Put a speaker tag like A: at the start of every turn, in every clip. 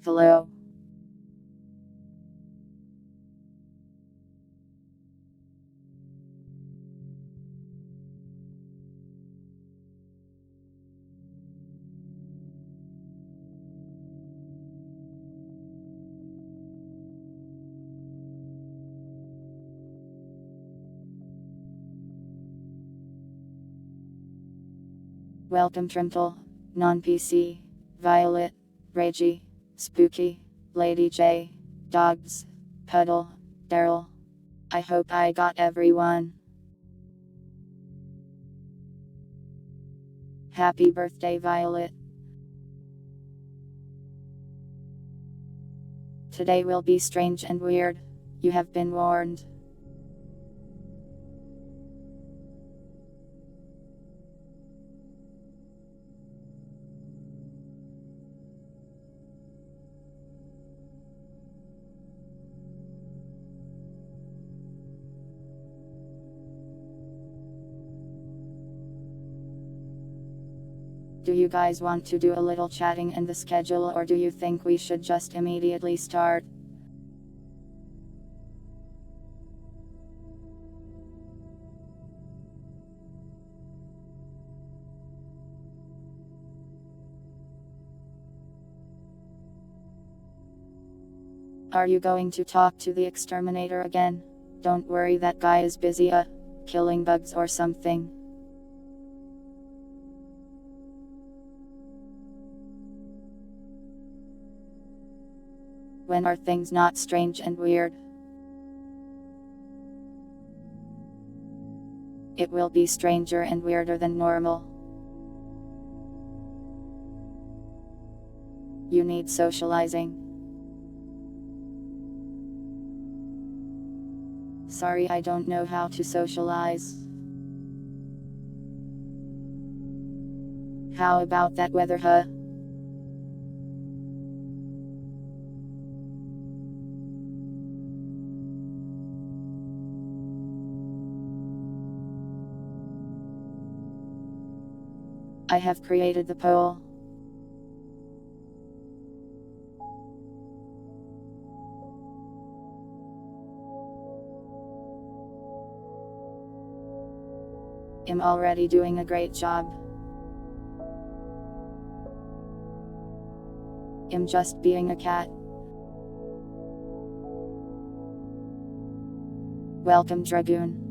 A: Hello. Welcome Trimple, Non-PC, Violet, Ragey, Spooky, Lady J, Dogs, Puddle, Daryl. I hope I got everyone. Happy birthday, Violet. Today will be strange and weird. You have been warned. Do you guys want to do a little chatting in the schedule, or do you think we should just immediately start? Are you going to talk to the exterminator again? Don't worry, that guy is busy killing bugs or something. When are things not strange and weird? It will be stranger and weirder than normal. You need socializing. Sorry, I don't know how to socialize. How about that weather, huh? I have created the poll. I'm already doing a great job. I'm just being a cat. Welcome, Dragoon.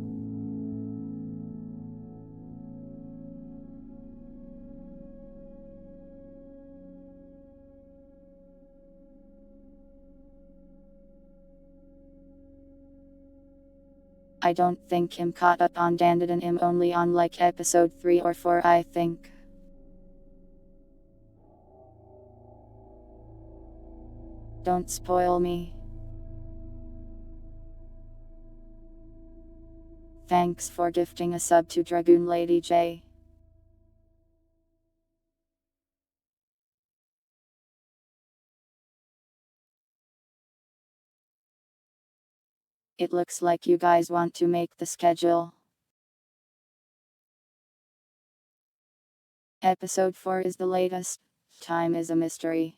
A: I don't think I'm caught up on Dandit, and I'm only on like episode 3 or 4, I think. Don't spoil me. Thanks for gifting a sub to Dragoon Lady J. It looks like you guys want to make the schedule. Episode 4 is the latest. Time is a mystery.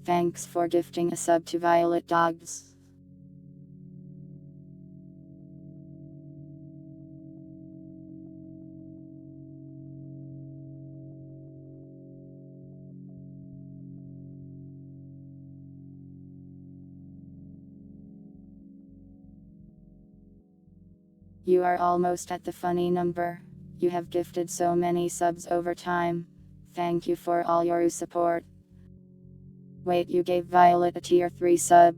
A: Thanks for gifting a sub to Violet Dogs. You are almost at the funny number. You have gifted so many subs over time. Thank you for all your support. Wait, you gave Violet a tier 3 sub?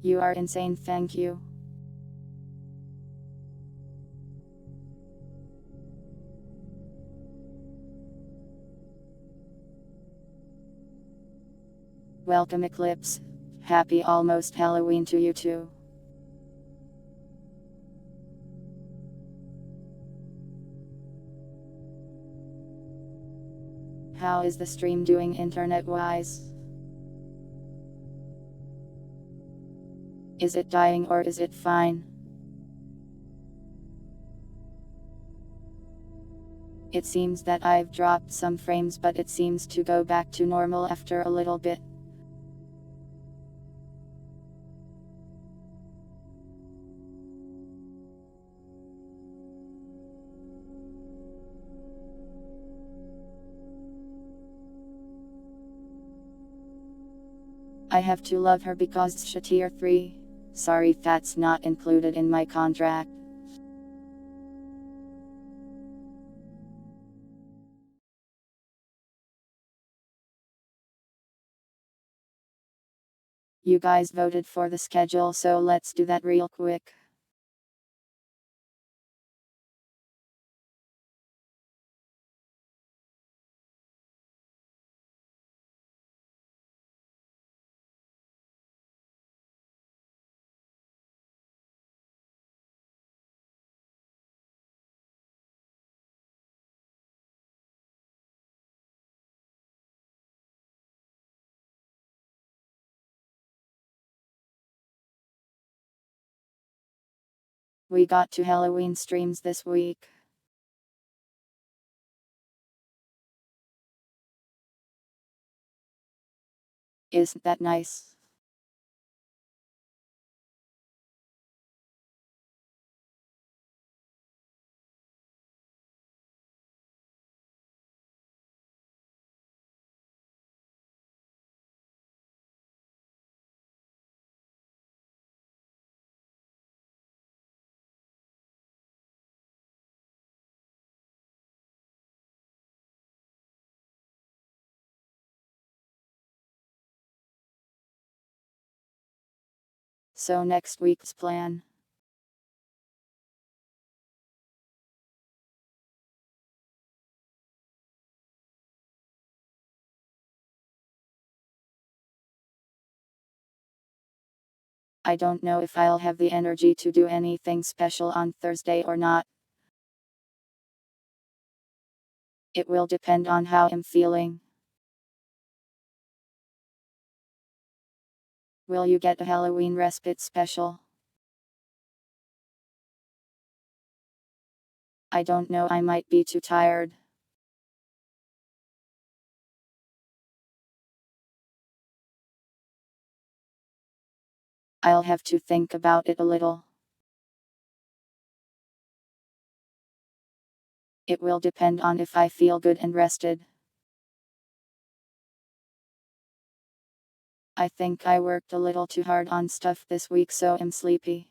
A: You are insane, thank you. Welcome, Eclipse. Happy almost Halloween to you too. How is the stream doing internet-wise? Is it dying or is it fine? It seems that I've dropped some frames, but it seems to go back to normal after a little bit. I have to love her because she's tier 3. Sorry, that's not included in my contract. You guys voted for the schedule, so let's do that real quick. We got 2 Halloween streams this week. Isn't that nice? So next week's plan. I don't know if I'll have the energy to do anything special on Thursday or not. It will depend on how I'm feeling. Will you get a Halloween respite special? I don't know, I might be too tired. I'll have to think about it a little. It will depend on if I feel good and rested. I think I worked a little too hard on stuff this week, so I'm sleepy.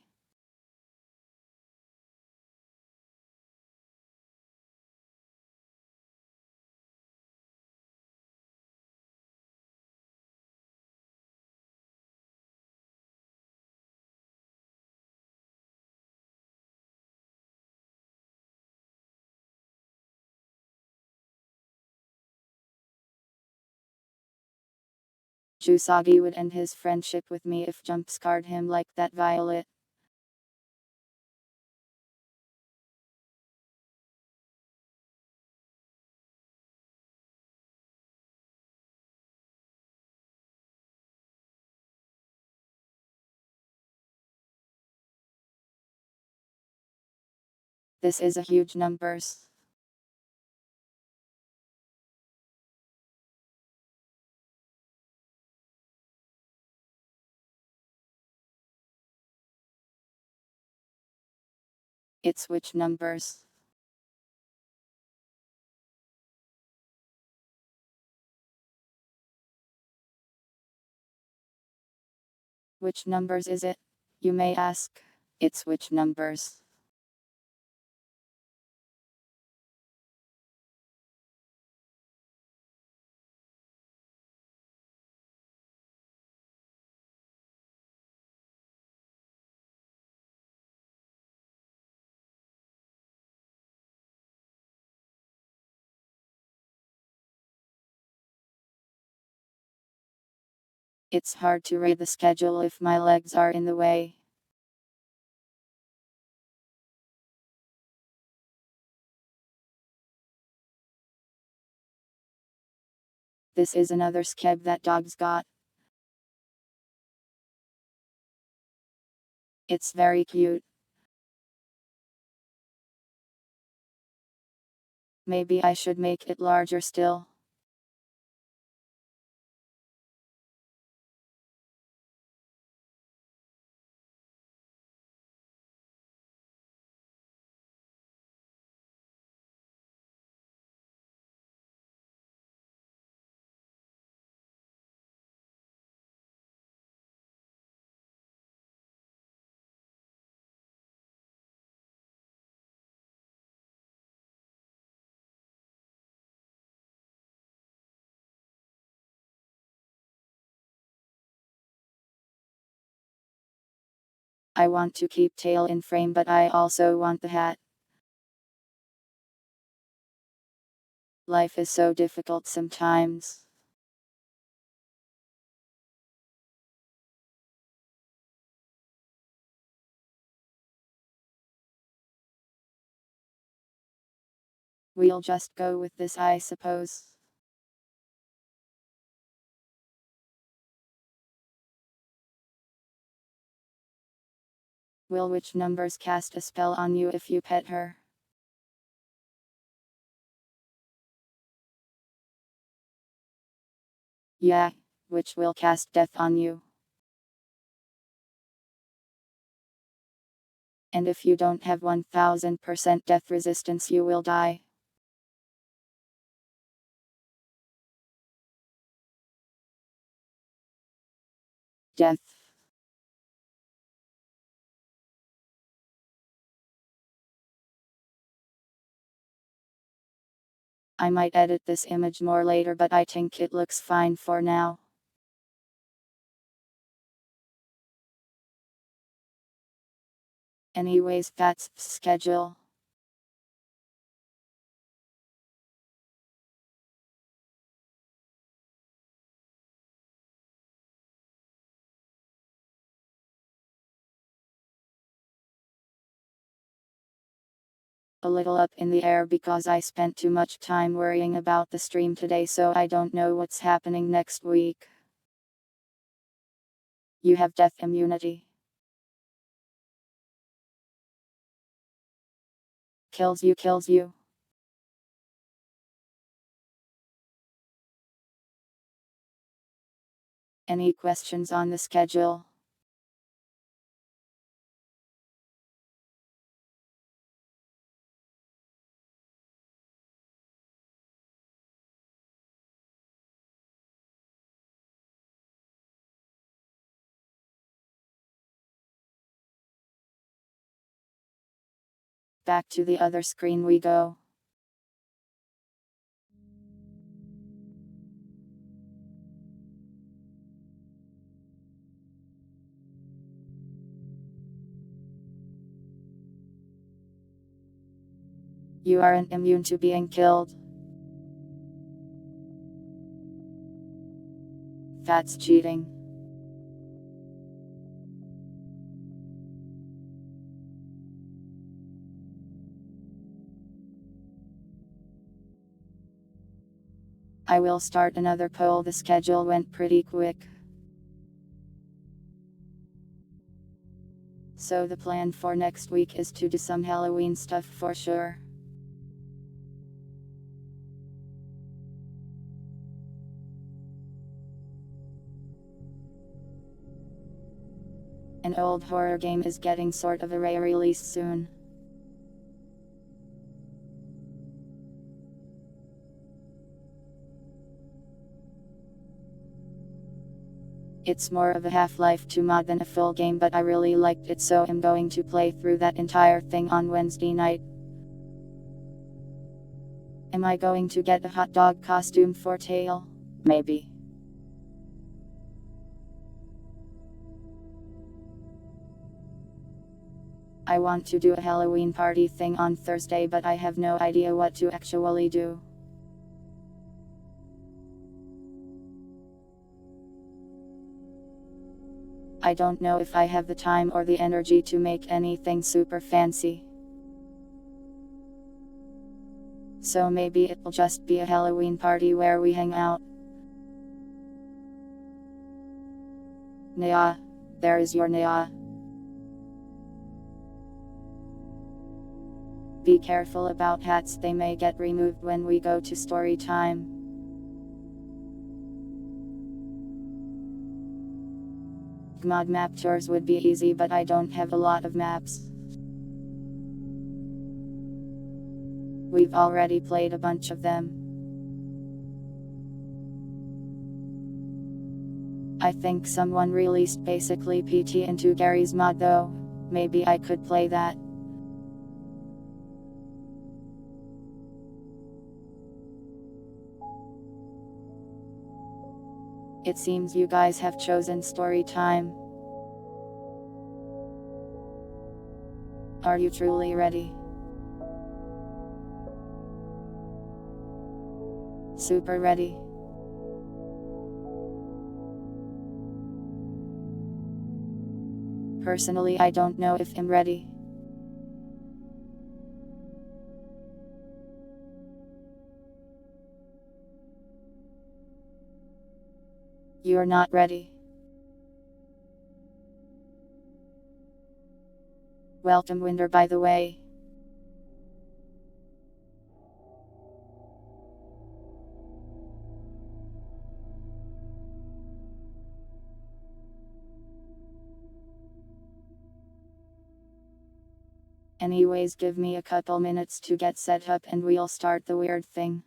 A: Jusagi would end his friendship with me if jump scared him like that, Violet. This is a huge numbers. It's which numbers? Which numbers is it? You may ask. It's which numbers? It's hard to read the schedule if my legs are in the way. This is another skeb that dog's got. It's very cute. Maybe I should make it larger still. I want to keep tail in frame, but I also want the hat. Life is so difficult sometimes. We'll just go with this, I suppose. Will which numbers cast a spell on you if you pet her? Yeah, which will cast death on you. And if you don't have 1000% death resistance, you will die. Death. I might edit this image more later, but I think it looks fine for now. Anyways, that's schedule. A little up in the air because I spent too much time worrying about the stream today, so I don't know what's happening next week. You have death immunity. Kills you, kills you. Any questions on the schedule? Back to the other screen we go. You aren't immune to being killed. That's cheating. I will start another poll. The schedule went pretty quick. So the plan for next week is to do some Halloween stuff for sure. An old horror game is getting sort of a re-release soon. It's more of a Half-Life 2 mod than a full game, but I really liked it, so I'm going to play through that entire thing on Wednesday night. Am I going to get a hot dog costume for Tail? Maybe. I want to do a Halloween party thing on Thursday, but I have no idea what to actually do. I don't know if I have the time or the energy to make anything super fancy. So maybe it'll just be a Halloween party where we hang out. Nya, there is your Nya. Be careful about hats, they may get removed when we go to story time. Gmod map tours would be easy, but I don't have a lot of maps. We've already played a bunch of them. I think someone released basically PT into Gary's mod though. Maybe I could play that. It seems you guys have chosen story time. Are you truly ready? Super ready. Personally, I don't know if I'm ready. You're not ready. Welcome Winder, by the way. Anyways, give me a couple minutes to get set up and we'll start the weird thing.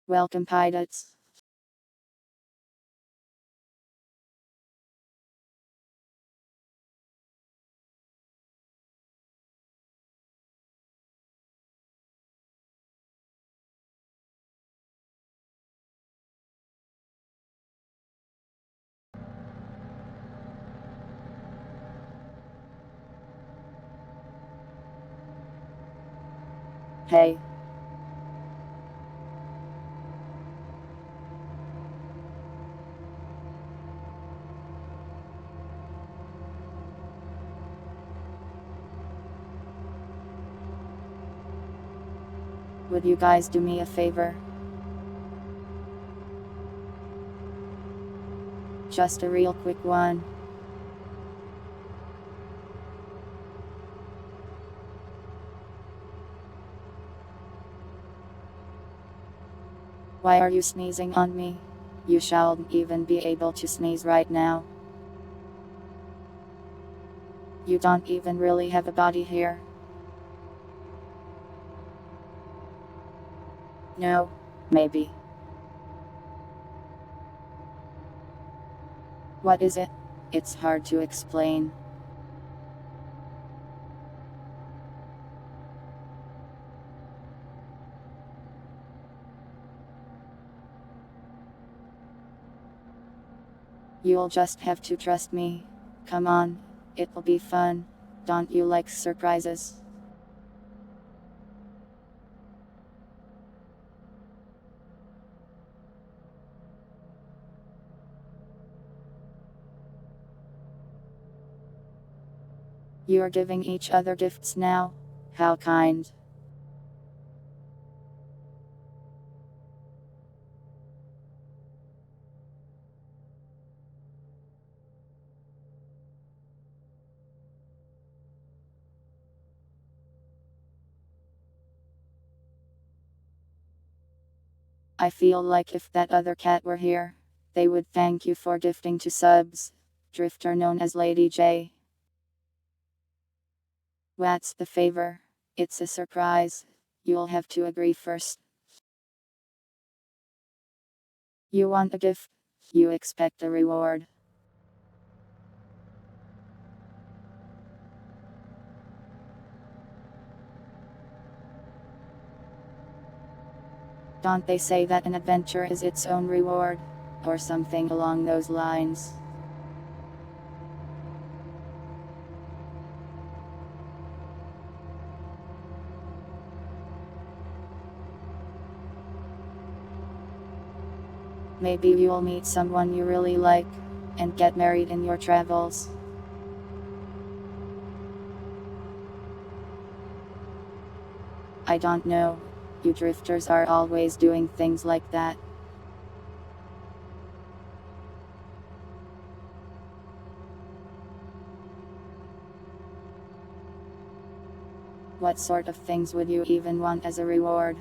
A: Welcome, pilots. Hey. Would you guys do me a favor? Just a real quick one. Why are you sneezing on me? You shouldn't even be able to sneeze right now. You don't even really have a body here. No, maybe. What is it? It's hard to explain. You'll just have to trust me. Come on, it'll be fun. Don't you like surprises? You're giving each other gifts now? How kind. I feel like if that other cat were here, they would thank you for gifting 2 subs. Drifter known as Lady J. What's the favor? It's a surprise. You'll have to agree first. You want a gift? You expect a reward. Don't they say that an adventure is its own reward? Or something along those lines. Maybe you'll meet someone you really like, and get married in your travels. I don't know. You drifters are always doing things like that. What sort of things would you even want as a reward?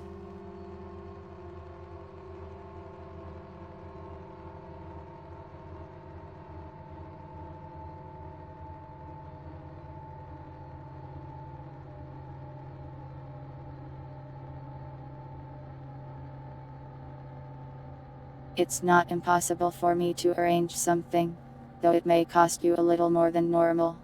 A: It's not impossible for me to arrange something, though it may cost you a little more than normal.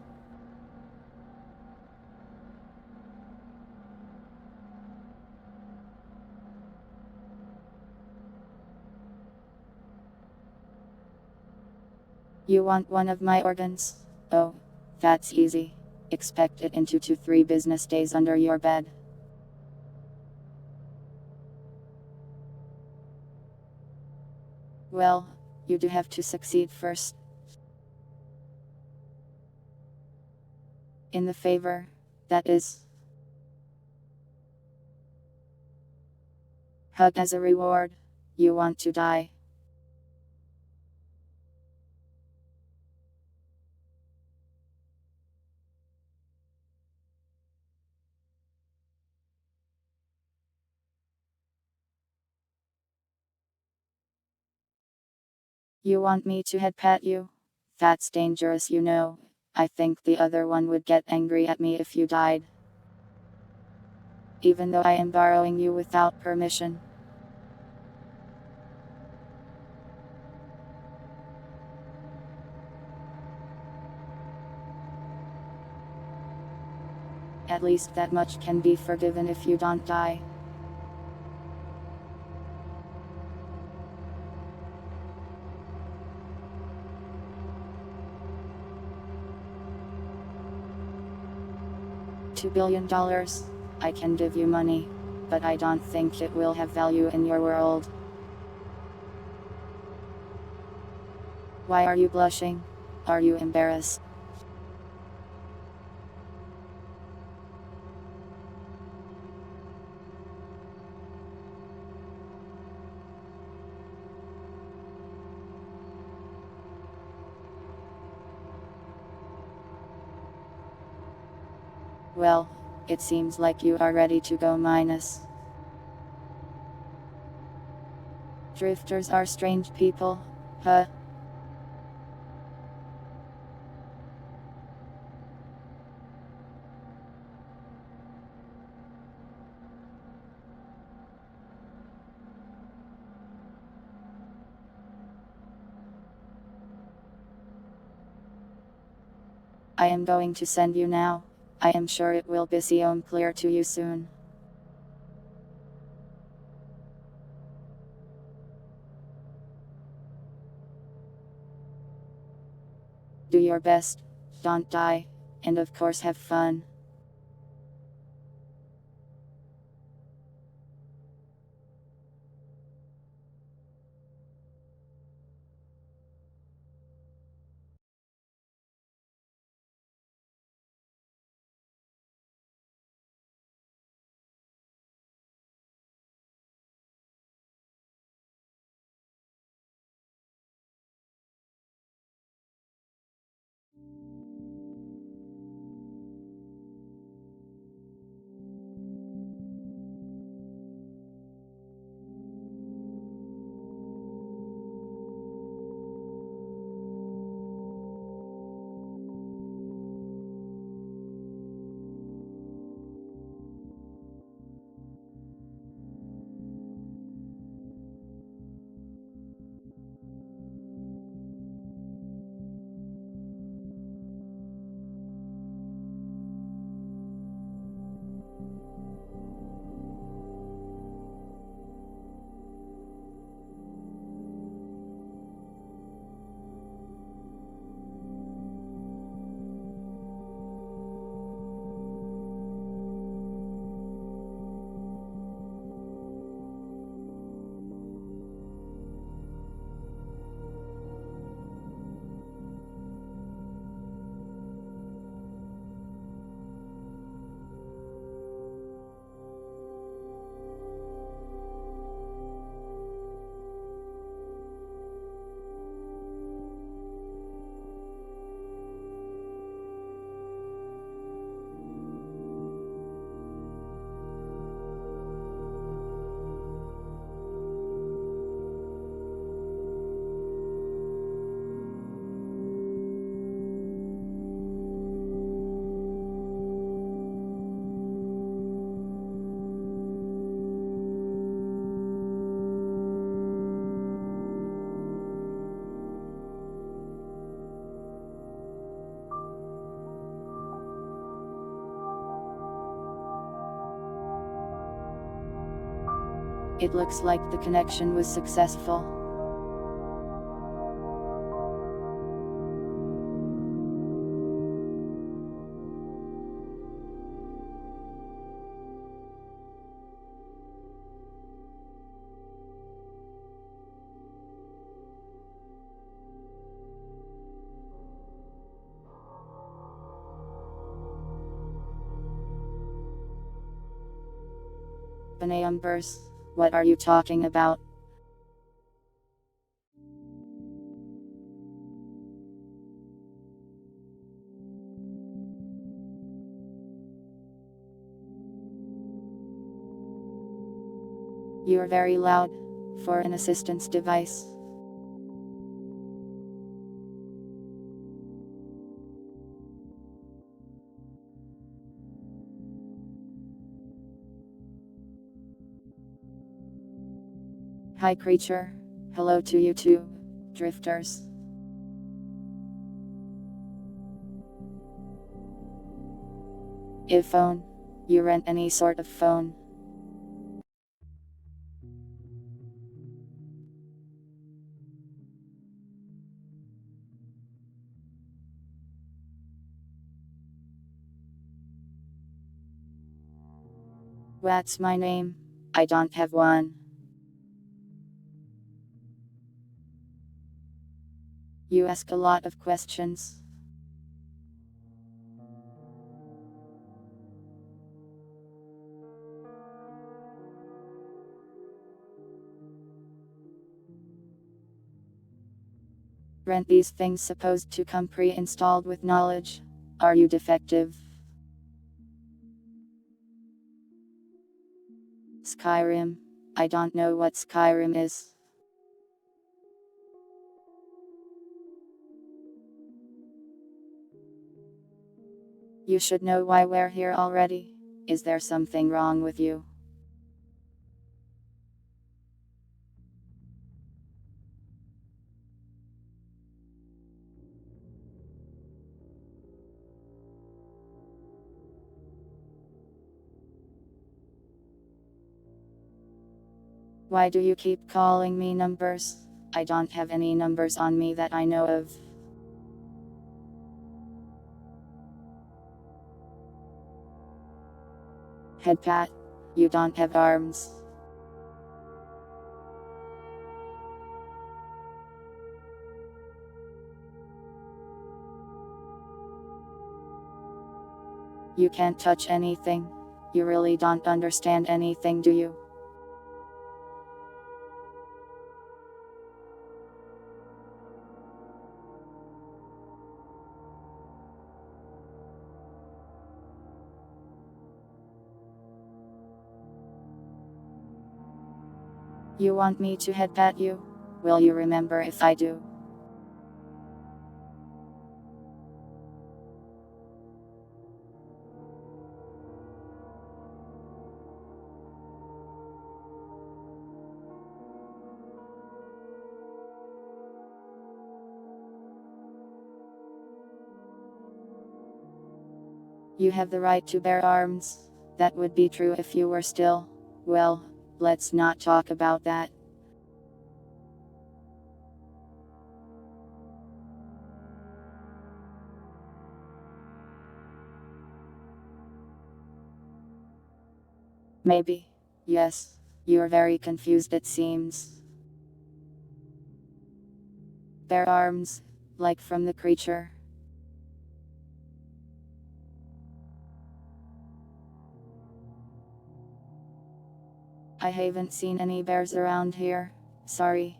A: You want one of my organs? Oh, that's easy. Expect it in 2 to 3 business days under your bed. Well, you do have to succeed first. In the favor, that is. Hug as a reward. You want to die. You want me to head pat you? That's dangerous, you know. I think the other one would get angry at me if you died. Even though I am borrowing you without permission. At least that much can be forgiven if you don't die. $2 billion. I can give you money, but I don't think it will have value in your world. Why are you blushing? Are you embarrassed? Well, it seems like you are ready to go minus. Drifters are strange people, huh? I am going to send you now. I am sure it will become clear to you soon. Do your best, don't die, and of course have fun. It looks like the connection was successful. Numbers. What are you talking about? You're very loud for an assistance device. Hi creature. Hello to you too, drifters. If phone. You rent any sort of phone. What's my name? I don't have one. You ask a lot of questions. Rent these things supposed to come pre-installed with knowledge. Are you defective? Skyrim. I don't know what Skyrim is. You should know why we're here already. Is there something wrong with you? Why do you keep calling me numbers? I don't have any numbers on me that I know of. Headpat. You don't have arms. You can't touch anything. You really don't understand anything, do you? You want me to headpat you? Will you remember if I do? You have the right to bear arms. That would be true if you were still. Well, let's not talk about that. Maybe. Yes. You're very confused, it seems. Bear arms, like from the creature. I haven't seen any bears around here. Sorry.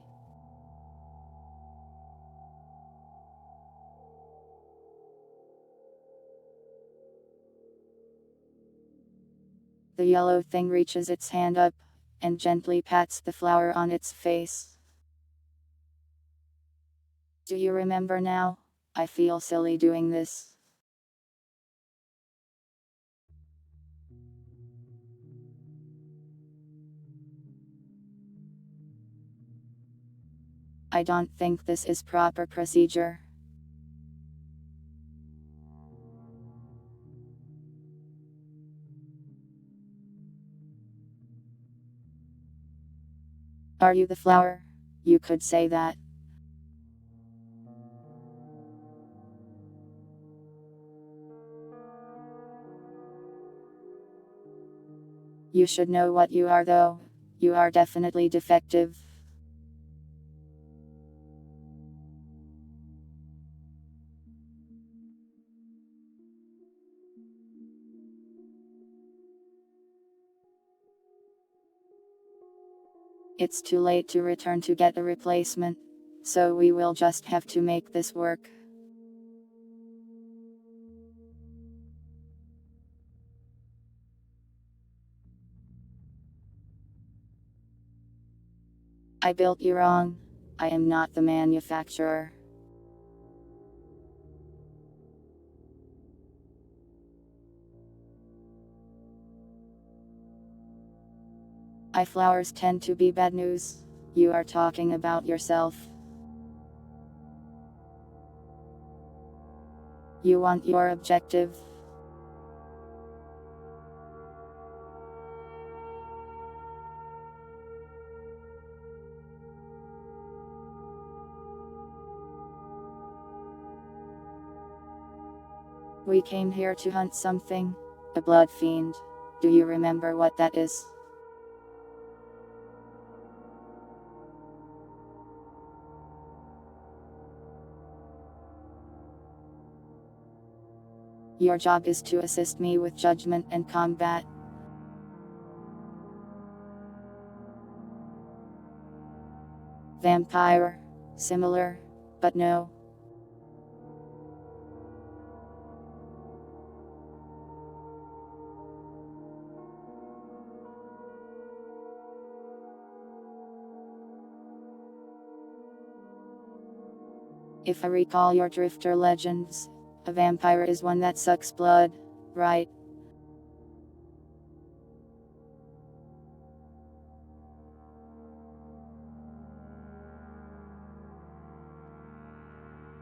A: The yellow thing reaches its hand up and gently pats the flower on its face. Do you remember now? I feel silly doing this. I don't think this is proper procedure. Are you the flower? You could say that. You should know what you are though. You are definitely defective. It's too late to return to get a replacement. So we will just have to make this work. I built you wrong. I am not the manufacturer. Flowers tend to be bad news. You are talking about yourself. You want your objective. We came here to hunt something. A blood fiend. Do you remember what that is? Your job is to assist me with judgment and combat. Vampire. Similar, but no. If I recall your drifter legends, a vampire is one that sucks blood, right?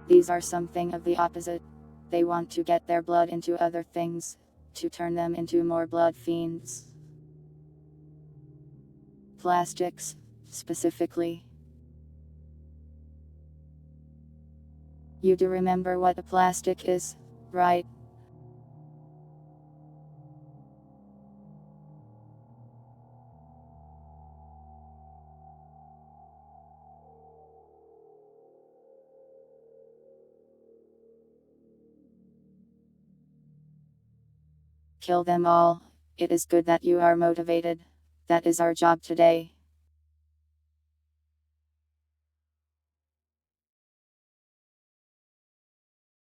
A: These are something of the opposite. They want to get their blood into other things, to turn them into more blood fiends. Plastics, specifically. You do remember what a plastic is, right? Kill them all. It is good that you are motivated. That is our job today.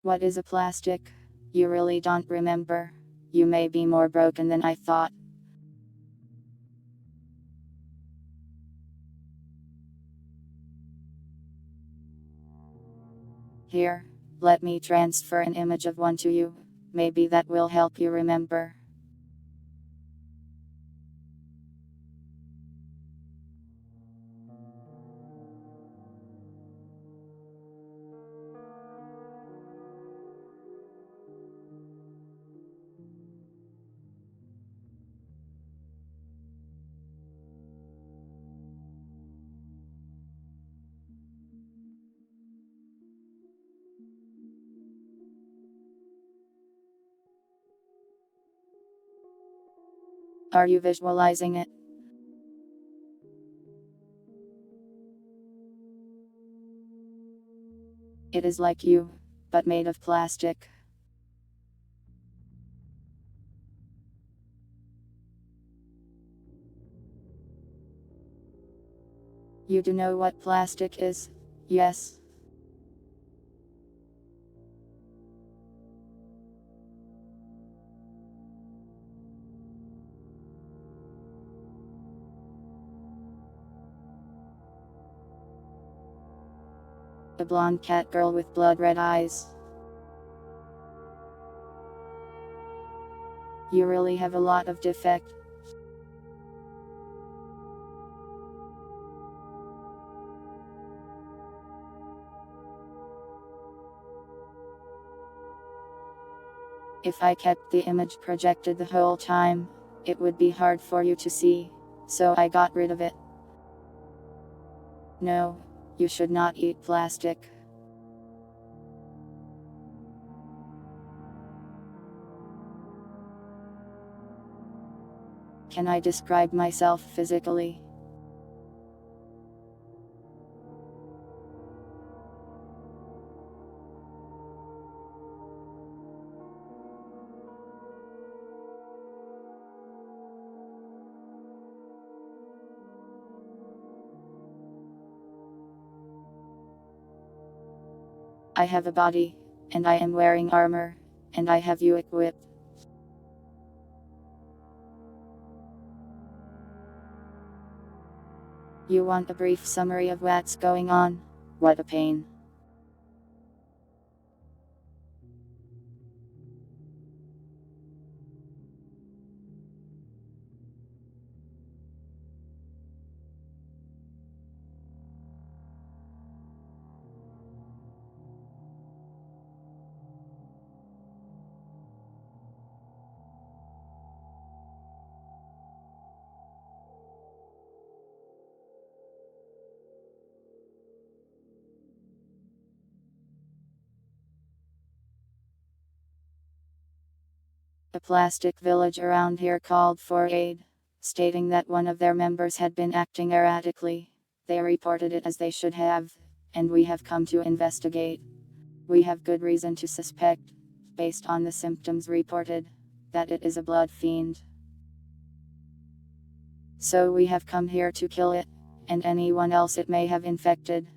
A: What is a plastic? You really don't remember. You may be more broken than I thought. Here, let me transfer an image of one to you. Maybe that will help you remember. Are you visualizing it? It is like you, but made of plastic. You do know what plastic is? Yes. A blonde cat girl with blood red eyes. You really have a lot of defect. If I kept the image projected the whole time, it would be hard for you to see, so I got rid of it. No, you should not eat plastic. Can I describe myself physically? I have a body, and I am wearing armor, and I have you equipped. You want a brief summary of what's going on? What a pain. A plastic village around here called for aid, stating that one of their members had been acting erratically. They reported it as they should have, and we have come to investigate. We have good reason to suspect, based on the symptoms reported, that it is a blood fiend. So we have come here to kill it, and anyone else it may have infected.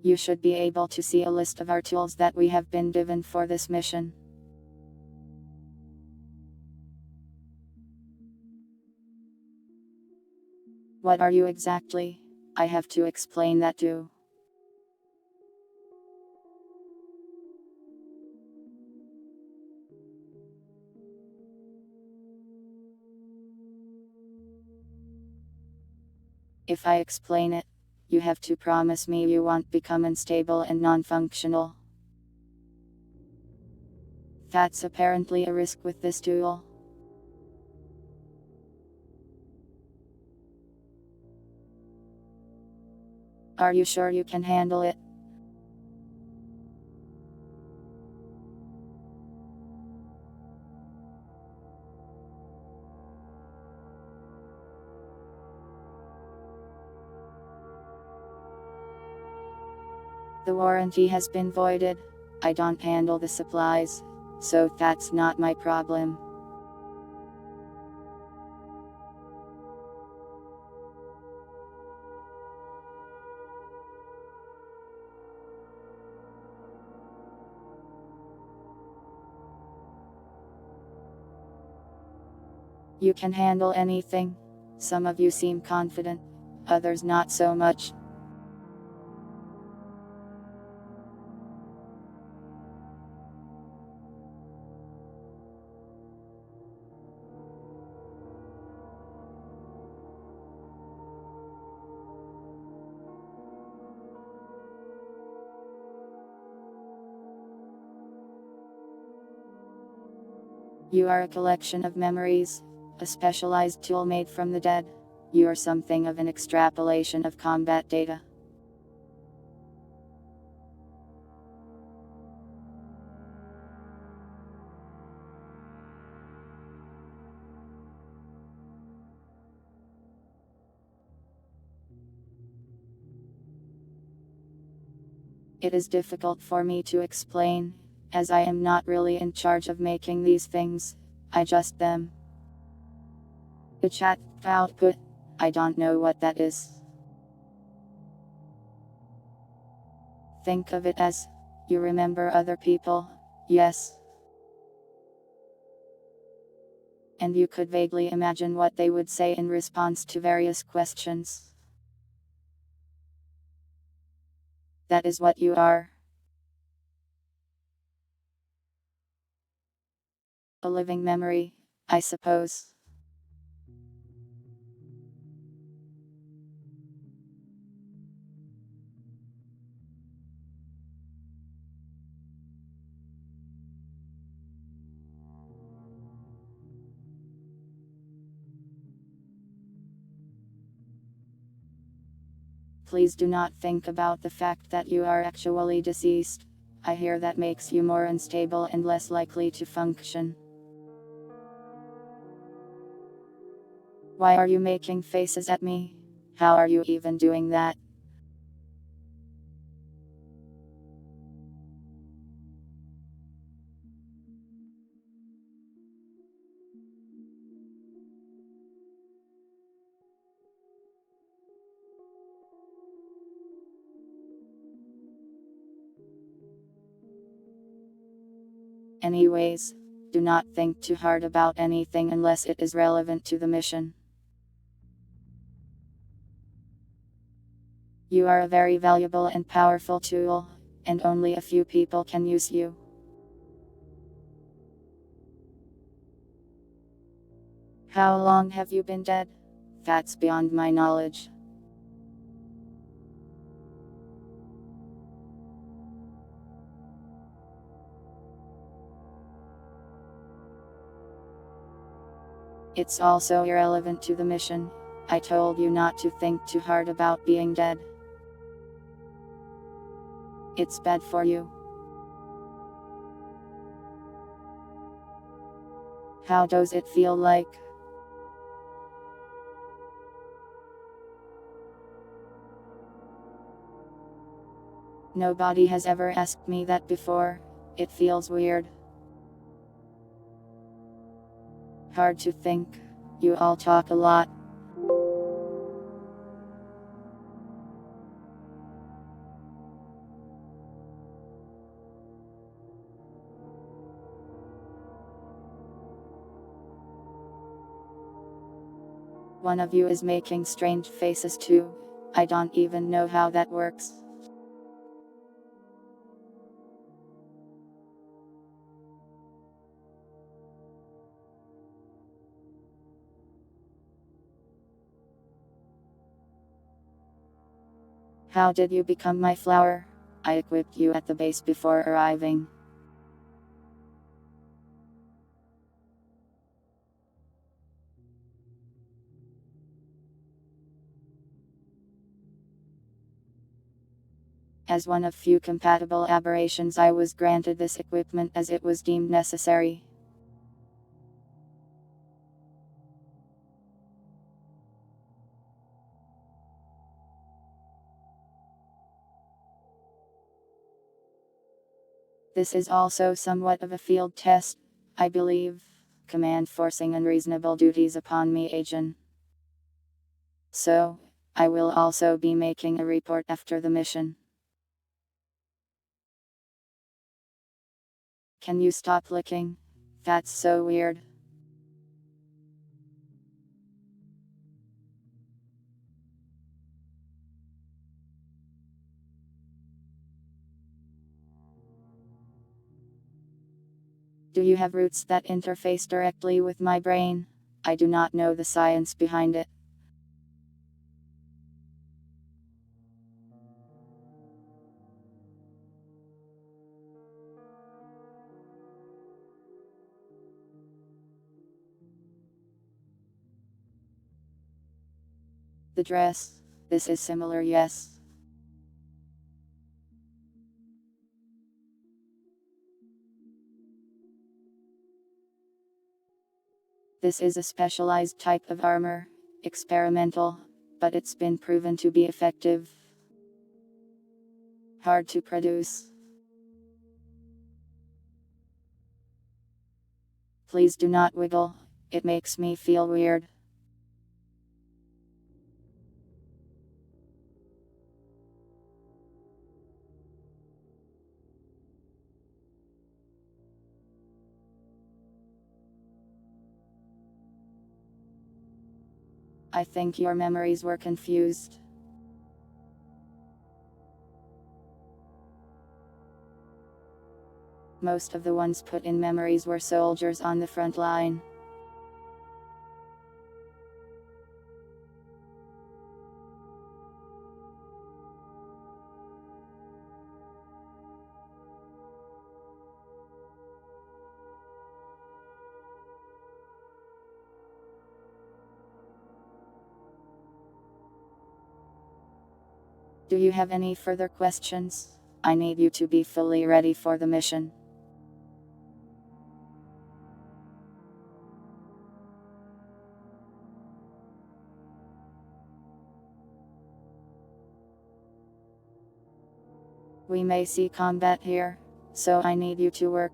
A: You should be able to see a list of our tools that we have been given for this mission. What are you exactly? I have to explain that too. If I explain it, you have to promise me you won't become unstable and non-functional. That's apparently a risk with this tool. Are you sure you can handle it? The warranty has been voided. I don't handle the supplies, so that's not my problem. You can handle anything. Some of you seem confident, others not so much. You are a collection of memories, a specialized tool made from the dead. You are something of an extrapolation of combat data. It is difficult for me to explain, as I am not really in charge of making these things, I just them. The chat output, I don't know what that is. Think of it as, you remember other people, yes. And you could vaguely imagine what they would say in response to various questions. That is what you are. A living memory, I suppose. Please do not think about the fact that you are actually deceased. I hear that makes you more unstable and less likely to function. Why are you making faces at me? How are you even doing that? Anyways, do not think too hard about anything unless it is relevant to the mission. You are a very valuable and powerful tool, and only a few people can use you. How long have you been dead? That's beyond my knowledge. It's also irrelevant to the mission. I told you not to think too hard about being dead. It's bad for you. How does it feel like? Nobody has ever asked me that before. It feels weird. Hard to think. You all talk a lot. One of you is making strange faces too. I don't even know how that works. How did you become my flower? I equipped you at the base before arriving. As one of few compatible aberrations, I was granted this equipment as it was deemed necessary. This is also somewhat of a field test, I believe. Command forcing unreasonable duties upon me, agent. So, I will also be making a report after the mission. Can you stop licking? That's so weird. Do you have roots that interface directly with my brain? I do not know the science behind it. The dress. This is similar, yes. This is a specialized type of armor. Experimental, but it's been proven to be effective. Hard to produce. Please do not wiggle, it makes me feel weird. I think your memories were confused. Most of the ones put in memories were soldiers on the front line. Do you have any further questions? I need you to be fully ready for the mission. We may see combat here, so I need you to work.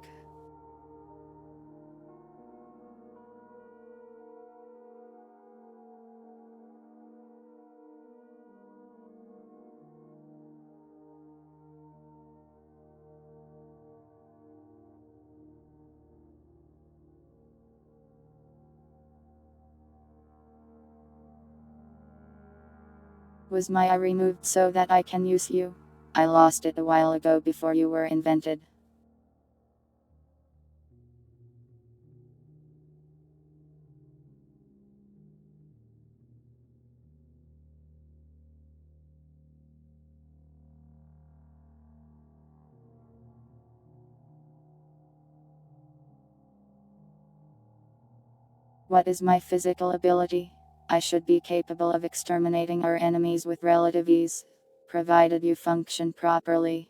A: Was my eye removed so that I can use you? I lost it a while ago before you were invented. What is my physical ability? I should be capable of exterminating our enemies with relative ease, provided you function properly.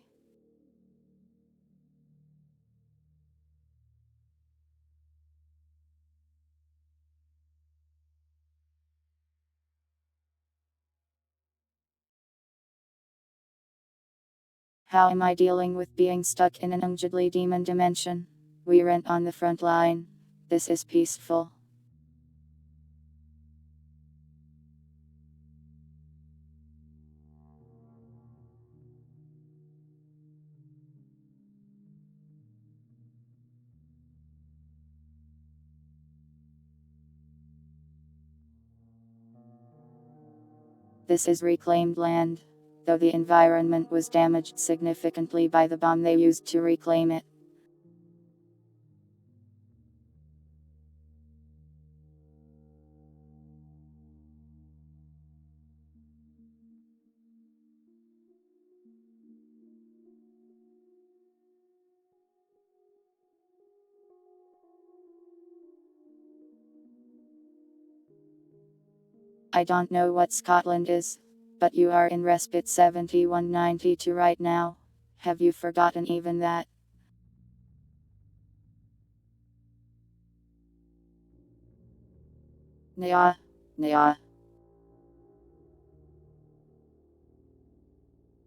A: How am I dealing with being stuck in an ungodly demon dimension? We aren't on the front line. This is peaceful. This is reclaimed land, though the environment was damaged significantly by the bomb they used to reclaim it. I don't know what Scotland is, but you are in respite 7192 right now. Have you forgotten even that? Nya, nya.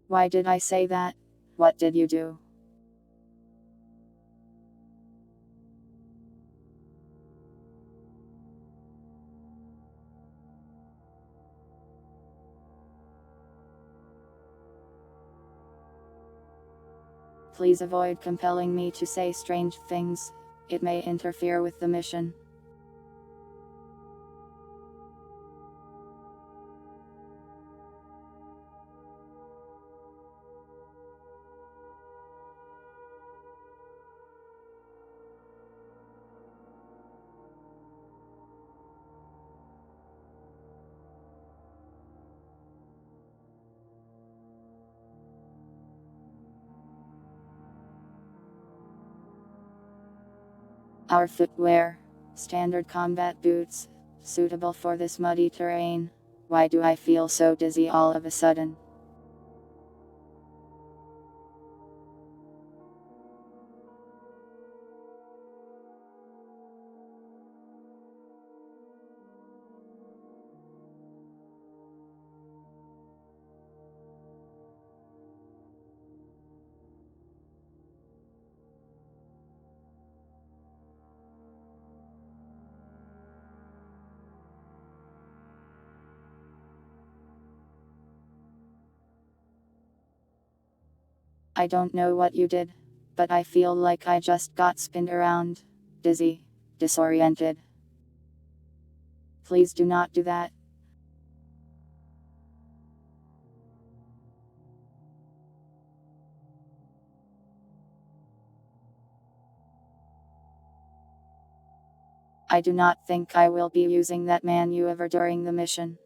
A: Why did I say that? What did you do? Please avoid compelling me to say strange things. It may interfere with the mission. Our footwear, standard combat boots, suitable for this muddy terrain. Why do I feel so dizzy all of a sudden? I don't know what you did, but I feel like I just got spinned around, dizzy, disoriented. Please do not do that. I do not think I will be using that maneuver during the mission.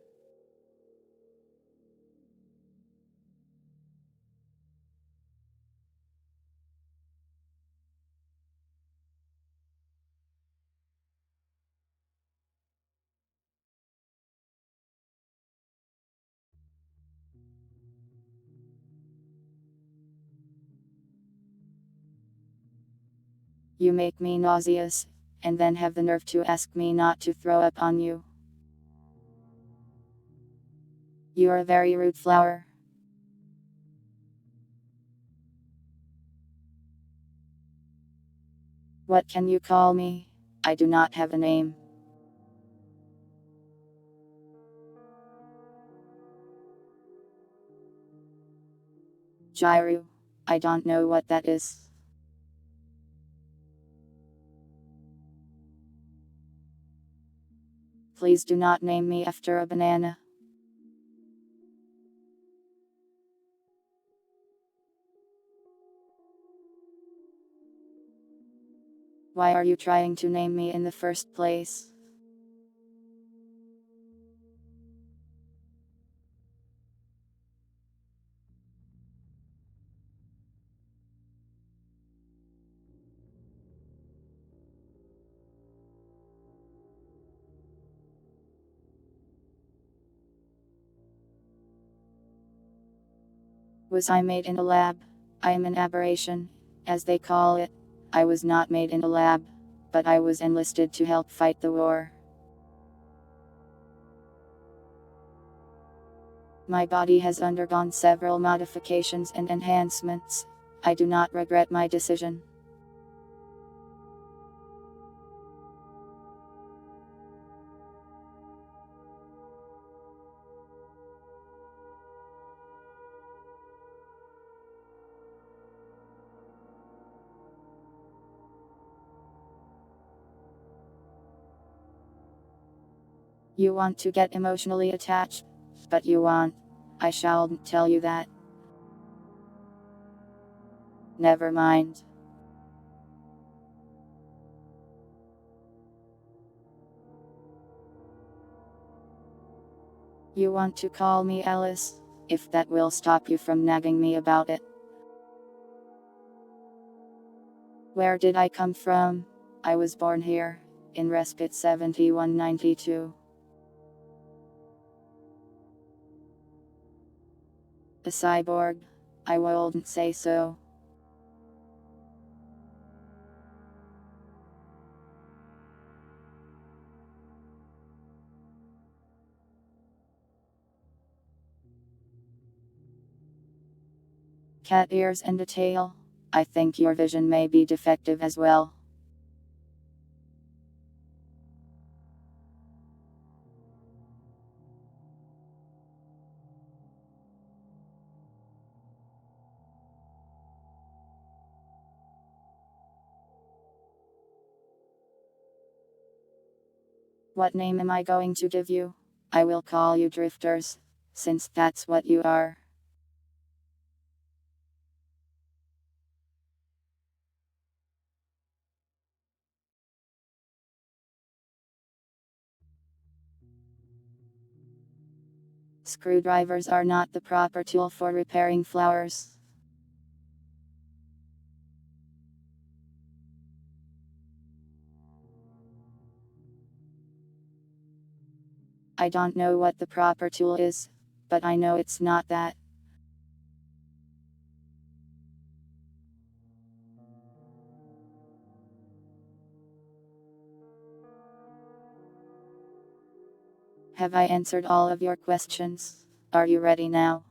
A: You make me nauseous, and then have the nerve to ask me not to throw up on you. You're a very rude flower. What can you call me? I do not have a name. Gyru. I don't know what that is. Please do not name me after a banana. Why are you trying to name me in the first place? Was I made in a lab? I am an aberration, as they call it. I was not made in a lab, but I was enlisted to help fight the war. My body has undergone several modifications and enhancements. I do not regret my decision. You want to get emotionally attached, but you won't. I shan't tell you that. Never mind. You want to call me Alice, if that will stop you from nagging me about it. Where did I come from? I was born here, in Respite 7192. A cyborg? I wouldn't say so. Cat ears and a tail. I think your vision may be defective as well. What name am I going to give you? I will call you drifters, since that's what you are. Screwdrivers are not the proper tool for repairing flowers. I don't know what the proper tool is, but I know it's not that. Have I answered all of your questions? Are you ready now?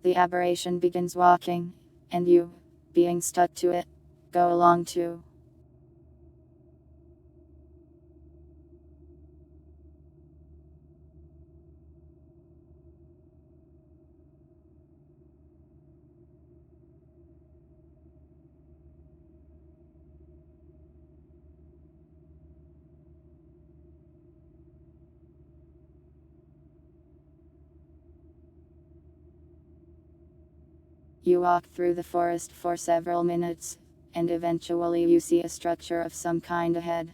A: The aberration begins walking, and you, being stuck to it, go along too. You walk through the forest for several minutes, and eventually you see a structure of some kind ahead.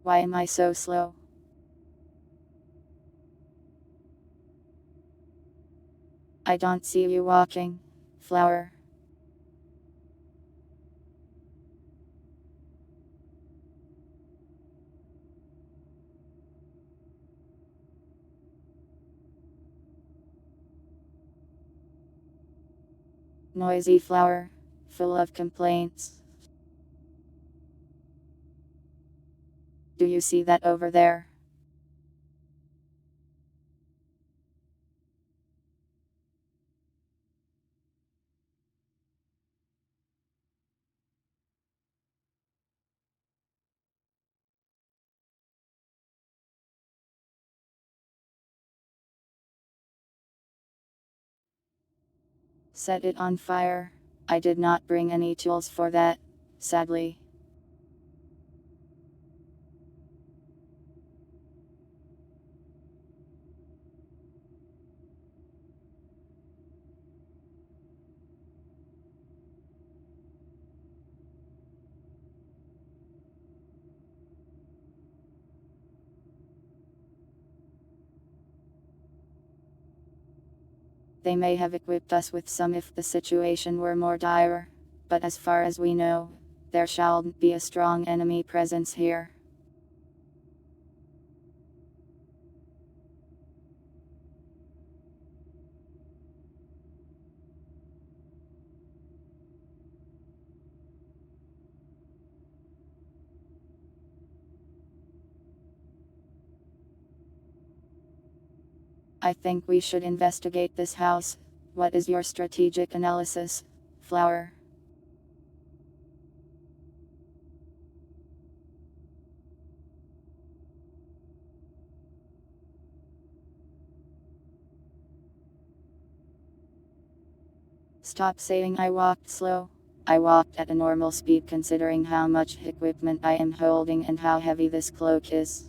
A: Why am I so slow? I don't see you walking, flower. Noisy flower, full of complaints. Do you see that over there? Set it on fire. I did not bring any tools for that, sadly. They may have equipped us with some if the situation were more dire, but as far as we know, there shall be a strong enemy presence here. I think we should investigate this house. What is your strategic analysis, Flower? Stop saying I walked slow. I walked at a normal speed considering how much equipment I am holding and how heavy this cloak is.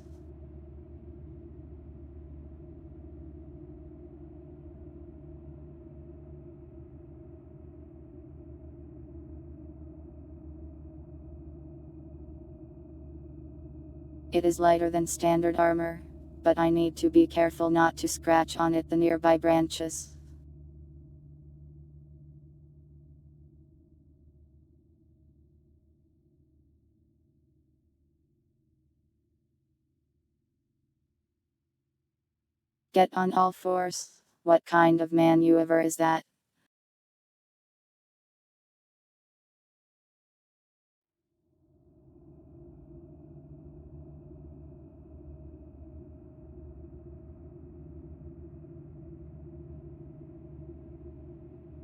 A: It is lighter than standard armor, but I need to be careful not to scratch on it the nearby branches. Get on all fours. What kind of maneuver is that?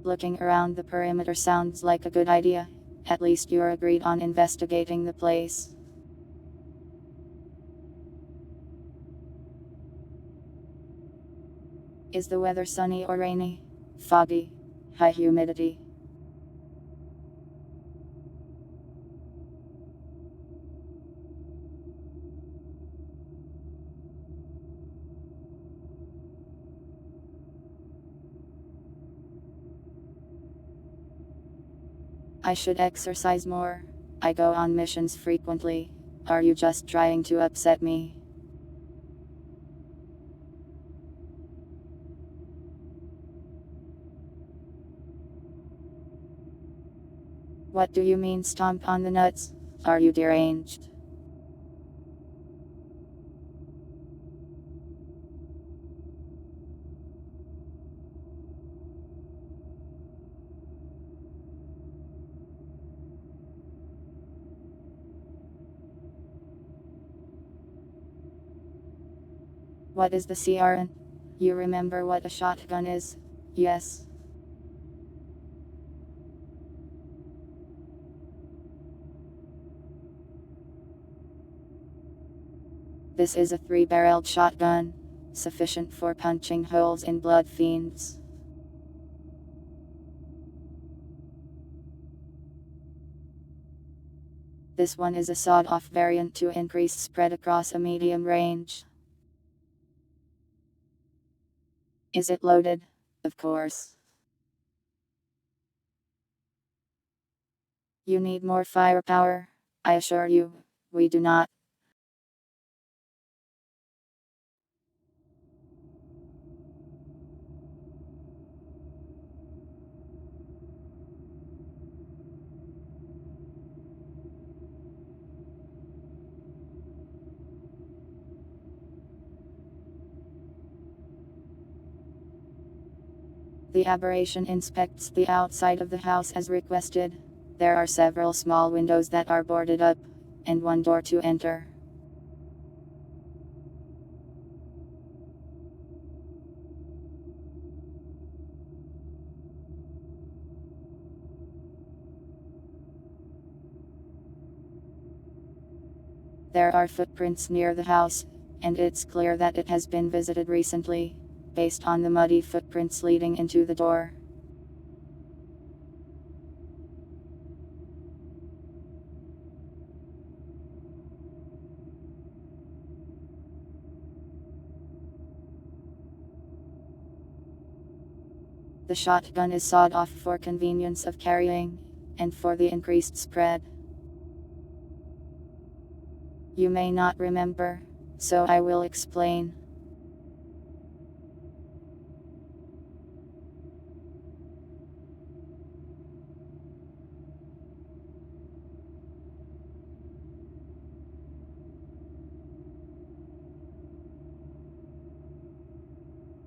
A: Looking around the perimeter sounds like a good idea. At least you're agreed on investigating the place. Is the weather sunny or rainy? Foggy? High humidity? I should exercise more. I go on missions frequently. Are you just trying to upset me? What do you mean stomp on the nuts? Are you deranged? What is the CRN? You remember what a shotgun is? Yes. This is a 3-barreled shotgun, sufficient for punching holes in blood fiends. This one is a sawed-off variant to increase spread across a medium range. Is it loaded? Of course. You need more firepower? I assure you, we do not. The aberration inspects the outside of the house as requested. There are several small windows that are boarded up, and one door to enter. There are footprints near the house, and it's clear that it has been visited recently, based on the muddy footprints leading into the door. The shotgun is sawed off for convenience of carrying, and for the increased spread. You may not remember, so I will explain.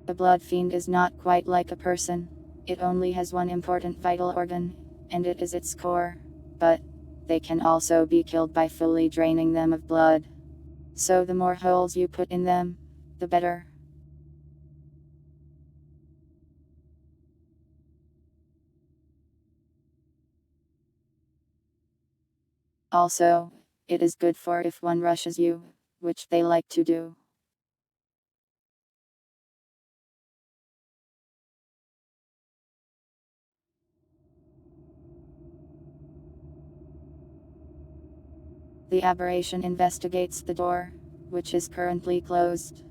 A: A blood fiend is not quite like a person. It only has one important vital organ, and it is its core. But they can also be killed by fully draining them of blood. So the more holes you put in them, the better. Also, it is good for if one rushes you, which they like to do. The aberration investigates the door, which is currently closed.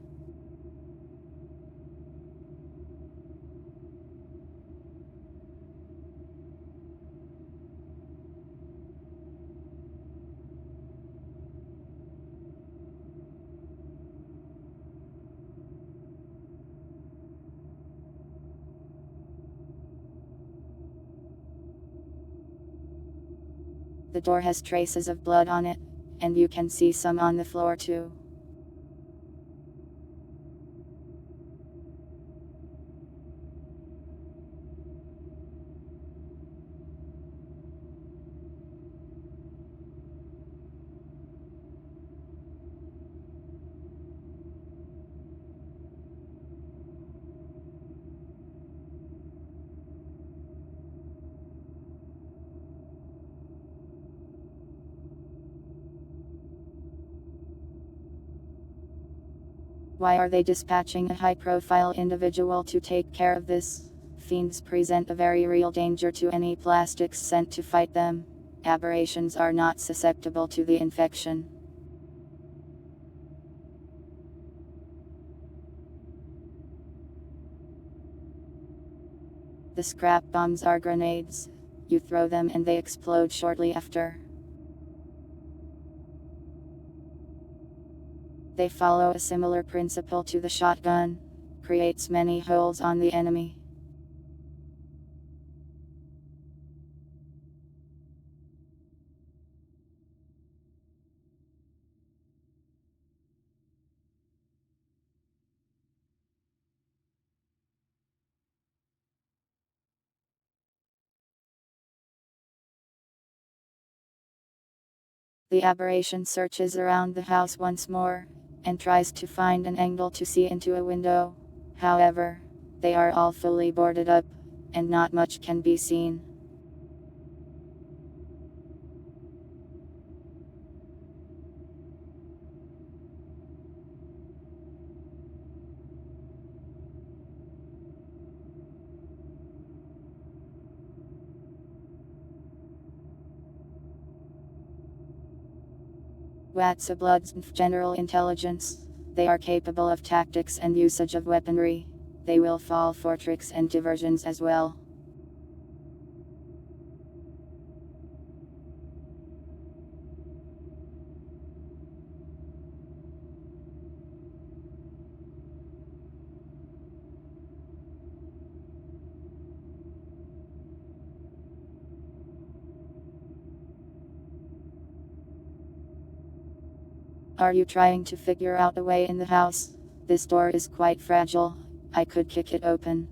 A: The door has traces of blood on it, and you can see some on the floor too. Why are they dispatching a high-profile individual to take care of this? Fiends present a very real danger to any plastics sent to fight them. Aberrations are not susceptible to the infection. The scrap bombs are grenades. You throw them and they explode shortly after. They follow a similar principle to the shotgun. Creates many holes on the enemy. The aberration searches around the house once more, and tries to find an angle to see into a window. However, they are all fully boarded up, and not much can be seen. What's a blood's general intelligence? They are capable of tactics and usage of weaponry. They will fall for tricks and diversions as well. Are you trying to figure out a way in the house? This door is quite fragile. I could kick it open.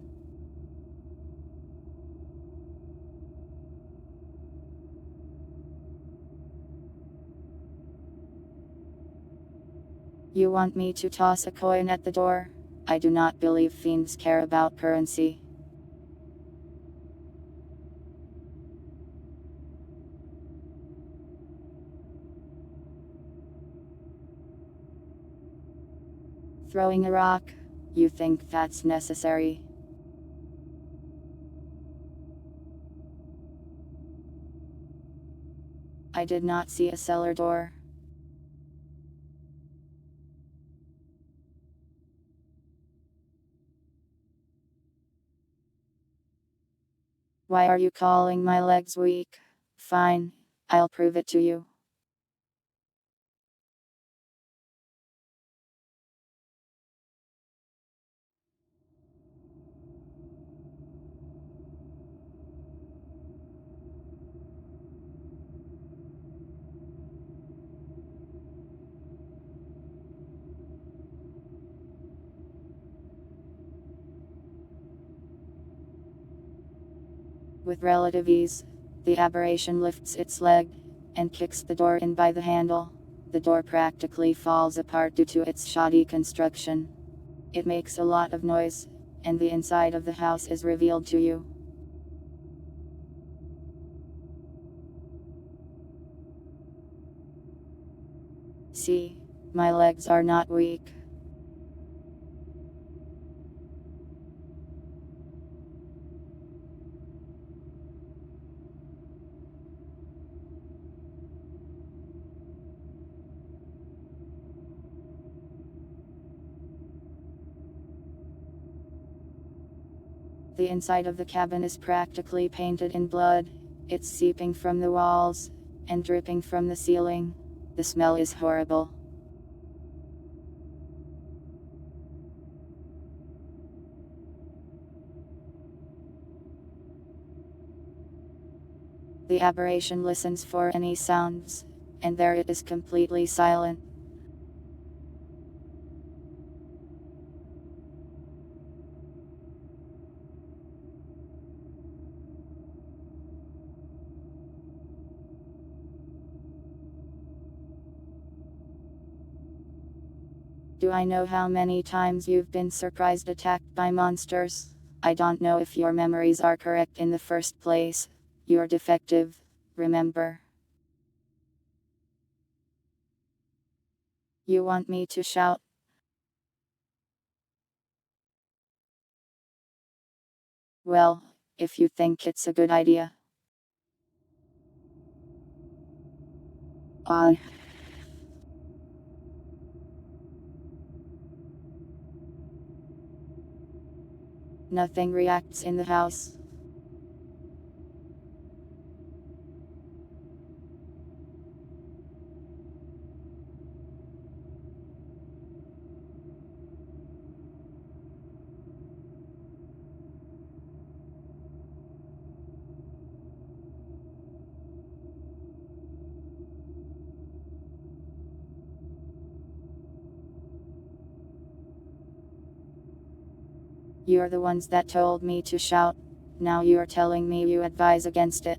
A: You want me to toss a coin at the door? I do not believe fiends care about currency. Throwing a rock? You think that's necessary? I did not see a cellar door. Why are you calling my legs weak? Fine, I'll prove it to you. With relative ease, the aberration lifts its leg and kicks the door in by the handle. The door practically falls apart due to its shoddy construction. It makes a lot of noise, and the inside of the house is revealed to you. See, my legs are not weak. The inside of the cabin is practically painted in blood. It's seeping from the walls and dripping from the ceiling. The smell is horrible. The aberration listens for any sounds, and there it is completely silent. Do I know how many times you've been surprised attacked by monsters? I don't know if your memories are correct in the first place. You're defective, remember? You want me to shout? Well, if you think it's a good idea. On. Nothing reacts in the house. You're the ones that told me to shout. Now you're telling me you advise against it.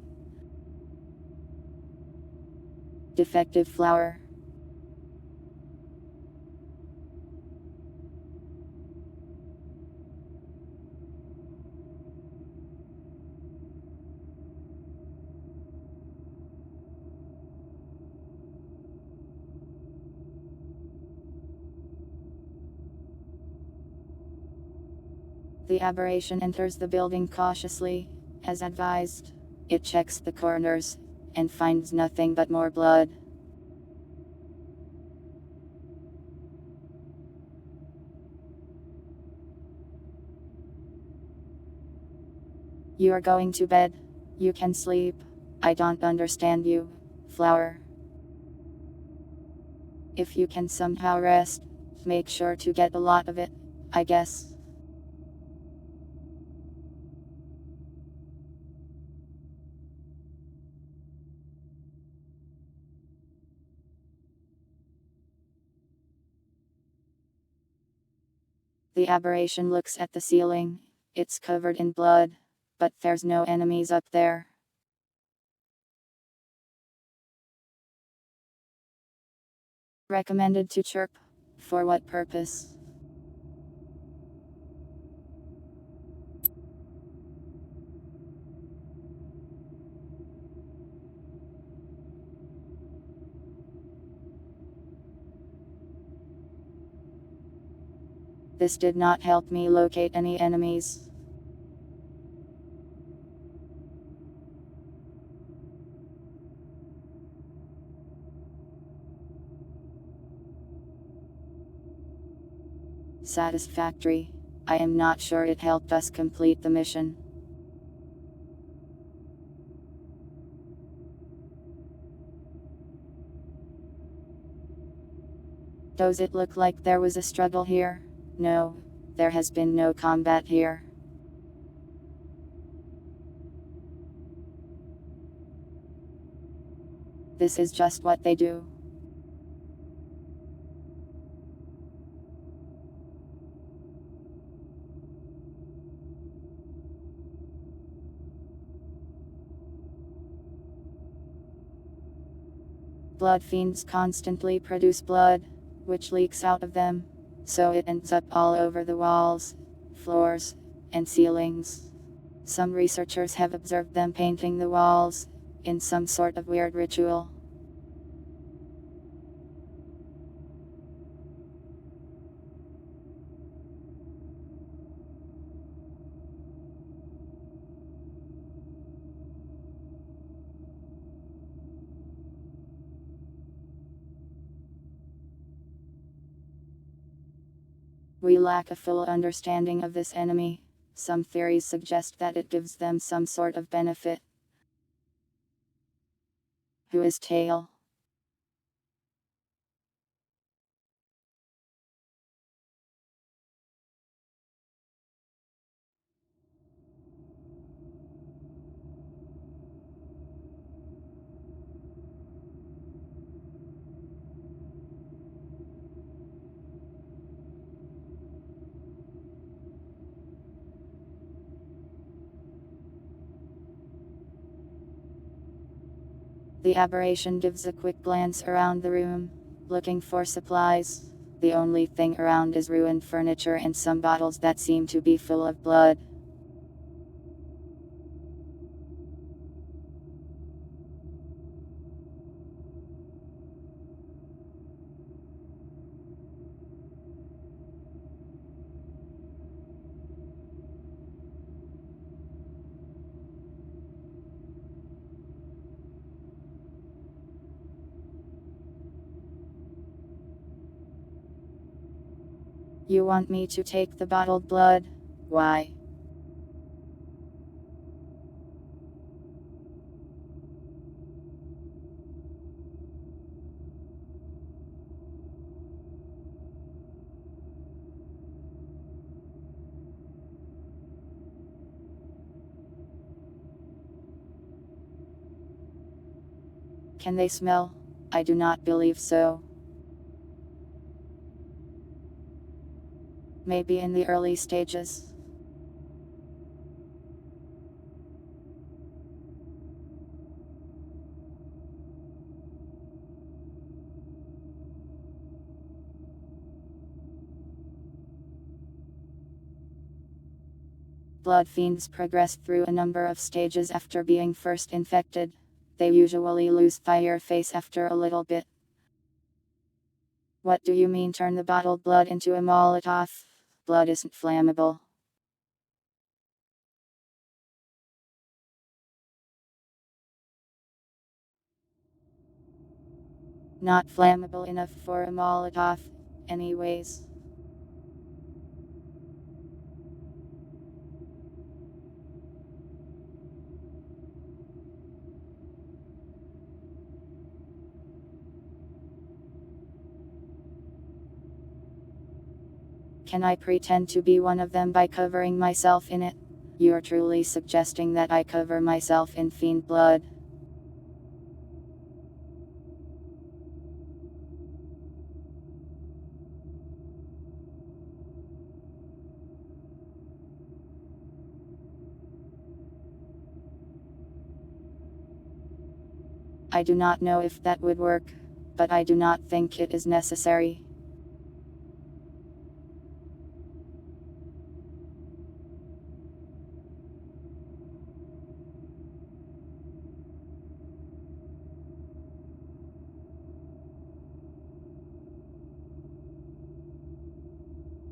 A: Defective flower. The aberration enters the building cautiously, as advised. It checks the corners, and finds nothing but more blood. You are going to bed. You can sleep. I don't understand you, flower. If you can somehow rest, make sure to get a lot of it, I guess. The aberration looks at the ceiling. It's covered in blood, but there's no enemies up there. Recommended to chirp. For what purpose? This did not help me locate any enemies. Satisfactory. I am not sure it helped us complete the mission. Does it look like there was a struggle here? No, there has been no combat here. This is just what they do. Blood fiends constantly produce blood, which leaks out of them, so it ends up all over the walls, floors, and ceilings. Some researchers have observed them painting the walls, in some sort of weird ritual. We lack a full understanding of this enemy. Some theories suggest that it gives them some sort of benefit. Who is Tail? The aberration gives a quick glance around the room, looking for supplies. The only thing around is ruined furniture and some bottles that seem to be full of blood. You want me to take the bottled blood? Why? Can they smell? I do not believe so. Maybe in the early stages. Blood fiends progress through a number of stages after being first infected. They usually lose fire face after a little bit. What do you mean turn the bottled blood into a Molotov? Blood isn't flammable. Not flammable enough for a Molotov, anyways. Can I pretend to be one of them by covering myself in it? You're truly suggesting that I cover myself in fiend blood. I do not know if that would work, but I do not think it is necessary.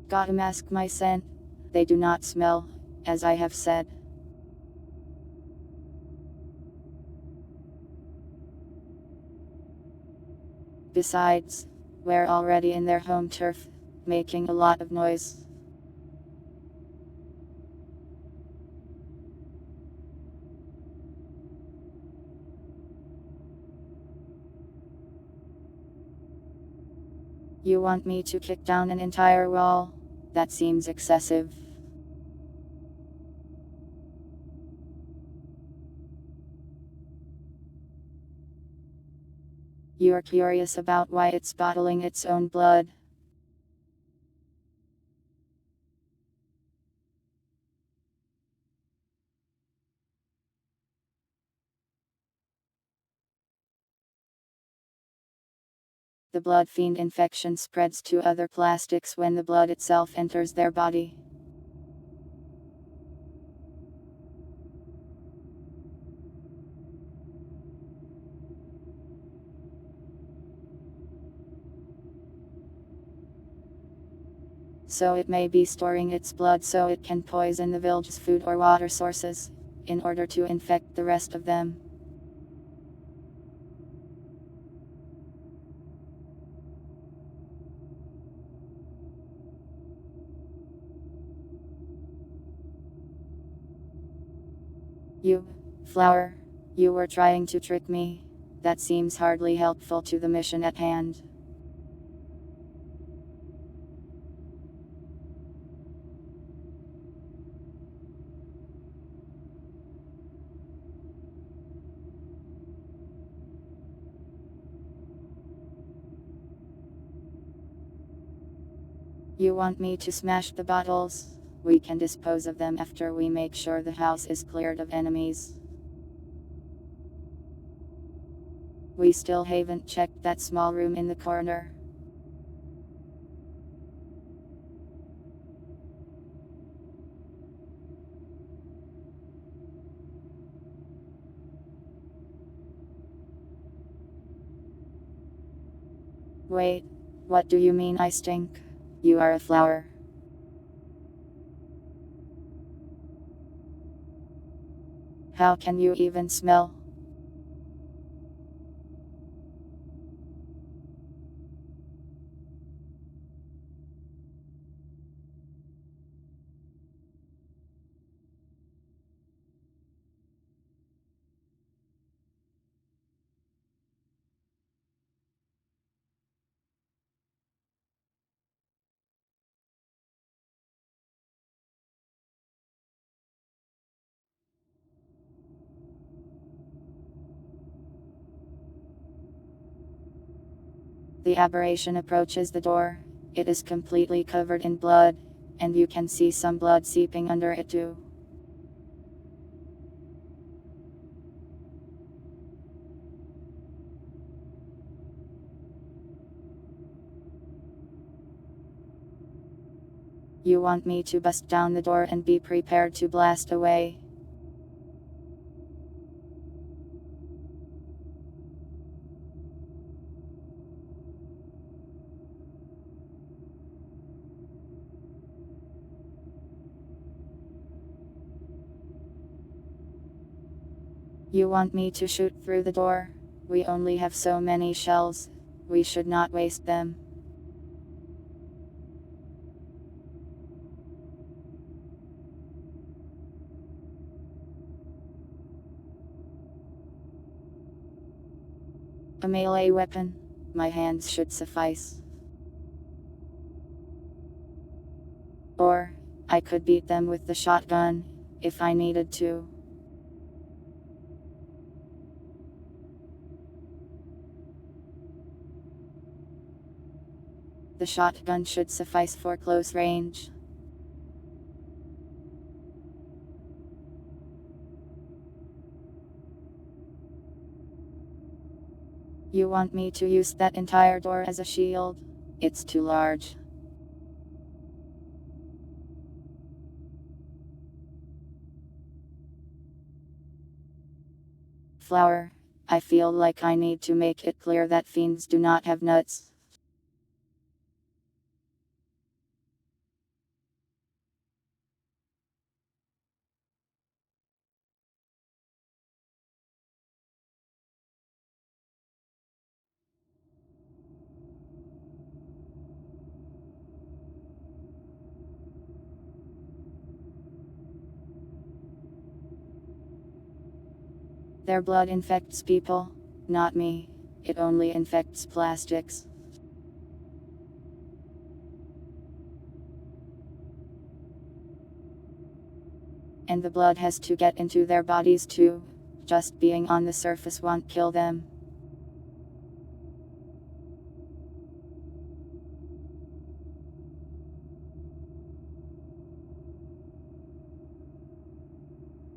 A: Gotta mask my scent. They do not smell, as I have said. Besides, we're already in their home turf, making a lot of noise. You want me to kick down an entire wall? That seems excessive. You're curious about why it's bottling its own blood. The blood fiend infection spreads to other plastics when the blood itself enters their body. So it may be storing its blood so it can poison the village's food or water sources, in order to infect the rest of them. You, Flower, you were trying to trick me. That seems hardly helpful to the mission at hand. You want me to smash the bottles? We can dispose of them after we make sure the house is cleared of enemies. We still haven't checked that small room in the corner. Wait, what do you mean I stink? You are a flower. How can you even smell? The aberration approaches the door. It is completely covered in blood, and you can see some blood seeping under it too. You want me to bust down the door and be prepared to blast away? You want me to shoot through the door? We only have so many shells. We should not waste them. A melee weapon? My hands should suffice. Or, I could beat them with the shotgun, if I needed to. The shotgun should suffice for close range. You want me to use that entire door as a shield? It's too large. Flower, I feel like I need to make it clear that fiends do not have nuts. Their blood infects people, not me. It only infects plastics. And the blood has to get into their bodies too. Just being on the surface won't kill them.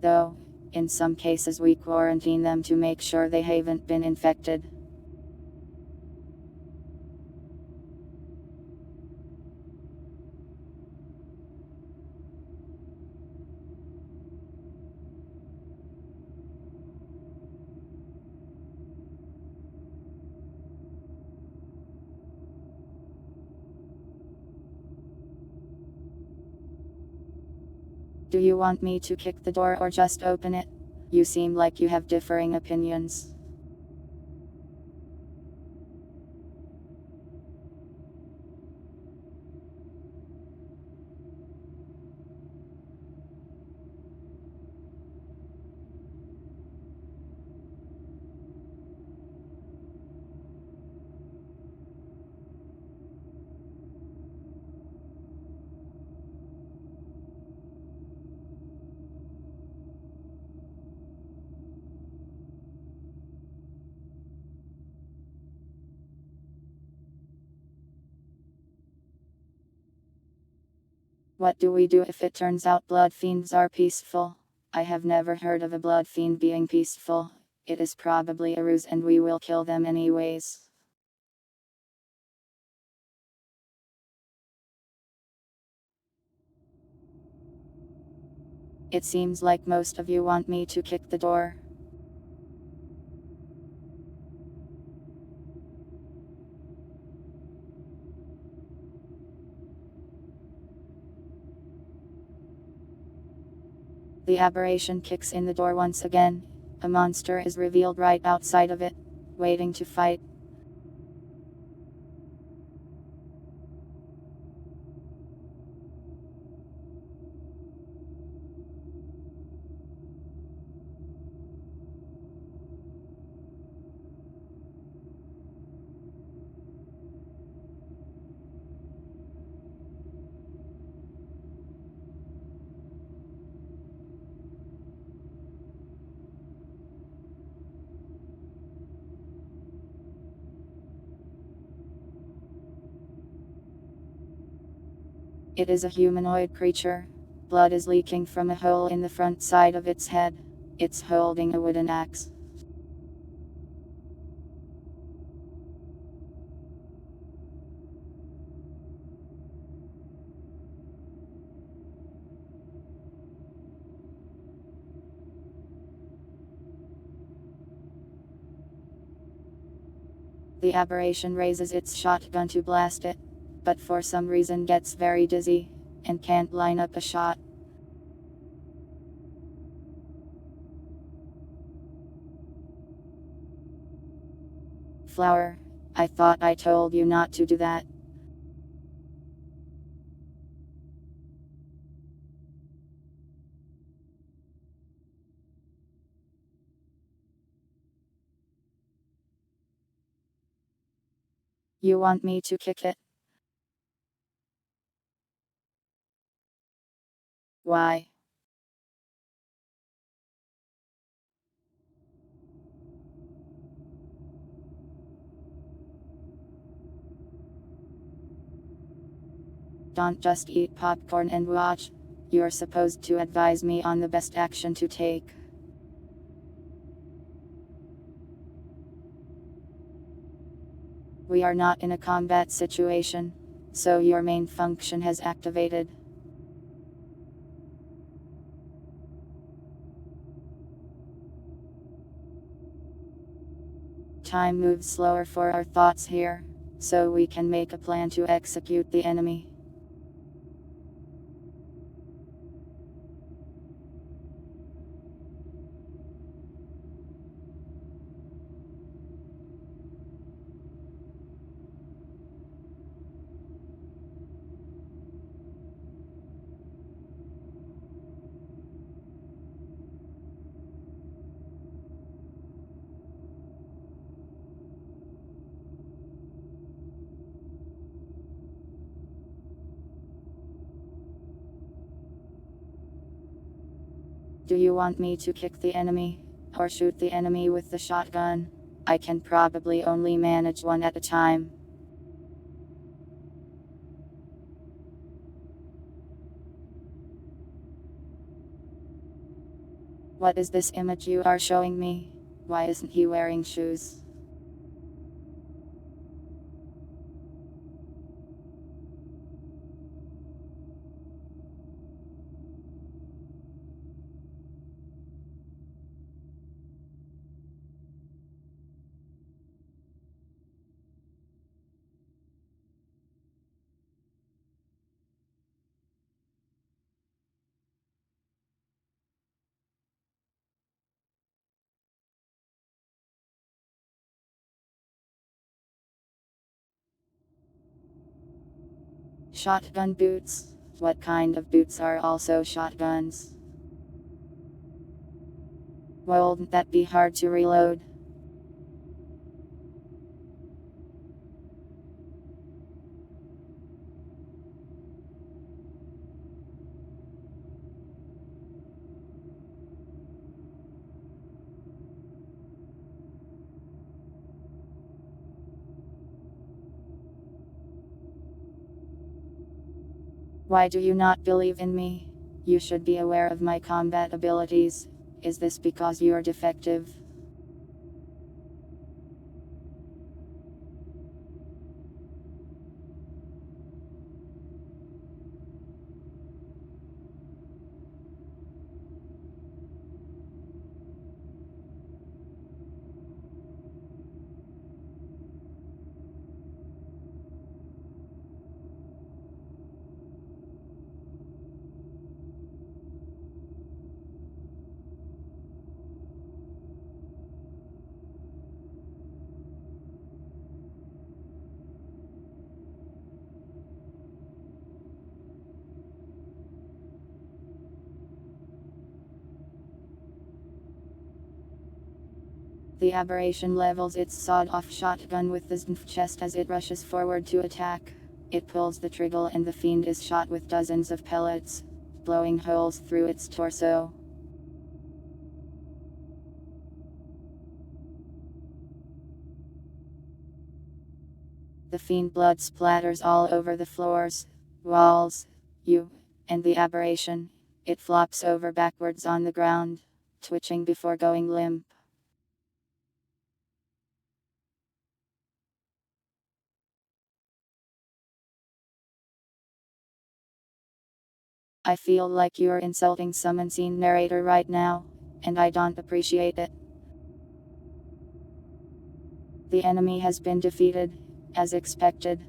A: Though, in some cases we quarantine them to make sure they haven't been infected. Do you want me to kick the door or just open it? You seem like you have differing opinions. What do we do if it turns out blood fiends are peaceful? I have never heard of a blood fiend being peaceful. It is probably a ruse and we will kill them anyways. It seems like most of you want me to kick the door. The aberration kicks in the door once again. A monster is revealed right outside of it, waiting to fight. It is a humanoid creature. Blood is leaking from a hole in the front side of its head. It's holding a wooden axe. The aberration raises its shotgun to blast it, but for some reason gets very dizzy, and can't line up a shot. Flower, I thought I told you not to do that. You want me to kick it? Why? Don't just eat popcorn and watch. You're supposed to advise me on the best action to take. We are not in a combat situation, so your main function has activated. Time moves slower for our thoughts here, so we can make a plan to execute the enemy. Do you want me to kick the enemy? Or shoot the enemy with the shotgun? I can probably only manage one at a time. What is this image you are showing me? Why isn't he wearing shoes? Shotgun boots. What kind of boots are also shotguns? Won't that be hard to reload? Why do you not believe in me? You should be aware of my combat abilities. Is this because you're defective? The aberration levels its sawed-off shotgun with the ZNF chest as it rushes forward to attack. It pulls the trigger and the fiend is shot with dozens of pellets, blowing holes through its torso. The fiend blood splatters all over the floors, walls, and the aberration. It flops over backwards on the ground, twitching before going limp. I feel like you're insulting some unseen narrator right now, and I don't appreciate it. The enemy has been defeated, as expected.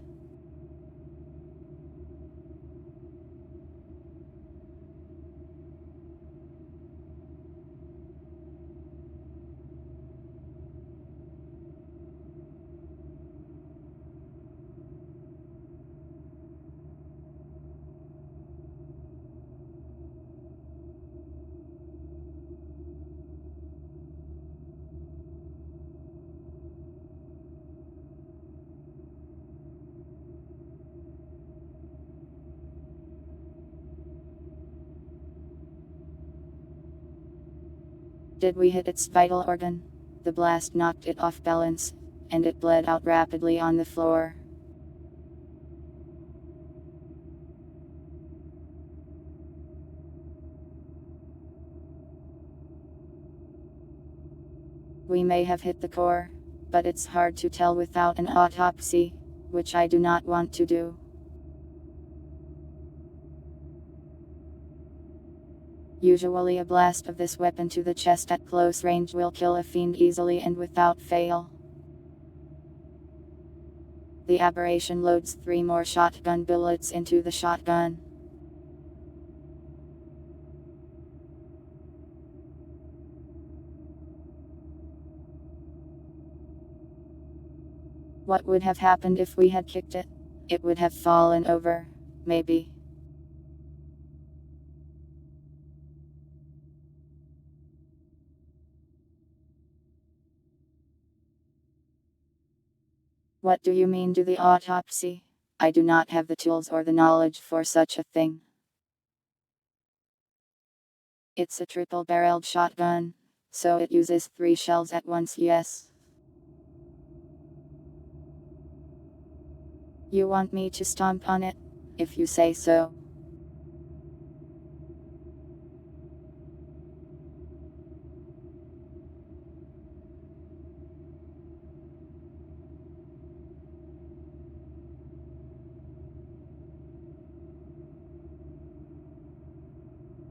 A: Did we hit its vital organ? The blast knocked it off balance, and it bled out rapidly on the floor. We may have hit the core, but it's hard to tell without an autopsy, which I do not want to do. Usually a blast of this weapon to the chest at close range will kill a fiend easily and without fail. The aberration loads 3 more shotgun bullets into the shotgun. What would have happened if we had kicked it? It would have fallen over, maybe. What do you mean do the autopsy? I do not have the tools or the knowledge for such a thing. It's a triple-barreled shotgun, so it uses 3 shells at once, yes. You want me to stomp on it? If you say so.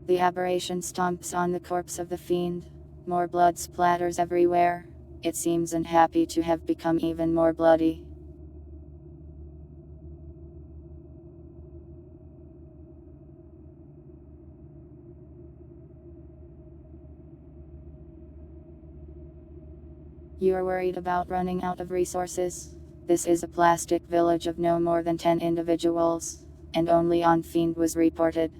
A: The aberration stomps on the corpse of the fiend. More blood splatters everywhere. It seems unhappy to have become even more bloody. You're worried about running out of resources? This is a plastic village of no more than 10 individuals, and only on Fiend was reported.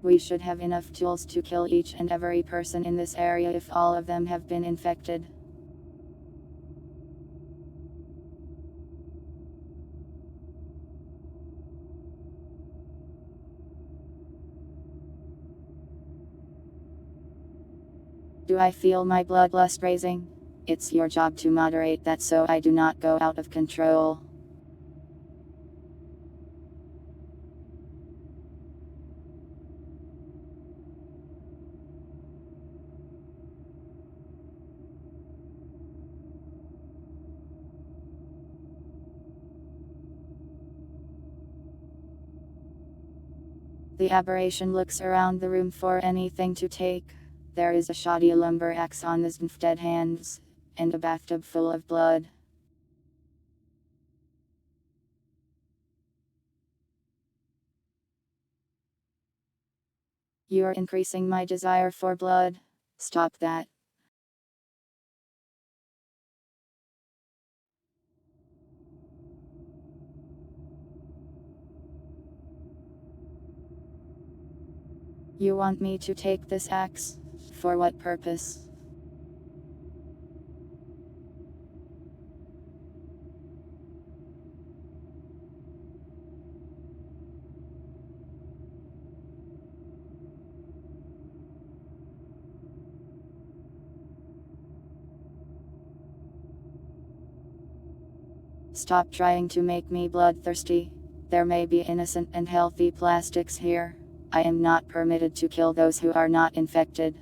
A: We should have enough tools to kill each and every person in this area if all of them have been infected. Do I feel my bloodlust raising? It's your job to moderate that so I do not go out of control. The aberration looks around the room for anything to take. There is a shoddy lumber axe on his dead hands, and a bathtub full of blood. You're increasing my desire for blood. Stop that. You want me to take this axe? For what purpose? Stop trying to make me bloodthirsty. There may be innocent and healthy plastics here. I am not permitted to kill those who are not infected.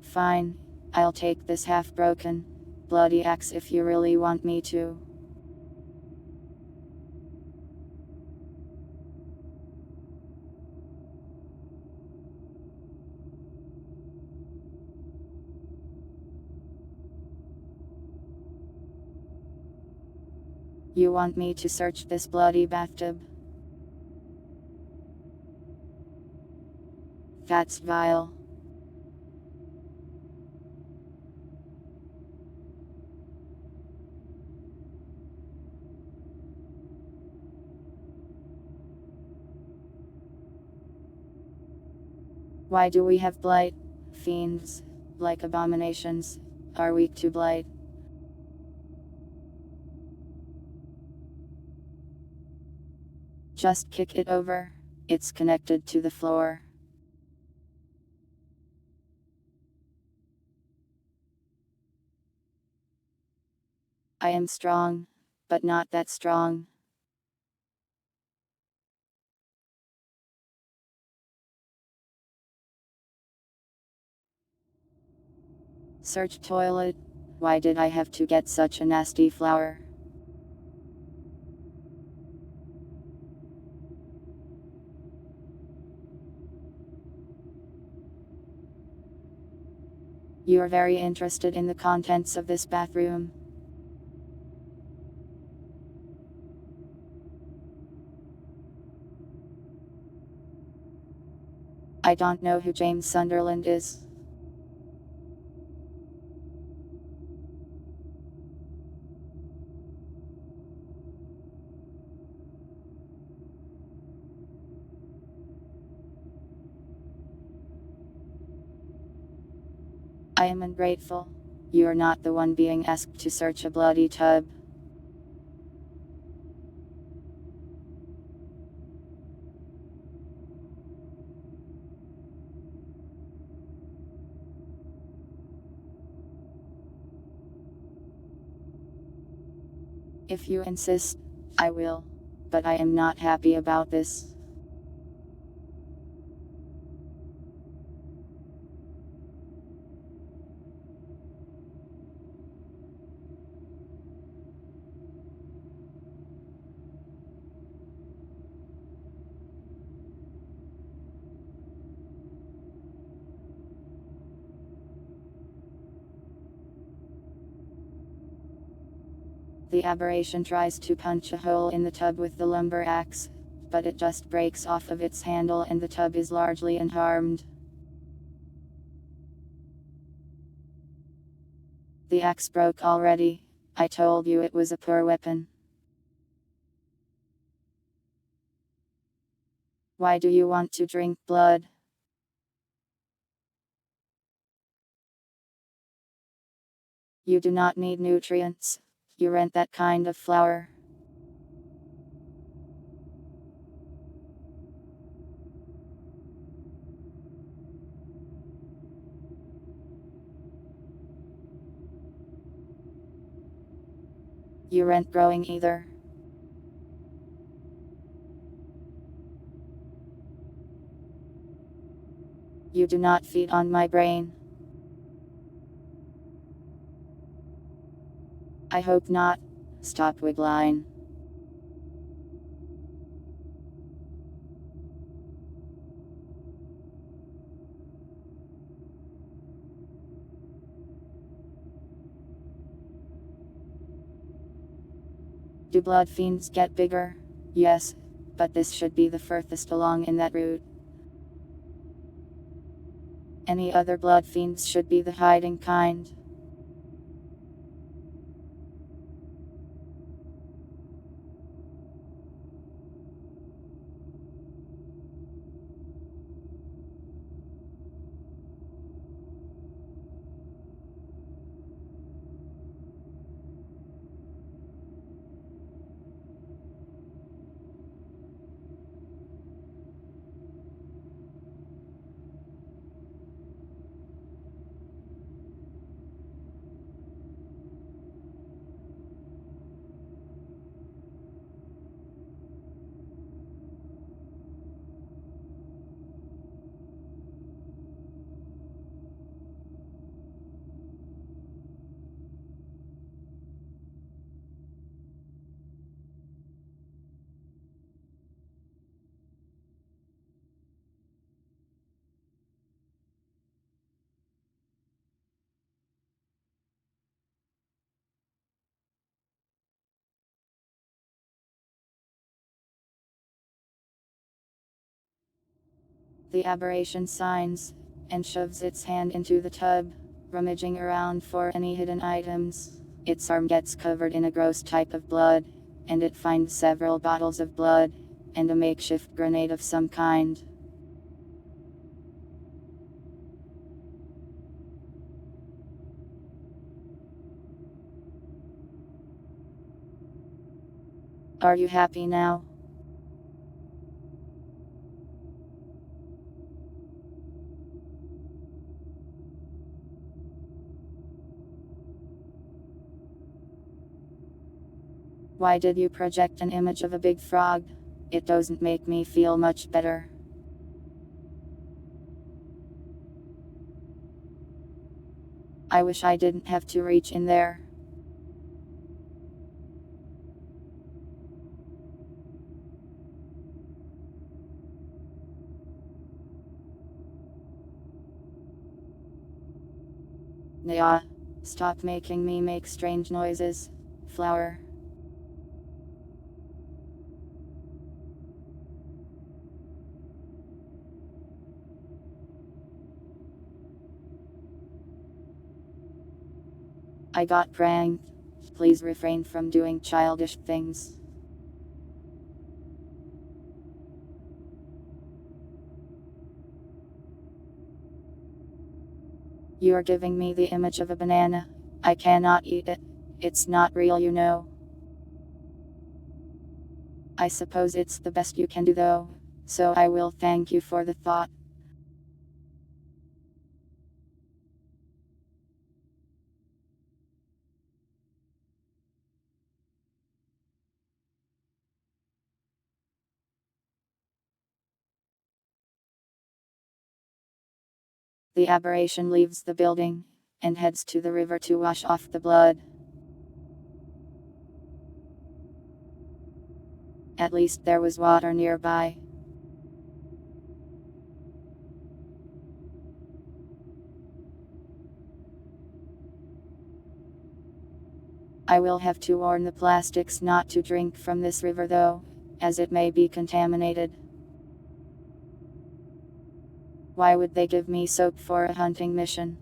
A: Fine. I'll take this half-broken, bloody axe if you really want me to. You want me to search this bloody bathtub? That's vile. Why do we have blight? Fiends, like abominations, are weak to blight. Just kick it over. It's connected to the floor. I am strong, but not that strong. Search toilet. Why did I have to get such a nasty flower? You're very interested in the contents of this bathroom. I don't know who James Sunderland is. I am ungrateful. You're not the one being asked to search a bloody tub. If you insist, I will. But I am not happy about this. The aberration tries to punch a hole in the tub with the lumber axe, but it just breaks off of its handle and the tub is largely unharmed. The axe broke already. I told you it was a poor weapon. Why do you want to drink blood? You do not need nutrients. You rent that kind of flour. You rent growing either. You do not feed on my brain. I hope not. Stop wiggling. Do blood fiends get bigger? Yes, but this should be the furthest along in that route. Any other blood fiends should be the hiding kind. The aberration signs, and shoves its hand into the tub, rummaging around for any hidden items. Its arm gets covered in a gross type of blood, and it finds several bottles of blood, and a makeshift grenade of some kind. Are you happy now? Why did you project an image of a big frog? It doesn't make me feel much better. I wish I didn't have to reach in there. Nah. Stop making me make strange noises. Flower. I got pranked. Please refrain from doing childish things. You're giving me the image of a banana. I cannot eat it. It's not real, you know. I suppose it's the best you can do though, so I will thank you for the thought. The aberration leaves the building and heads to the river to wash off the blood. At least there was water nearby. I will have to warn the plastics not to drink from this river though, as it may be contaminated. Why would they give me soap for a hunting mission?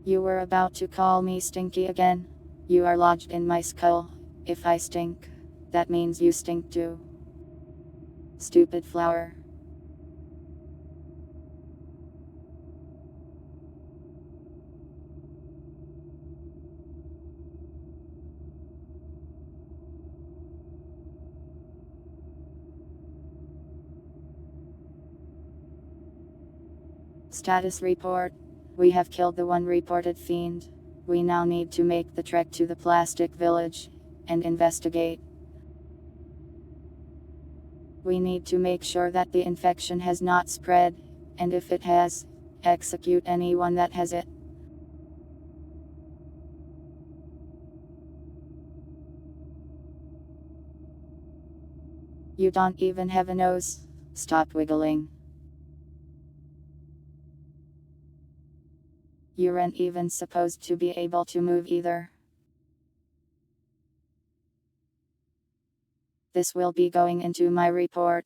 A: You were about to call me stinky again. You are lodged in my skull. If I stink, that means you stink too. Stupid flower. Status report. We have killed the one reported fiend. We now need to make the trek to the plastic village and investigate. We need to make sure that the infection has not spread, and if it has, execute anyone that has it. You don't even have a nose. Stop wiggling. You aren't even supposed to be able to move either. This will be going into my report.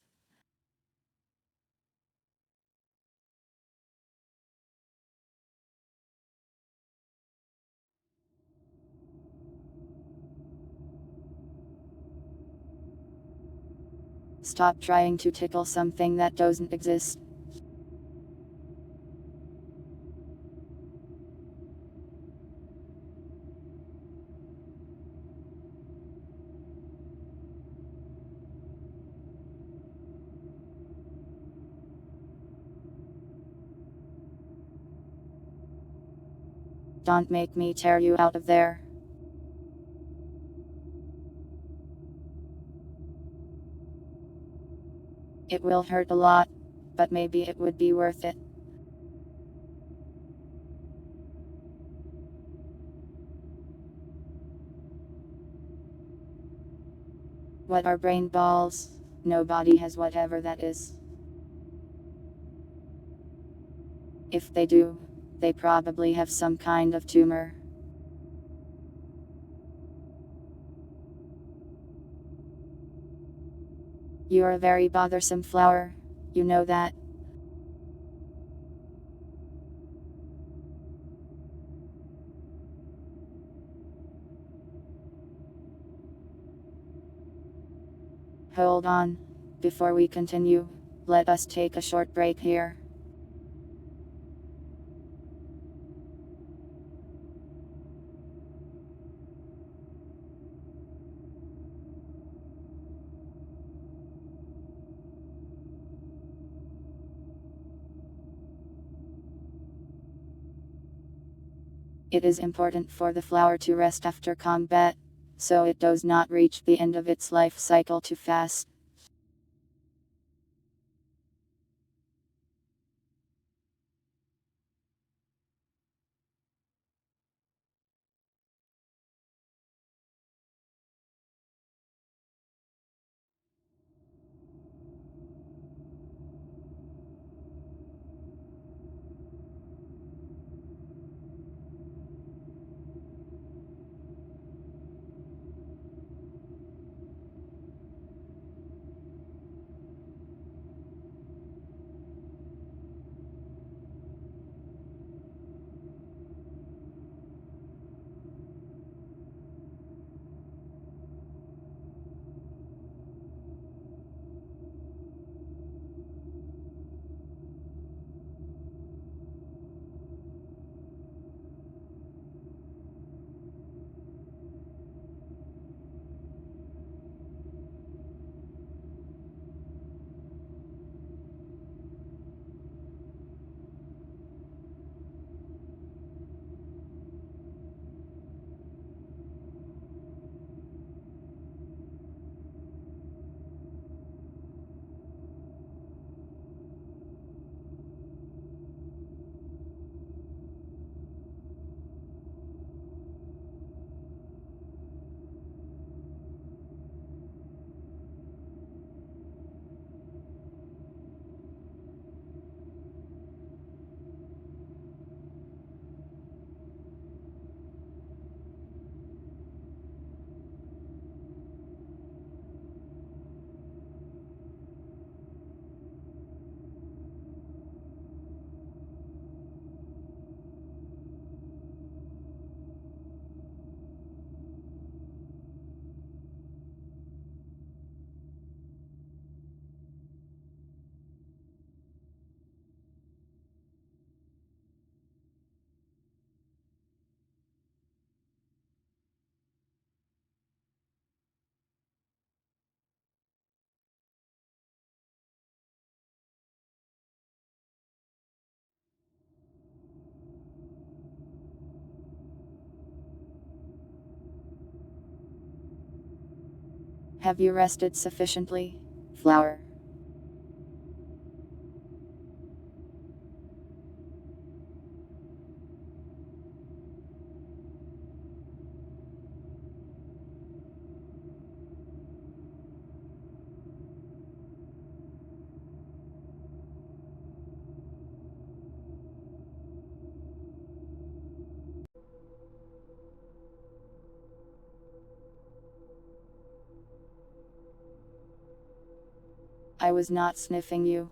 A: Stop trying to tickle something that doesn't exist. Don't make me tear you out of there. It will hurt a lot, but maybe it would be worth it. What are brain balls? Nobody has whatever that is. If they do, they probably have some kind of tumor. You're a very bothersome flower. You know that. Hold on. Before we continue, let us take a short break here. It is important for the flower to rest after combat, so it does not reach the end of its life cycle too fast. Have you rested sufficiently, flower? I was not sniffing you.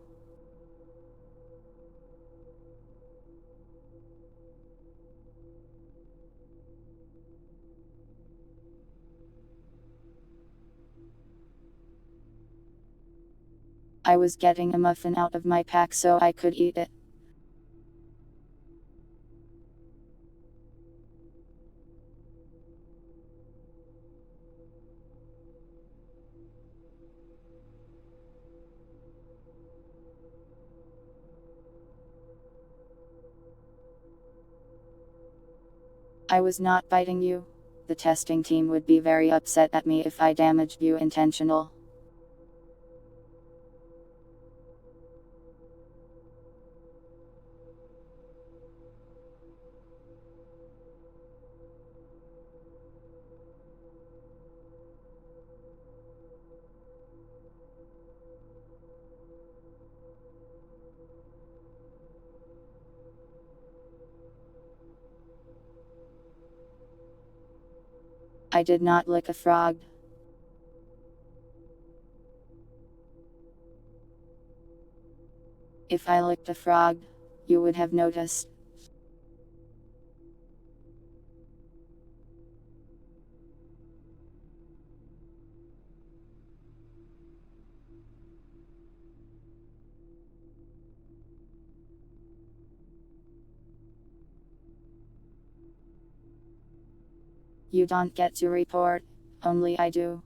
A: I was getting a muffin out of my pack so I could eat it. I was not biting you. The testing team would be very upset at me if I damaged you intentional. I did not lick a frog. If I licked a frog, you would have noticed. You don't get to report, only I do.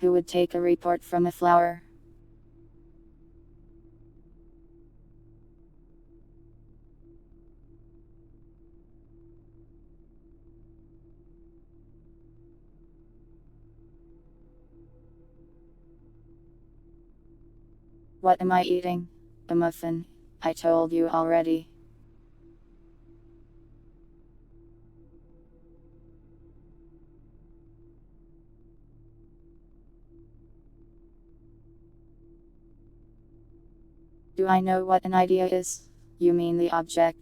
A: Who would take a report from a flower? What am I eating? A muffin. I told you already. Do I know what an idea is? You mean the object?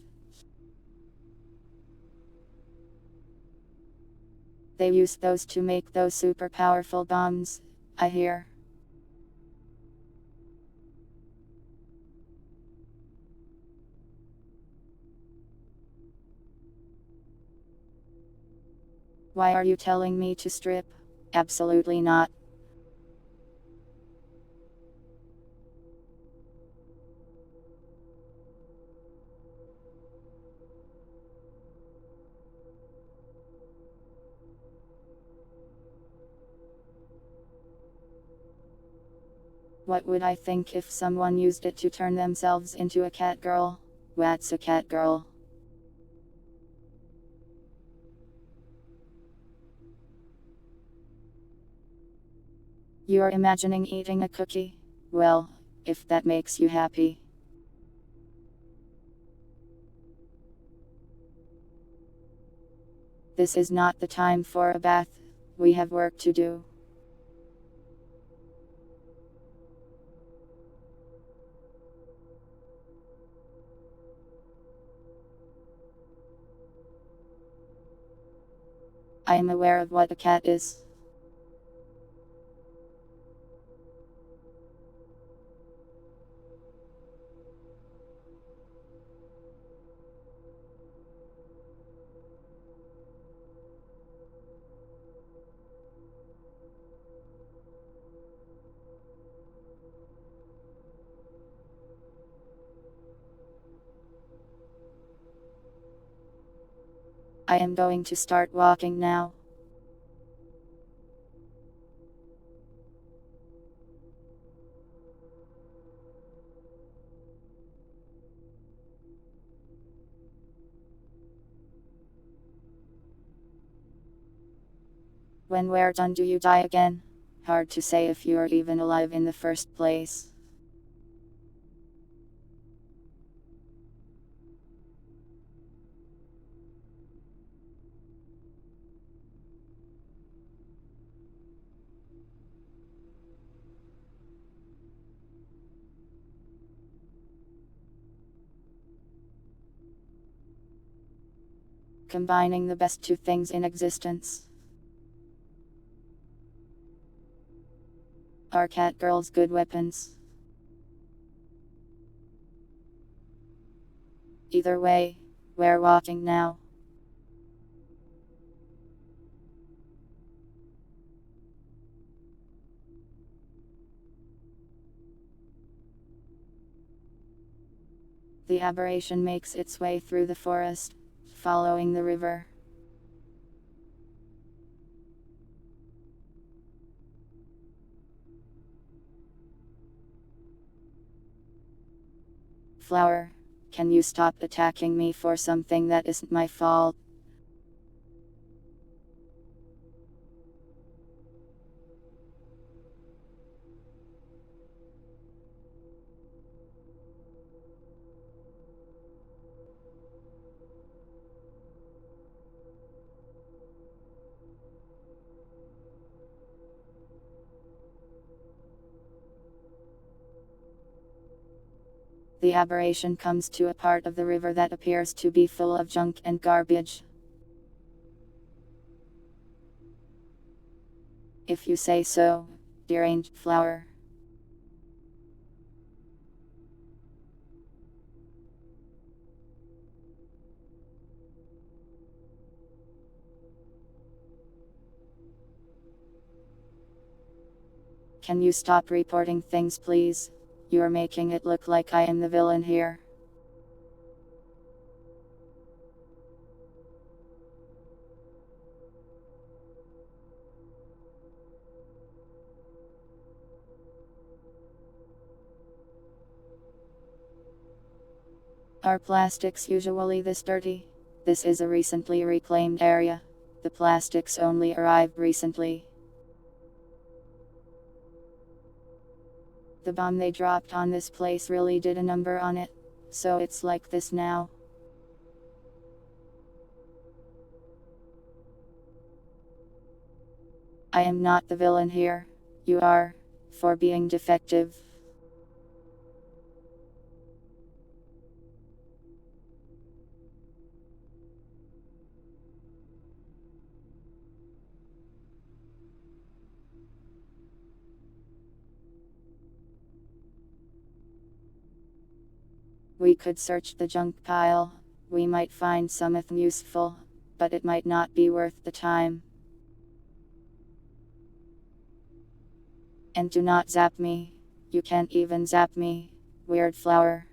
A: They used those to make those super powerful bombs, I hear. Why are you telling me to strip? Absolutely not. What would I think if someone used it to turn themselves into a cat girl? What's a cat girl? You're imagining eating a cookie? Well, if that makes you happy. This is not the time for a bath. We have work to do. I am aware of what a cat is. I am going to start walking now. When we're done, do you die again? Hard to say if you're even alive in the first place. Combining the best two things in existence. Are cat girls good weapons? Either way, we're walking now. The aberration makes its way through the forest, following the river. Flower, can you stop attacking me for something that isn't my fault? The aberration comes to a part of the river that appears to be full of junk and garbage. If you say so, deranged flower. Can you stop reporting things, please? You're making it look like I am the villain here. Are plastics usually this dirty? This is a recently reclaimed area. The plastics only arrived recently. The bomb they dropped on this place really did a number on it. So it's like this now. I am not the villain here. You are, for being defective. We could search the junk pile. We might find something useful, but it might not be worth the time. And do not zap me. You can't even zap me, weird flower.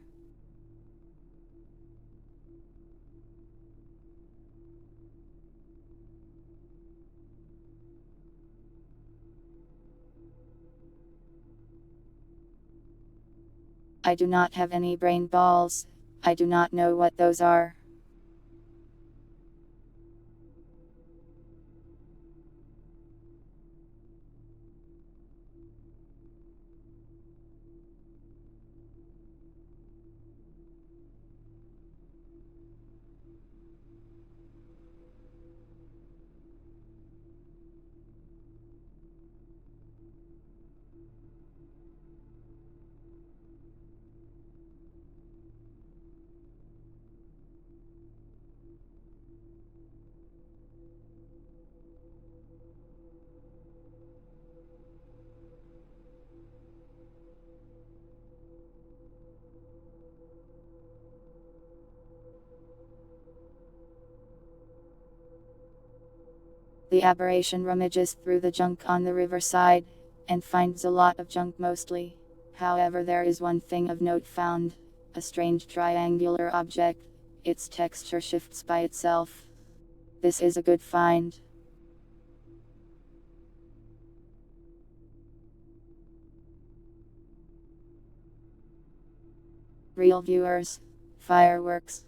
A: I do not have any brain balls. I do not know what those are. The aberration rummages through the junk on the riverside, and finds a lot of junk mostly. However, there is one thing of note found. A strange triangular object. Its texture shifts by itself. This is a good find. Real viewers. Fireworks.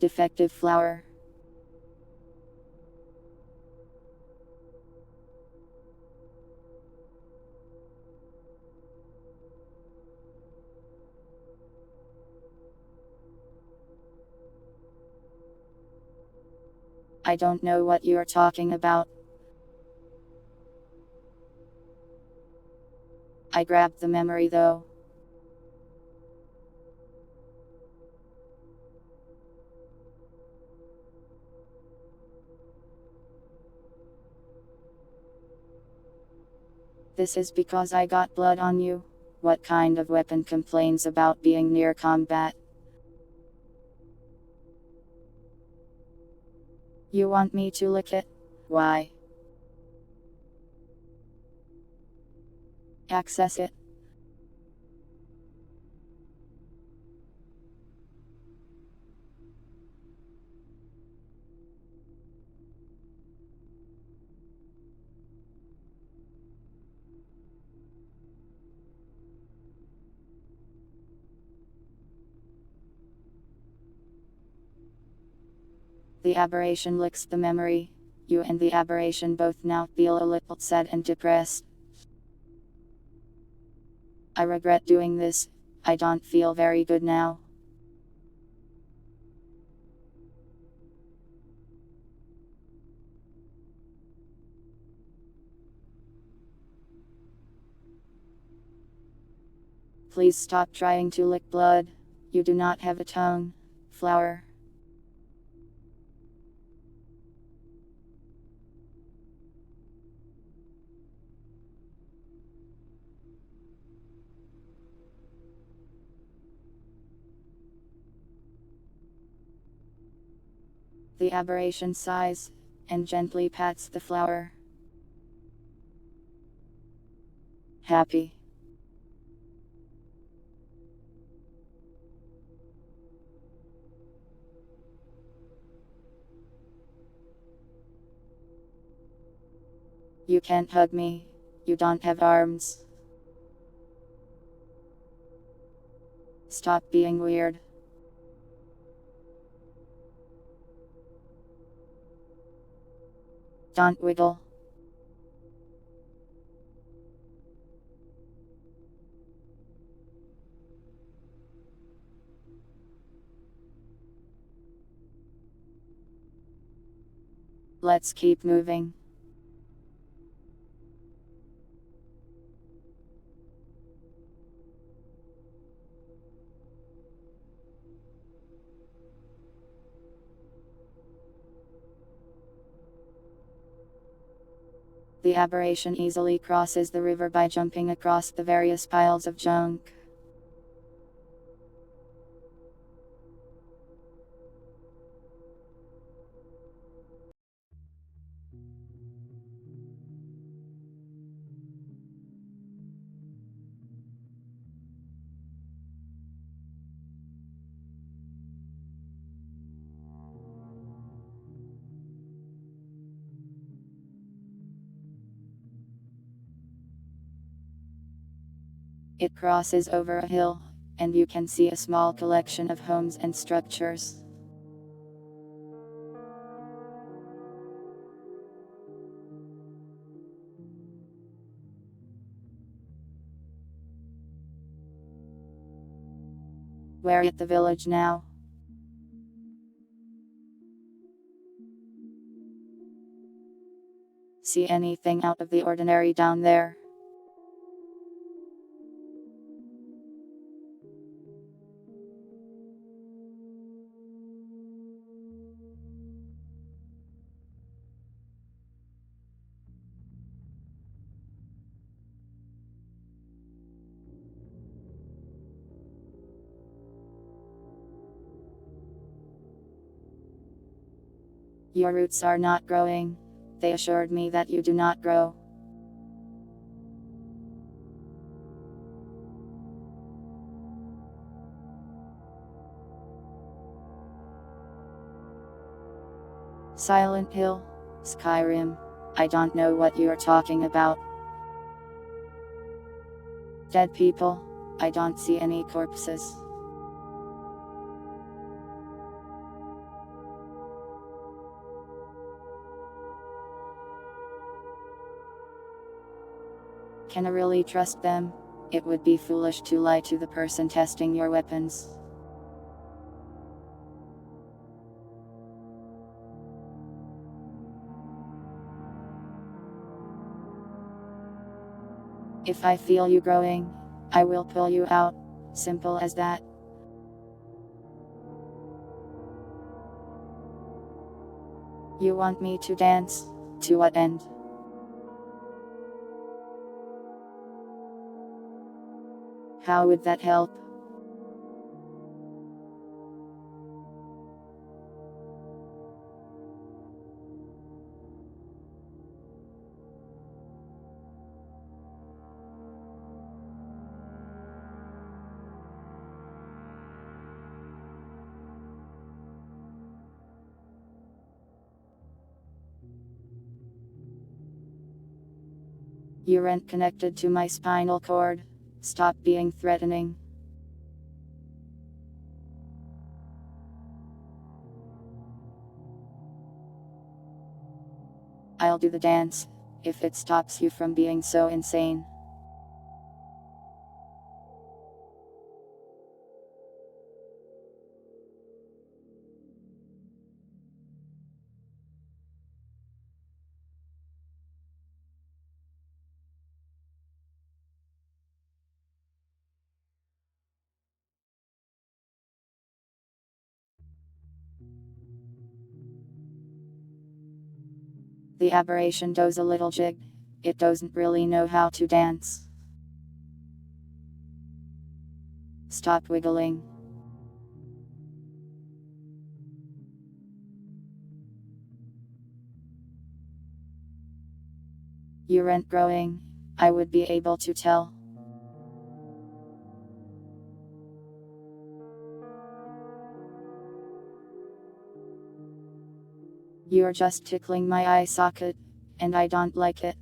A: defective flower. I don't know what you're talking about. I grabbed the memory though. This is because I got blood on you. What kind of weapon complains about being near combat? You want me to lick it? Why? Access it. The aberration licks the memory. You and the aberration both now feel a little sad and depressed. I regret doing this. I don't feel very good now. Please stop trying to lick blood. You do not have a tongue. Flower. The aberration sighs and gently pats the flower. Happy. You can't hug me. You don't have arms. Stop being weird. Don't wiggle. Let's keep moving. The aberration easily crosses the river by jumping across the various piles of junk. It crosses over a hill, and you can see a small collection of homes and structures. We're at the village now. See anything out of the ordinary down there? Your roots are not growing. They assured me that you do not grow. Silent Hill, Skyrim. I don't know what you're talking about. Dead people. I don't see any corpses. Can I really trust them? It would be foolish to lie to the person testing your weapons. If I feel you growing, I will pull you out. Simple as that. You want me to dance? To what end? How would that help? You aren't connected to my spinal cord. Stop being threatening. I'll do the dance, if it stops you from being so insane. The aberration does a little jig. It doesn't really know how to dance. Stop wiggling. You aren't growing. I would be able to tell. You're just tickling my eye socket, and I don't like it.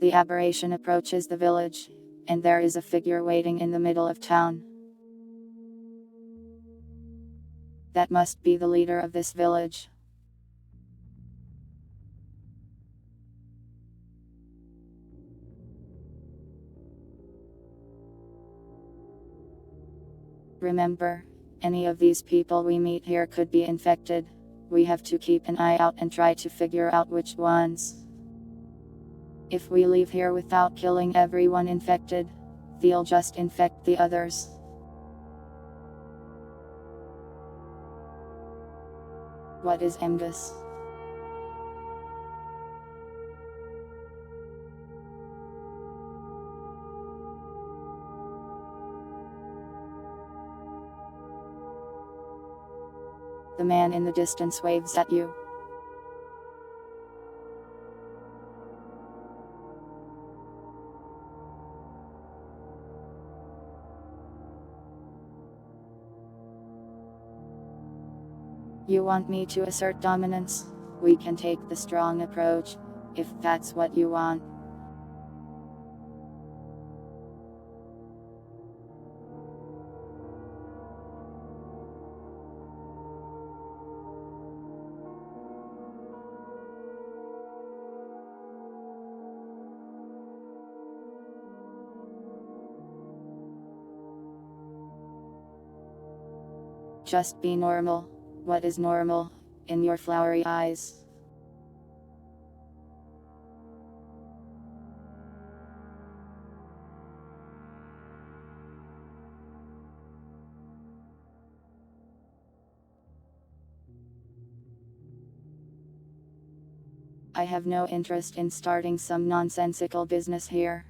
A: The aberration approaches the village, and there is a figure waiting in the middle of town. That must be the leader of this village. Remember, any of these people we meet here could be infected. We have to keep an eye out and try to figure out which ones. If we leave here without killing everyone infected, they'll just infect the others. What is Emgus? The man in the distance waves at you. You want me to assert dominance? We can take the strong approach, if that's what you want. Just be normal. What is normal, in your flowery eyes? I have no interest in starting some nonsensical business here.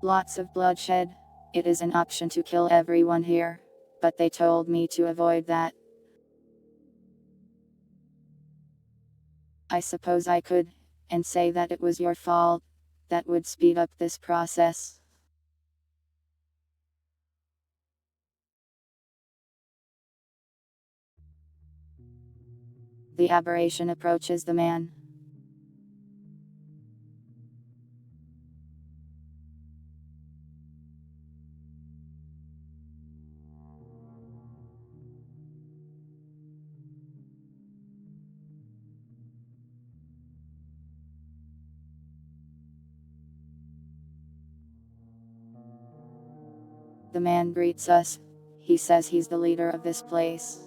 A: Lots of bloodshed. It is an option to kill everyone here, but they told me to avoid that. I suppose I could, and say that it was your fault. That would speed up this process. The aberration approaches the man. The man greets us. He says he's the leader of this place.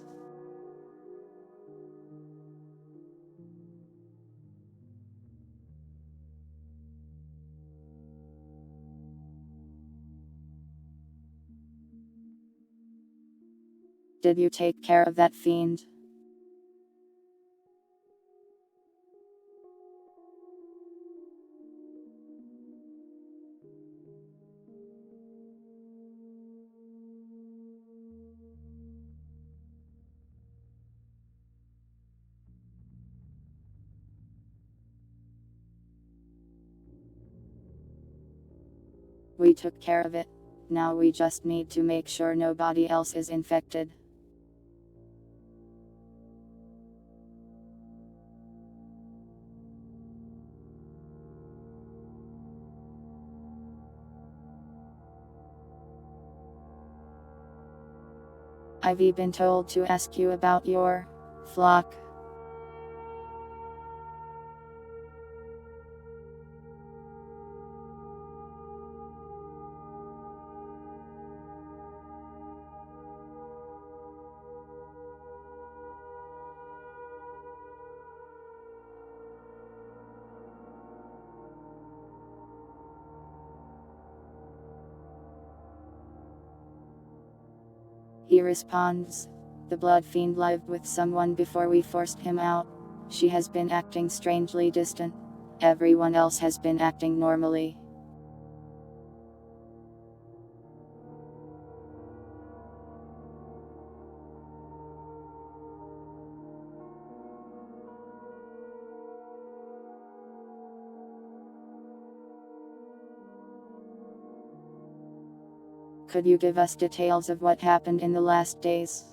A: Did you take care of that fiend? We took care of it. Now we just need to make sure nobody else is infected. I've been told to ask you about your flock. He responds, the blood fiend lived with someone before we forced him out. She has been acting strangely distant. Everyone else has been acting normally. Could you give us details of what happened in the last days?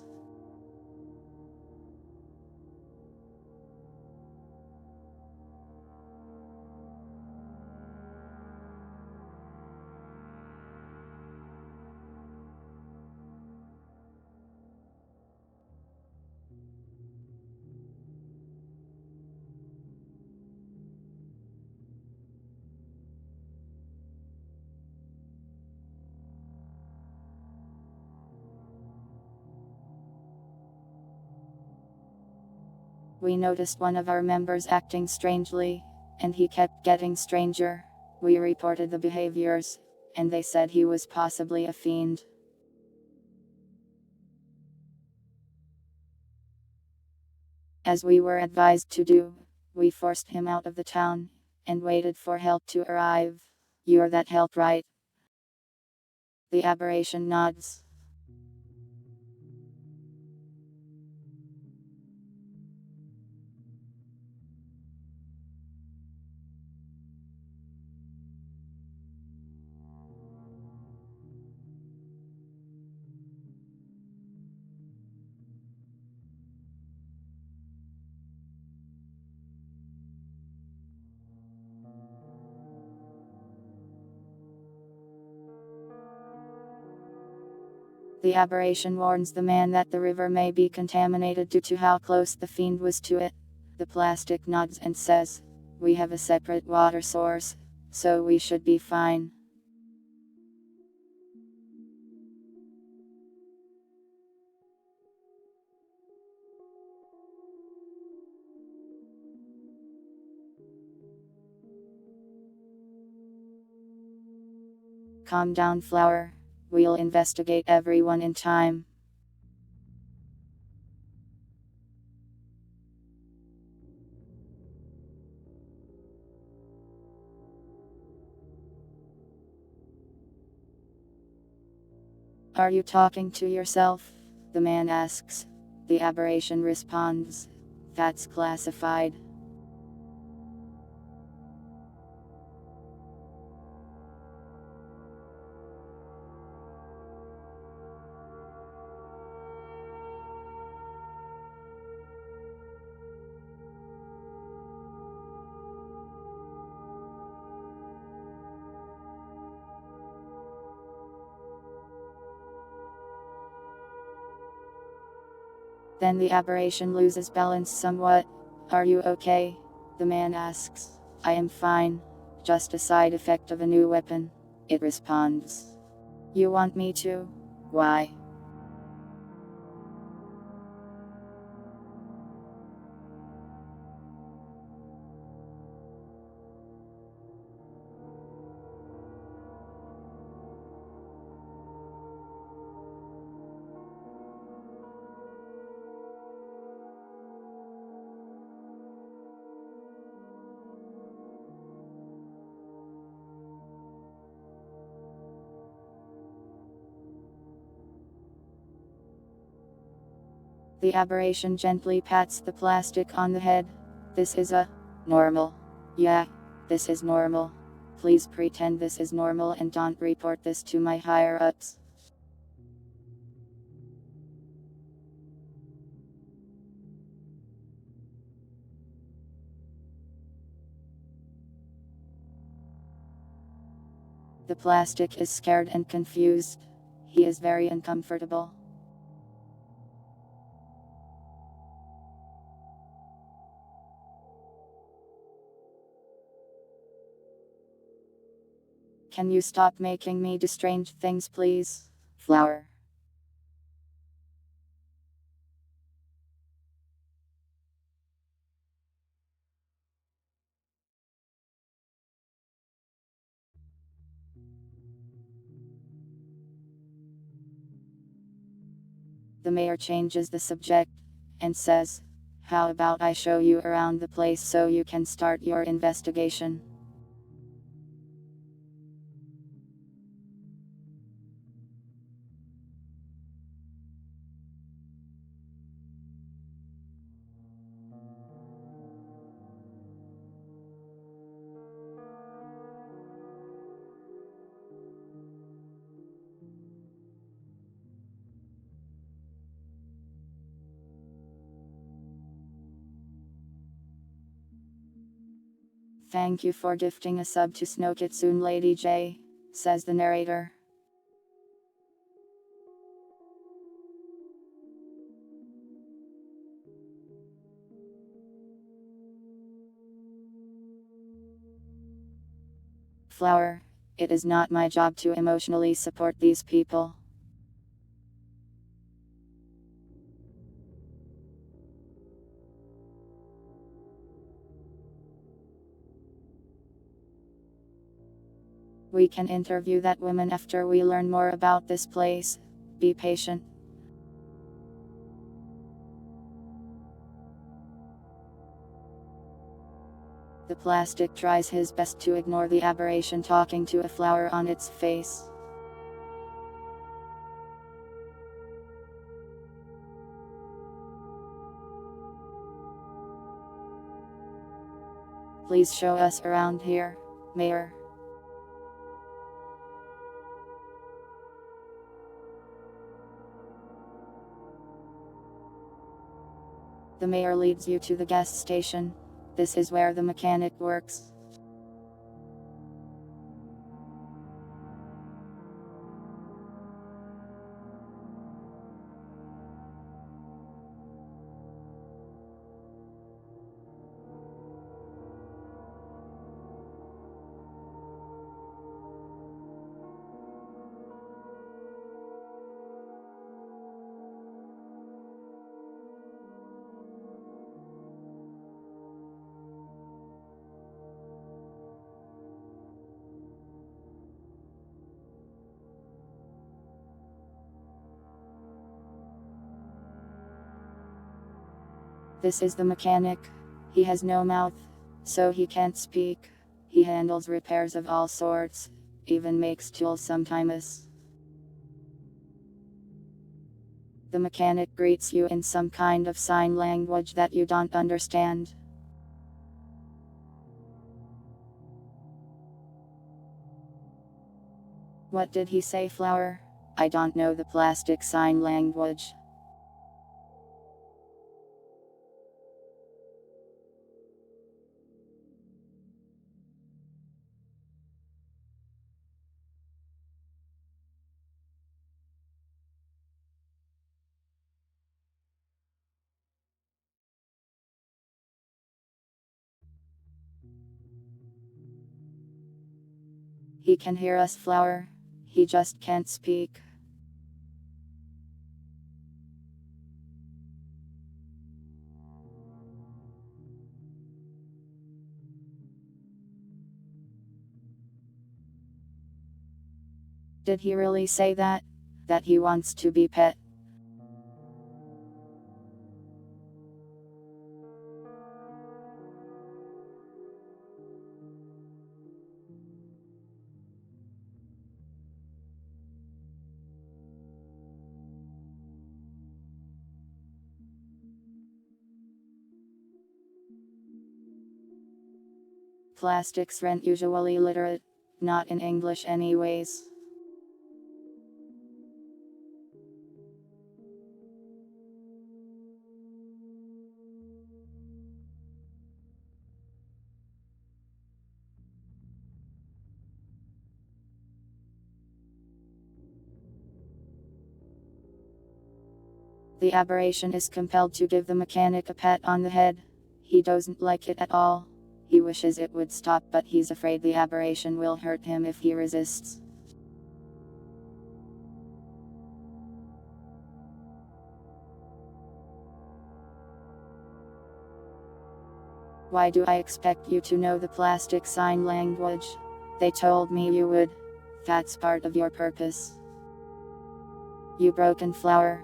A: We noticed one of our members acting strangely, and he kept getting stranger. We reported the behaviors, and they said he was possibly a fiend. As we were advised to do, we forced him out of the town, and waited for help to arrive. You're that help, right? The aberration nods. The aberration warns the man that the river may be contaminated due to how close the fiend was to it. The plastic nods and says, we have a separate water source, so we should be fine. Calm down, Flower. We'll investigate everyone in time. Are you talking to yourself? The man asks. The aberration responds. That's classified. Then the aberration loses balance somewhat. Are you okay? The man asks. I am fine. Just a side effect of a new weapon. It responds. You want me to? Why? The aberration gently pats the plastic on the head. This is normal. Yeah, this is normal. Please pretend this is normal and don't report this to my higher ups. The plastic is scared and confused. He is very uncomfortable. Can you stop making me do strange things, please? Flower. The mayor changes the subject and says, how about I show you around the place so you can start your investigation? Thank you for gifting a sub to Snow Kitsune Lady J, says the narrator. Flower, it is not my job to emotionally support these people. We can interview that woman after we learn more about this place. Be patient. The plastic tries his best to ignore the aberration talking to a flower on its face. Please show us around here, Mayor. The mayor leads you to the gas station. This is where the mechanic works. This is the mechanic. He has no mouth, so he can't speak. He handles repairs of all sorts, even makes tools sometimes. The mechanic greets you in some kind of sign language that you don't understand. What did he say, Flower? I don't know the plastic sign language. He can hear us, Flower. He just can't speak. Did he really say that? That he wants to be pet? Plastics aren't usually literate. Not in English anyways. The aberration is compelled to give the mechanic a pat on the head. He doesn't like it at all. He wishes it would stop, but he's afraid the aberration will hurt him if he resists. Why do I expect you to know the plastic sign language? They told me you would. That's part of your purpose. You broken flower.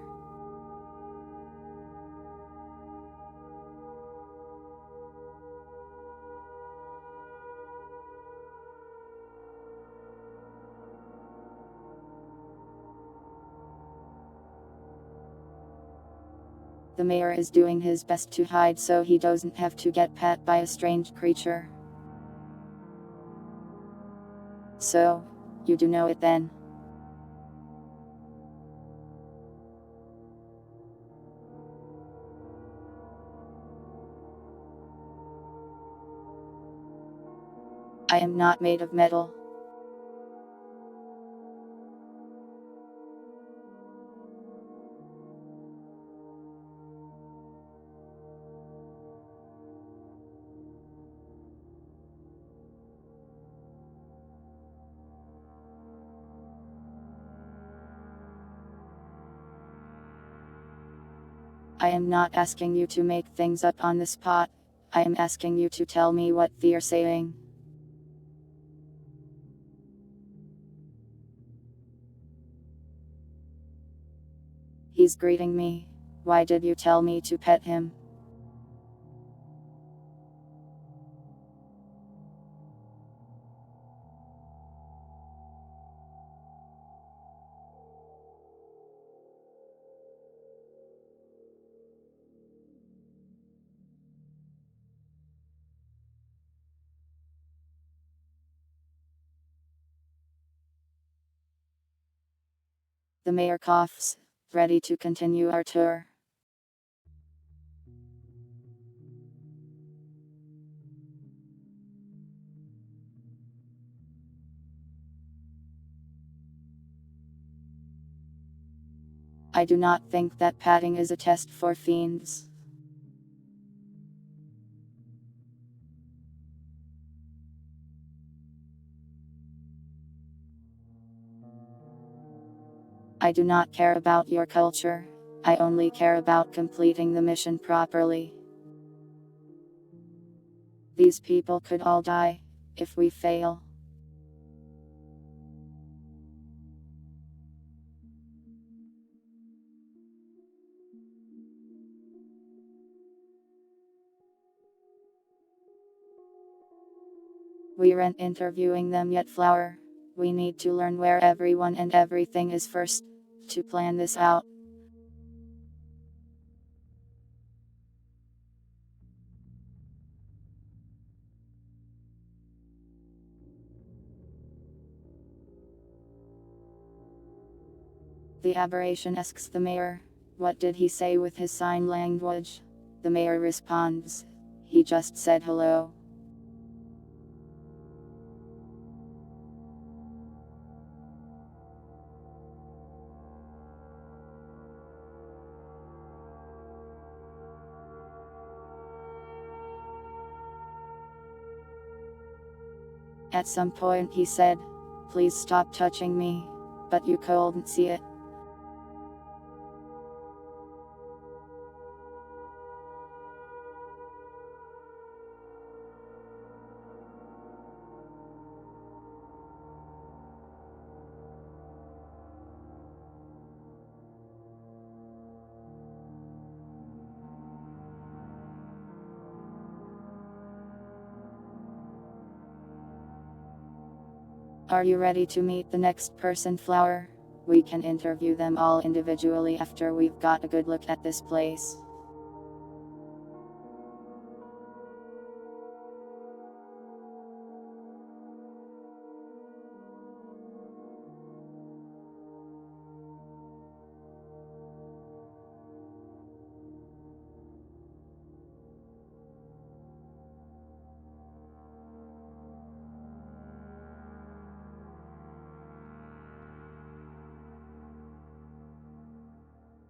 A: The mayor is doing his best to hide so he doesn't have to get pat by a strange creature. So, you do know it then. I am not made of metal. I am not asking you to make things up on the spot. I am asking you to tell me what they're saying. He's greeting me. Why did you tell me to pet him? The mayor coughs, ready to continue our tour. I do not think that patting is a test for fiends. I do not care about your culture. I only care about completing the mission properly. These people could all die if we fail. We aren't interviewing them yet, Flower. We need to learn where everyone and everything is first, to plan this out. The aberration asks the mayor, what did he say with his sign language? The mayor responds, he just said hello. At some point he said, Please stop touching me. But you couldn't see it. Are you ready to meet the next person, Flower? We can interview them all individually after we've got a good look at this place.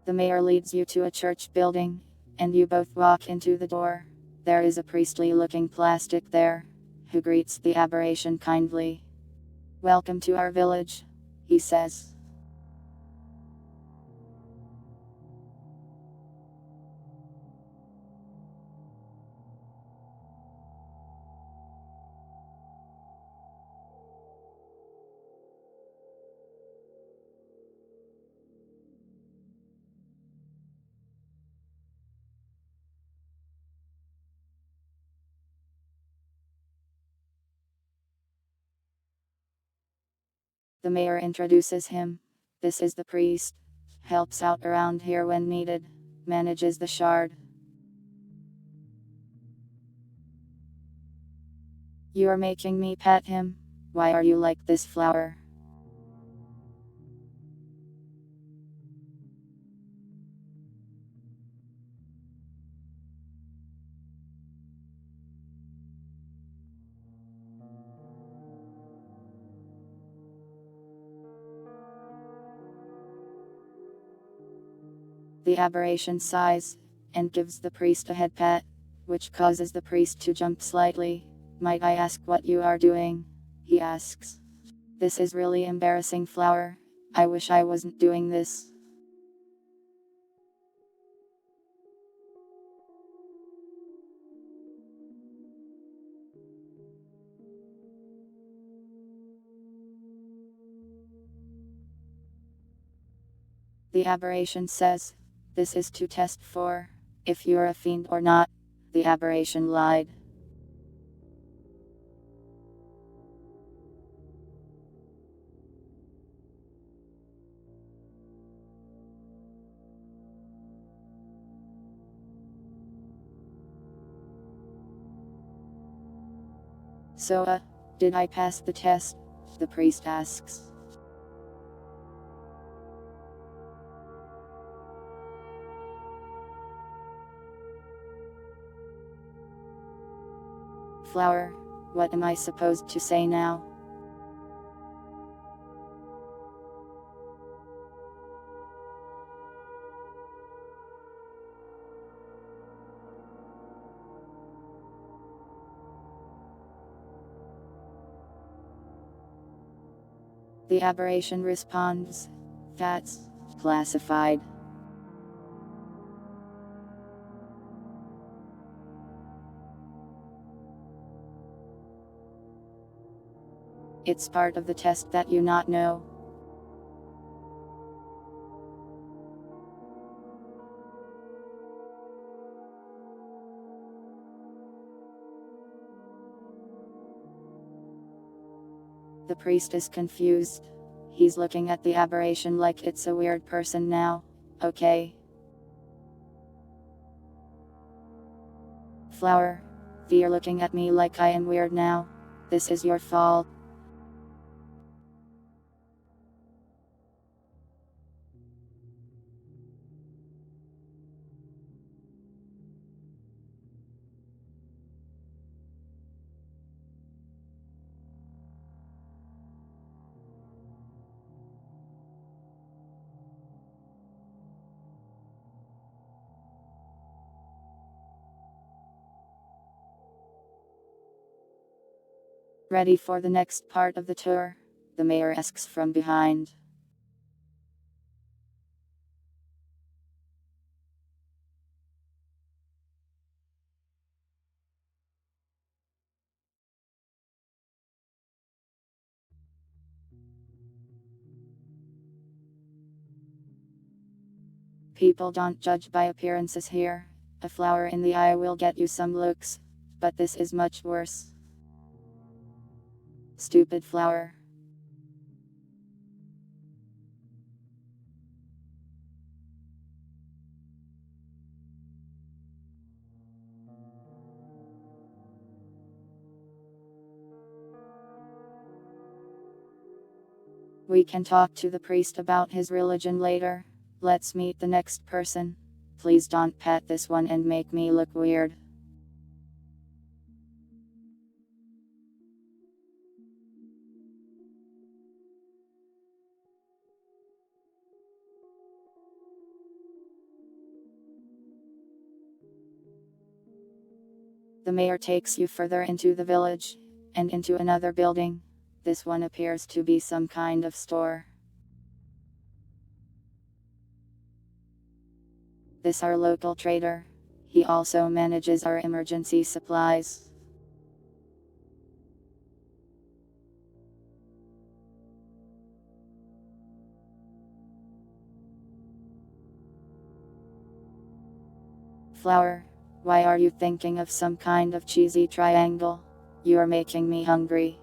A: The mayor leads you to a church building, and you both walk into the door. There is a priestly looking plastic there, who greets the aberration kindly. Welcome to our village, he says. The mayor introduces him. This is the priest. Helps out around here when needed. Manages the shard. You are making me pet him. Why are you like this, Flower? The aberration sighs, and gives the priest a head pat, which causes the priest to jump slightly. Might I ask what you are doing? He asks. This is really embarrassing, Flower. I wish I wasn't doing this. The aberration says, this is to test for if you're a fiend or not. The aberration lied. So, did I pass the test? The priest asks. Flower, what am I supposed to say now? The aberration responds, that's classified. It's part of the test that you not know. The priest is confused. He's looking at the aberration like it's a weird person now. Okay. Flower, you're looking at me like I am weird now. This is your fault. Ready for the next part of the tour? The mayor asks from behind. People don't judge by appearances here. A flower in the eye will get you some looks, but this is much worse. Stupid flower. We can talk to the priest about his religion later. Let's meet the next person. Please don't pet this one and make me look weird. The mayor takes you further into the village, and into another building. This one appears to be some kind of store. This our local trader. He also manages our emergency supplies. Flower, why are you thinking of some kind of cheesy triangle? You are making me hungry.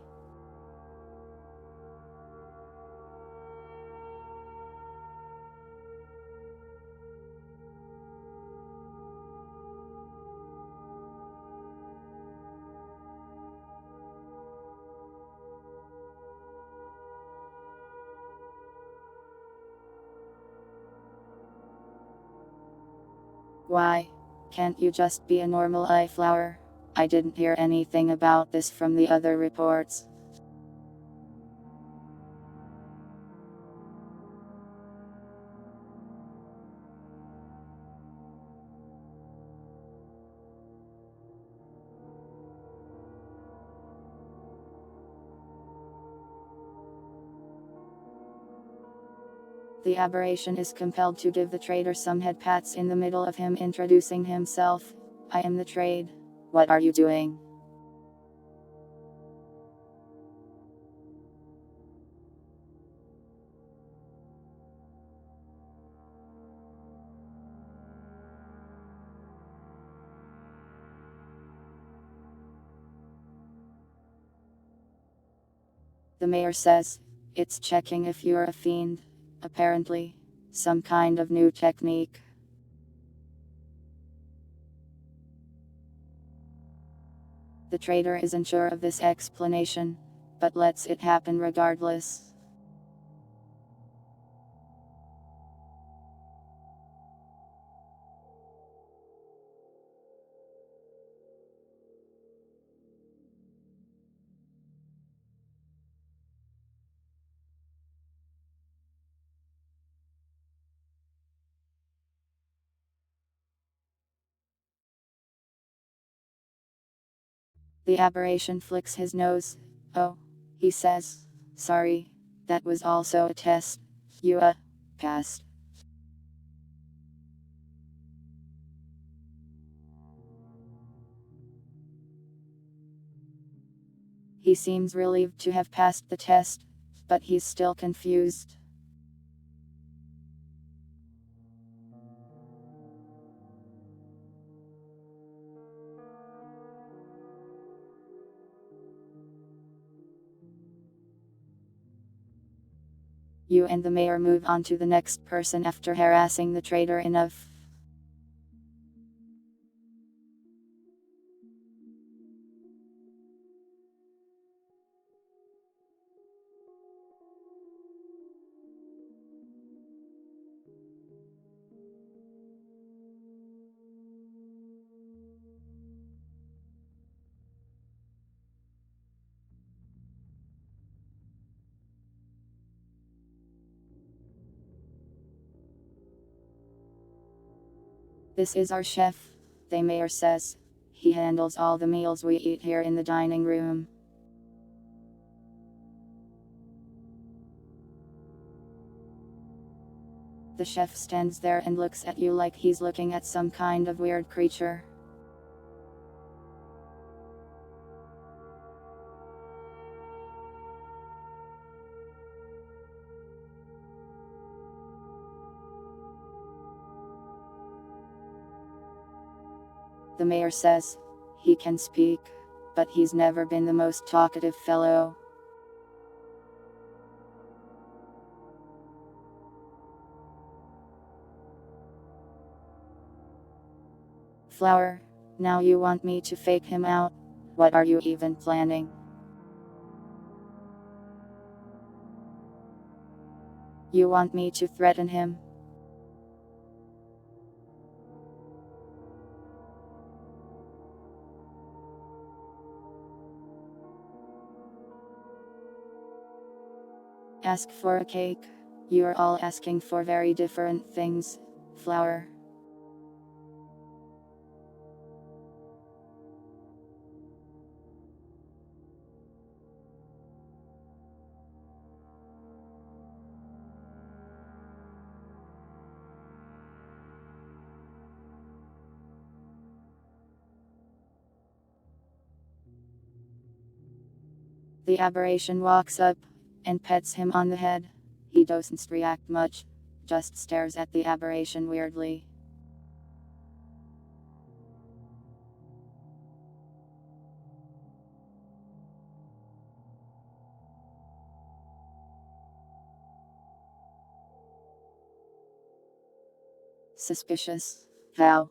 A: Why? Can't you just be a normal eye flower? I didn't hear anything about this from the other reports. The aberration is compelled to give the trader some head pats in the middle of him introducing himself. I am the trade. What are you doing? The mayor says, it's checking if you're a fiend. Apparently, some kind of new technique. The trader isn't sure of this explanation, but lets it happen regardless. The aberration flicks his nose. Oh, he says, sorry, that was also a test. You, passed. He seems relieved to have passed the test, but he's still confused. You and the mayor move on to the next person after harassing the trader enough. This is our chef, the mayor says. He handles all the meals we eat here in the dining room. The chef stands there and looks at you like he's looking at some kind of weird creature. The mayor says he can speak, but he's never been the most talkative fellow. Flower, now you want me to fake him out? What are you even planning? You want me to threaten him? Ask for a cake? You're all asking for very different things, Flower. The aberration walks up and pets him on the head. He doesn't react much, just stares at the aberration weirdly. Suspicious. How?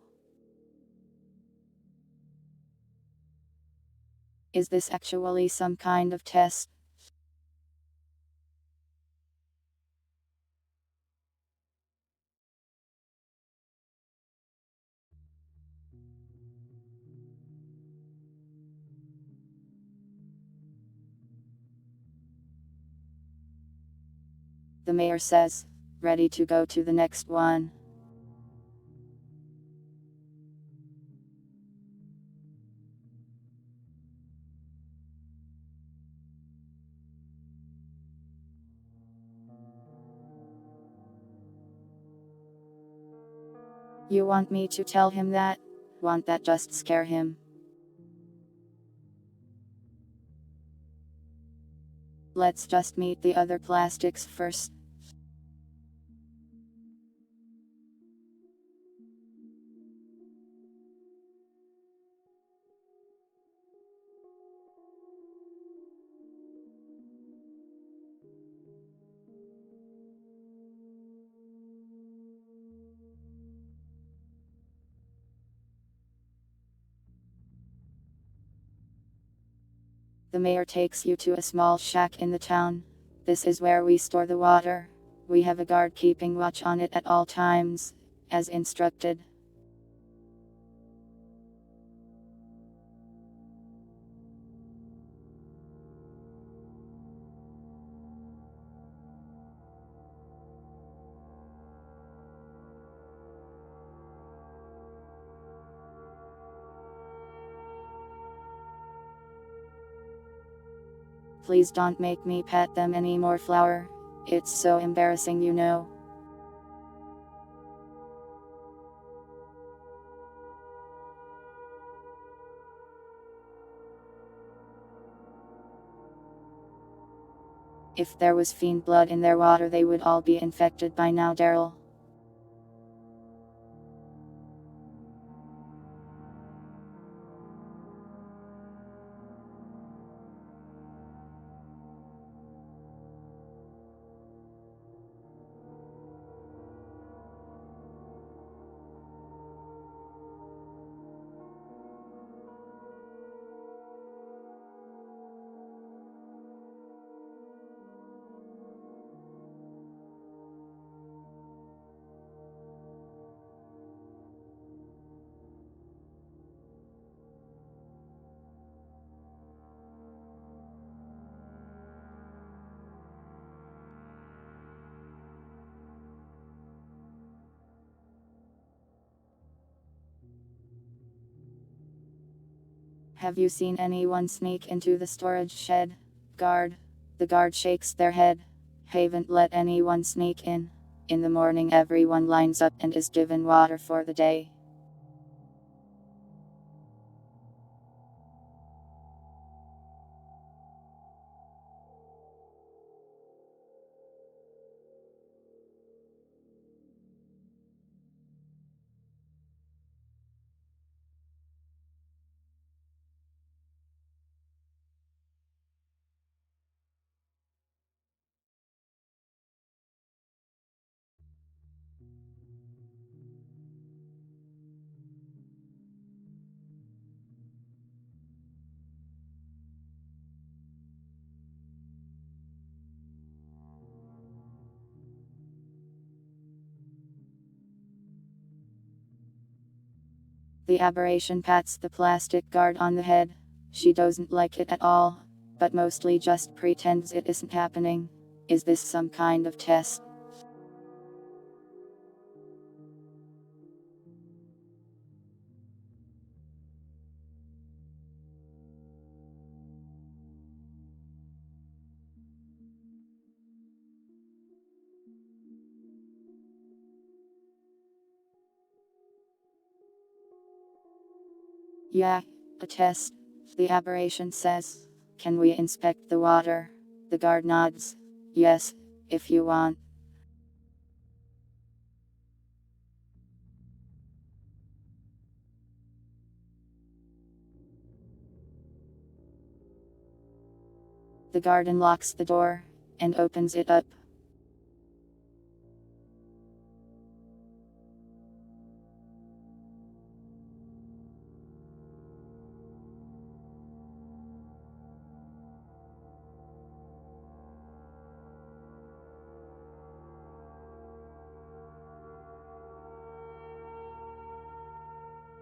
A: Is this actually some kind of test? The mayor says, ready to go to the next one. You want me to tell him that? Want that just scare him? Let's just meet the other plastics first. The mayor takes you to a small shack in the town. This is where we store the water. We have a guard keeping watch on it at all times, as instructed. Please don't make me pet them anymore, Flower. It's so embarrassing, you know. If there was fiend blood in their water, they would all be infected by now, Daryl. Have you seen anyone sneak into the storage shed? Guard. The guard shakes their head. Haven't let anyone sneak in. In the morning, everyone lines up and is given water for the day. The aberration pats the plastic guard on the head. She doesn't like it at all, but mostly just pretends it isn't happening. Is this some kind of test? Yeah, a test. The aberration says. Can we inspect the water? The guard nods. Yes, if you want. The guard unlocks the door and opens it up.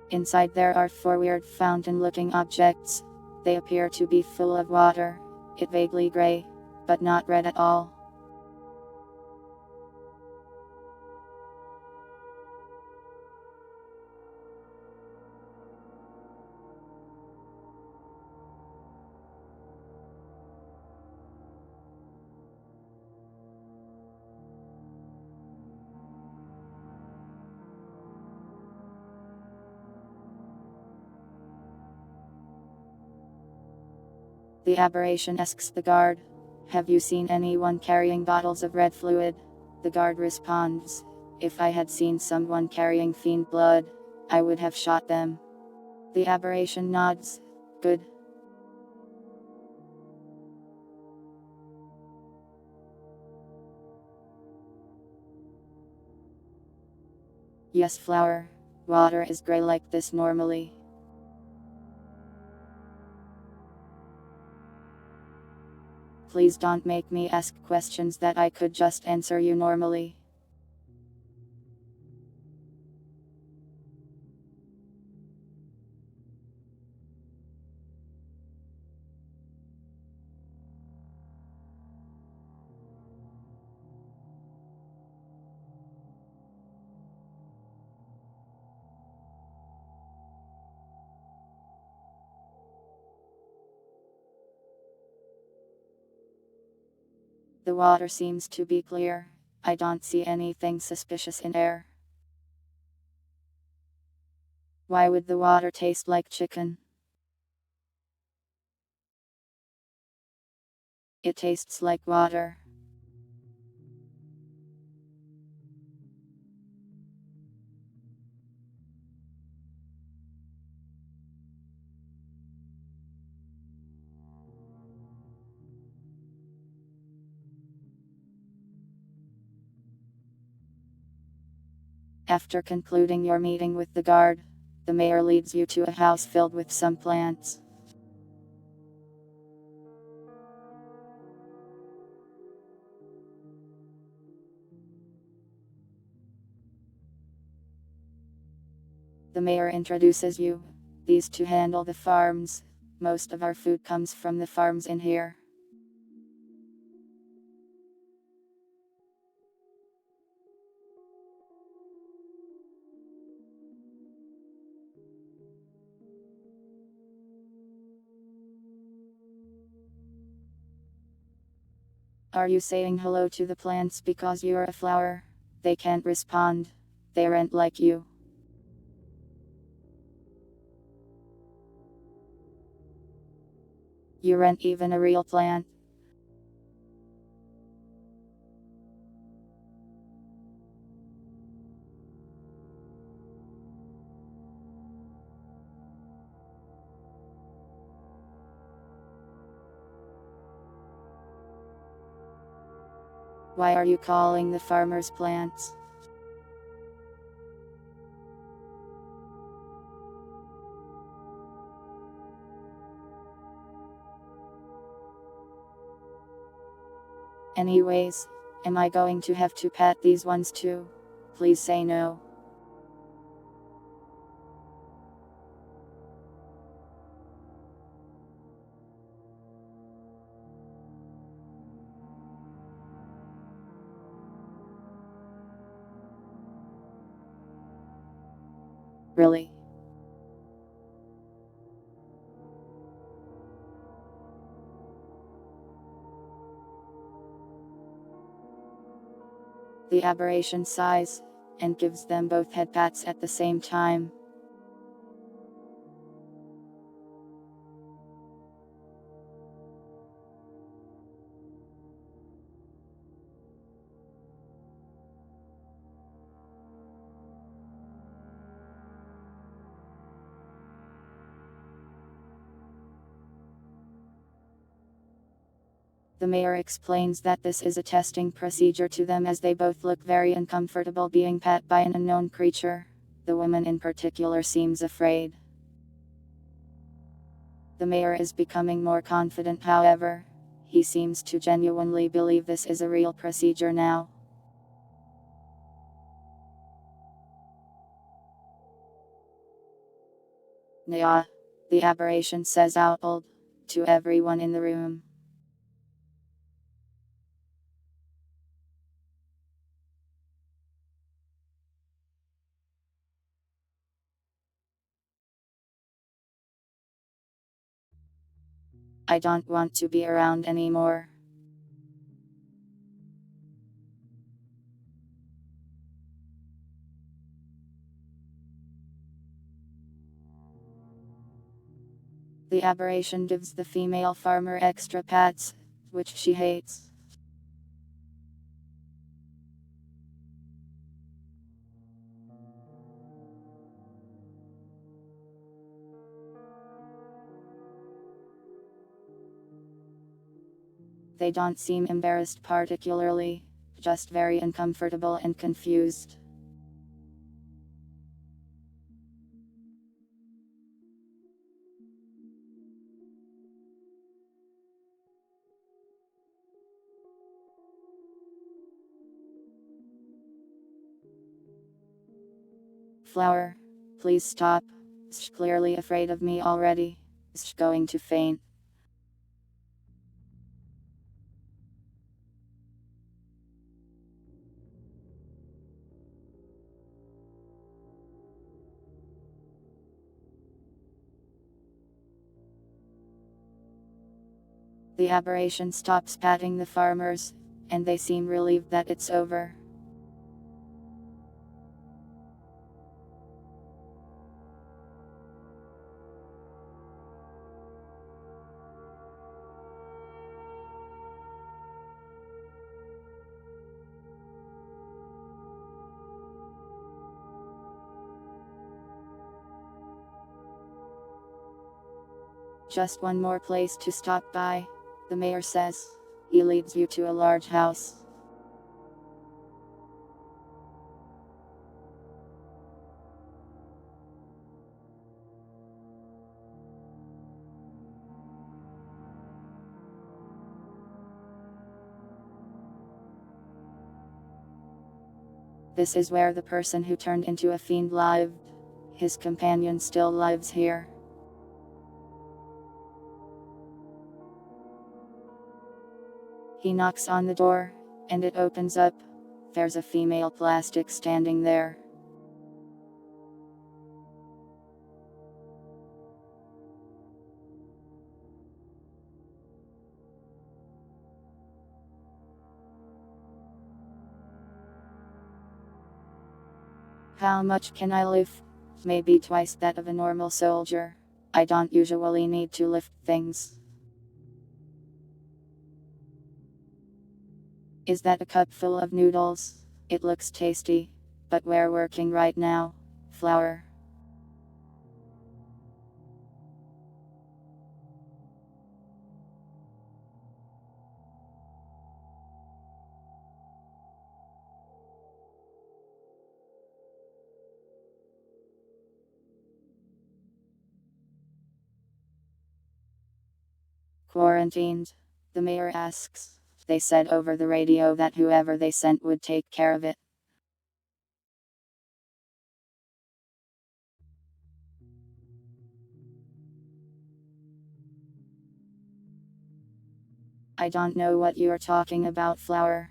A: Inside there are four weird fountain-looking objects. They appear to be full of water. It vaguely gray, but not red at all. The aberration asks the guard, "Have you seen anyone carrying bottles of red fluid?" The guard responds, "If I had seen someone carrying fiend blood, I would have shot them." The aberration nods. Good. Yes, flower. Water is gray like this normally. Please don't make me ask questions that I could just answer you normally. The water seems to be clear. I don't see anything suspicious in air. Why would the water taste like chicken? It tastes like water. After concluding your meeting with the guard, the mayor leads you to a house filled with some plants. The mayor introduces you. These two handle the farms. Most of our food comes from the farms in here. Are you saying hello to the plants because you're a flower? They can't respond. They aren't like you. You aren't even a real plant. Why are you calling the farmers plants? Anyways, am I going to have to pet these ones too? Please say no. Really? The aberration sighs, and gives them both head pats at the same time. The mayor explains that this is a testing procedure to them as they both look very uncomfortable being pet by an unknown creature. The woman in particular seems afraid. The mayor is becoming more confident, however. He seems to genuinely believe this is a real procedure now. Nya. The aberration says out loud to everyone in the room. I don't want to be around anymore. The aberration gives the female farmer extra pats, which she hates. They don't seem embarrassed particularly, just very uncomfortable and confused. Flower, please stop. She's clearly afraid of me already. She's going to faint. The aberration stops patting the farmers, and they seem relieved that it's over. Just one more place to stop by, the mayor says. He leads you to a large house. This is where the person who turned into a fiend lived. His companion still lives here. He knocks on the door, and it opens up. There's a female plastic standing there. How much can I lift? Maybe twice that of a normal soldier. I don't usually need to lift things. Is that a cup full of noodles? It looks tasty. But we're working right now. Flour. Quarantined? The mayor asks. They said over the radio that whoever they sent would take care of it. I don't know what you're talking about, Flour.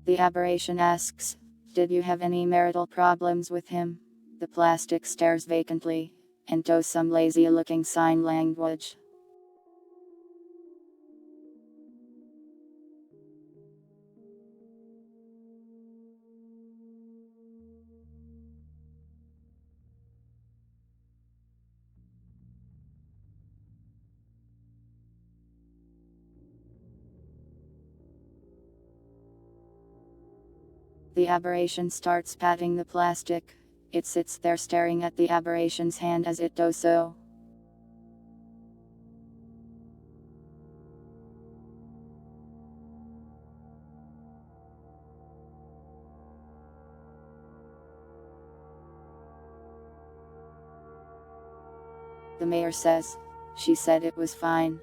A: The aberration asks, did you have any marital problems with him? The plastic stares vacantly, and does some lazy looking sign language. The aberration starts patting the plastic. It sits there staring at the aberration's hand as it does so. The mayor says, she said it was fine.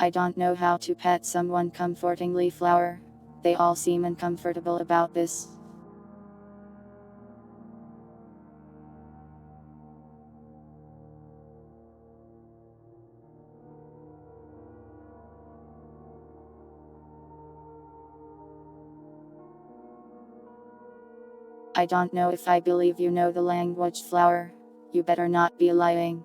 A: I don't know how to pet someone comfortingly, Flour. They all seem uncomfortable about this. I don't know if I believe you know the language, Flour. You better not be lying.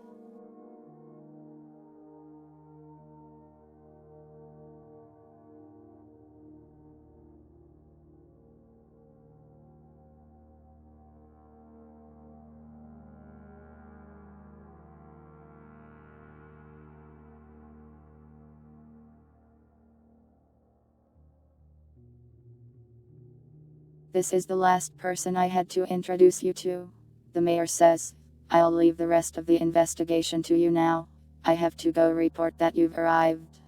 A: This is the last person I had to introduce you to. The mayor says, I'll leave the rest of the investigation to you now. I have to go report that you've arrived.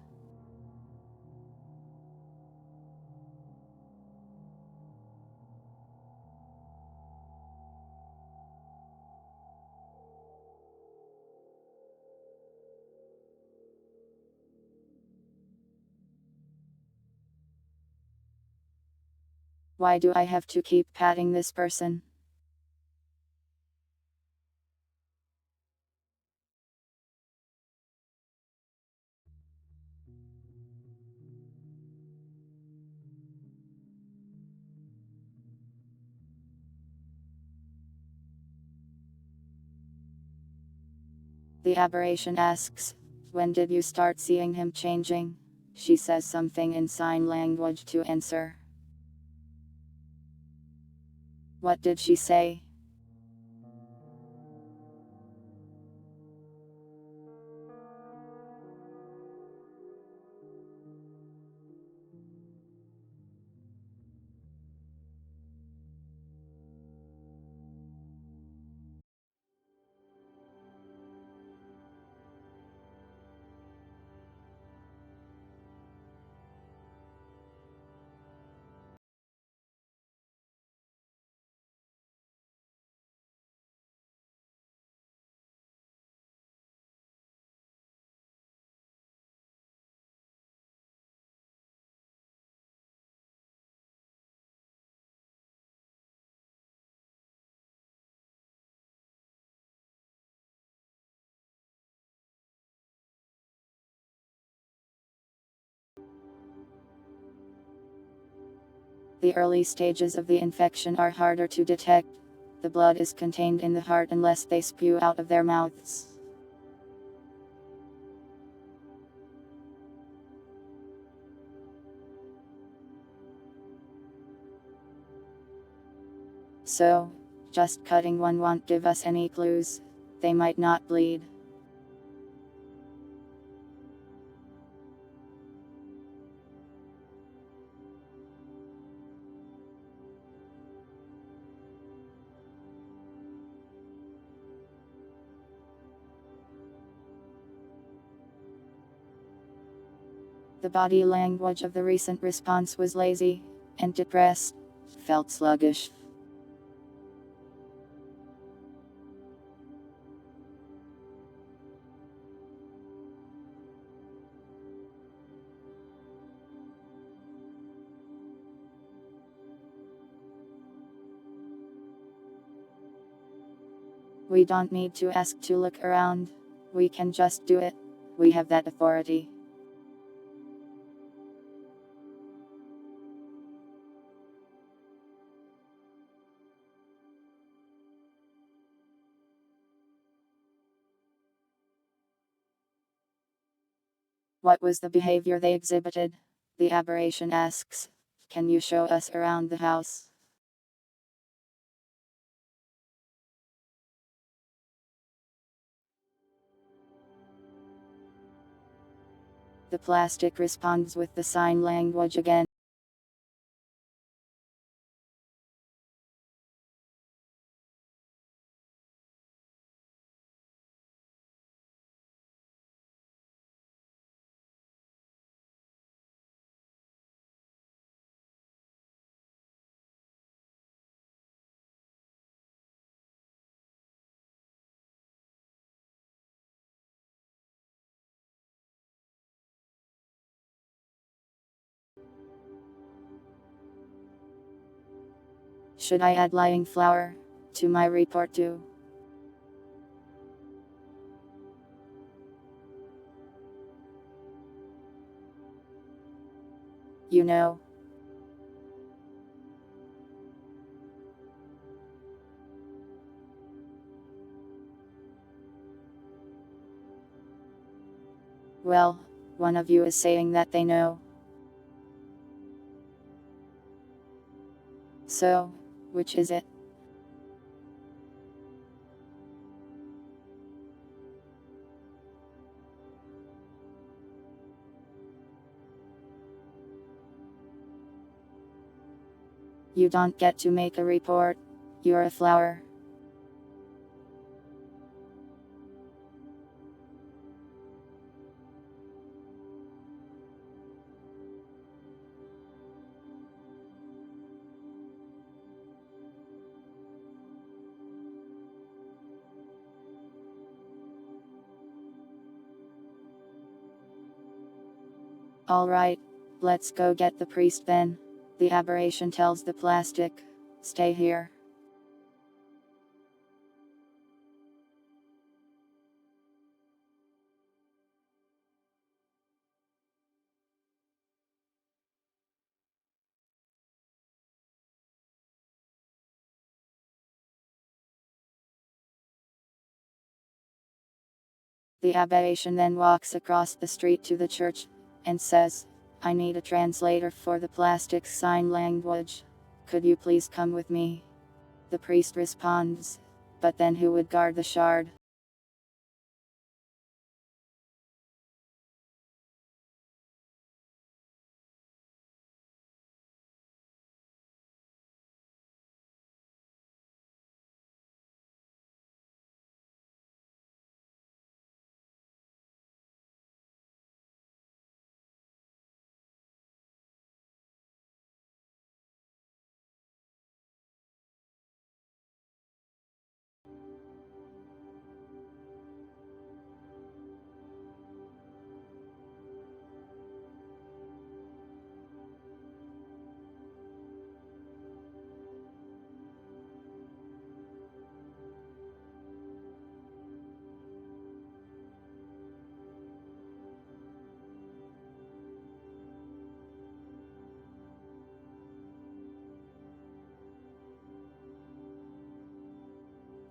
A: Why do I have to keep patting this person? The aberration asks, when did you start seeing him changing? She says something in sign language to answer. What did she say? The early stages of the infection are harder to detect. The blood is contained in the heart unless they spew out of their mouths. So, just cutting one won't give us any clues. They might not bleed. The body language of the recent response was lazy and depressed, felt sluggish. We don't need to ask to look around. We can just do it. We have that authority. What was the behavior they exhibited? The aberration asks. Can you show us around the house? The plastic responds with the sign language again. Should I add lying flower to my report too? You know. Well, one of you is saying that they know. So, which is it? You don't get to make a report. You're a flower. Alright, let's go get the priest then. The aberration tells the plastic. Stay here. The aberration then walks across the street to the church, and says, I need a translator for the plastic sign language. Could you please come with me? The priest responds, but then who would guard the shard?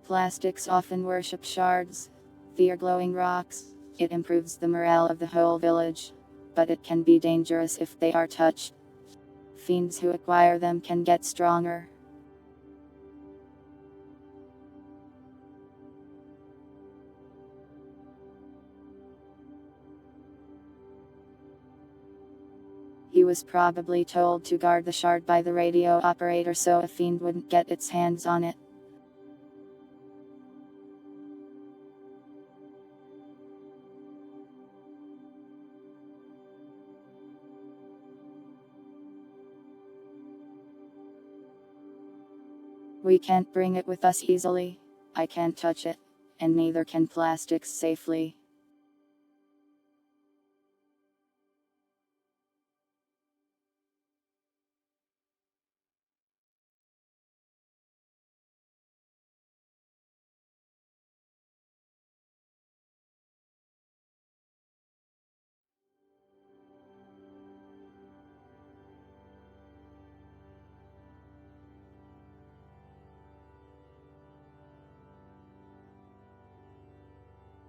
A: Plastics often worship shards. They are glowing rocks. It improves the morale of the whole village. But it can be dangerous if they are touched. Fiends who acquire them can get stronger. He was probably told to guard the shard by the radio operator so a fiend wouldn't get its hands on it. We can't bring it with us easily. I can't touch it, and neither can plastics safely.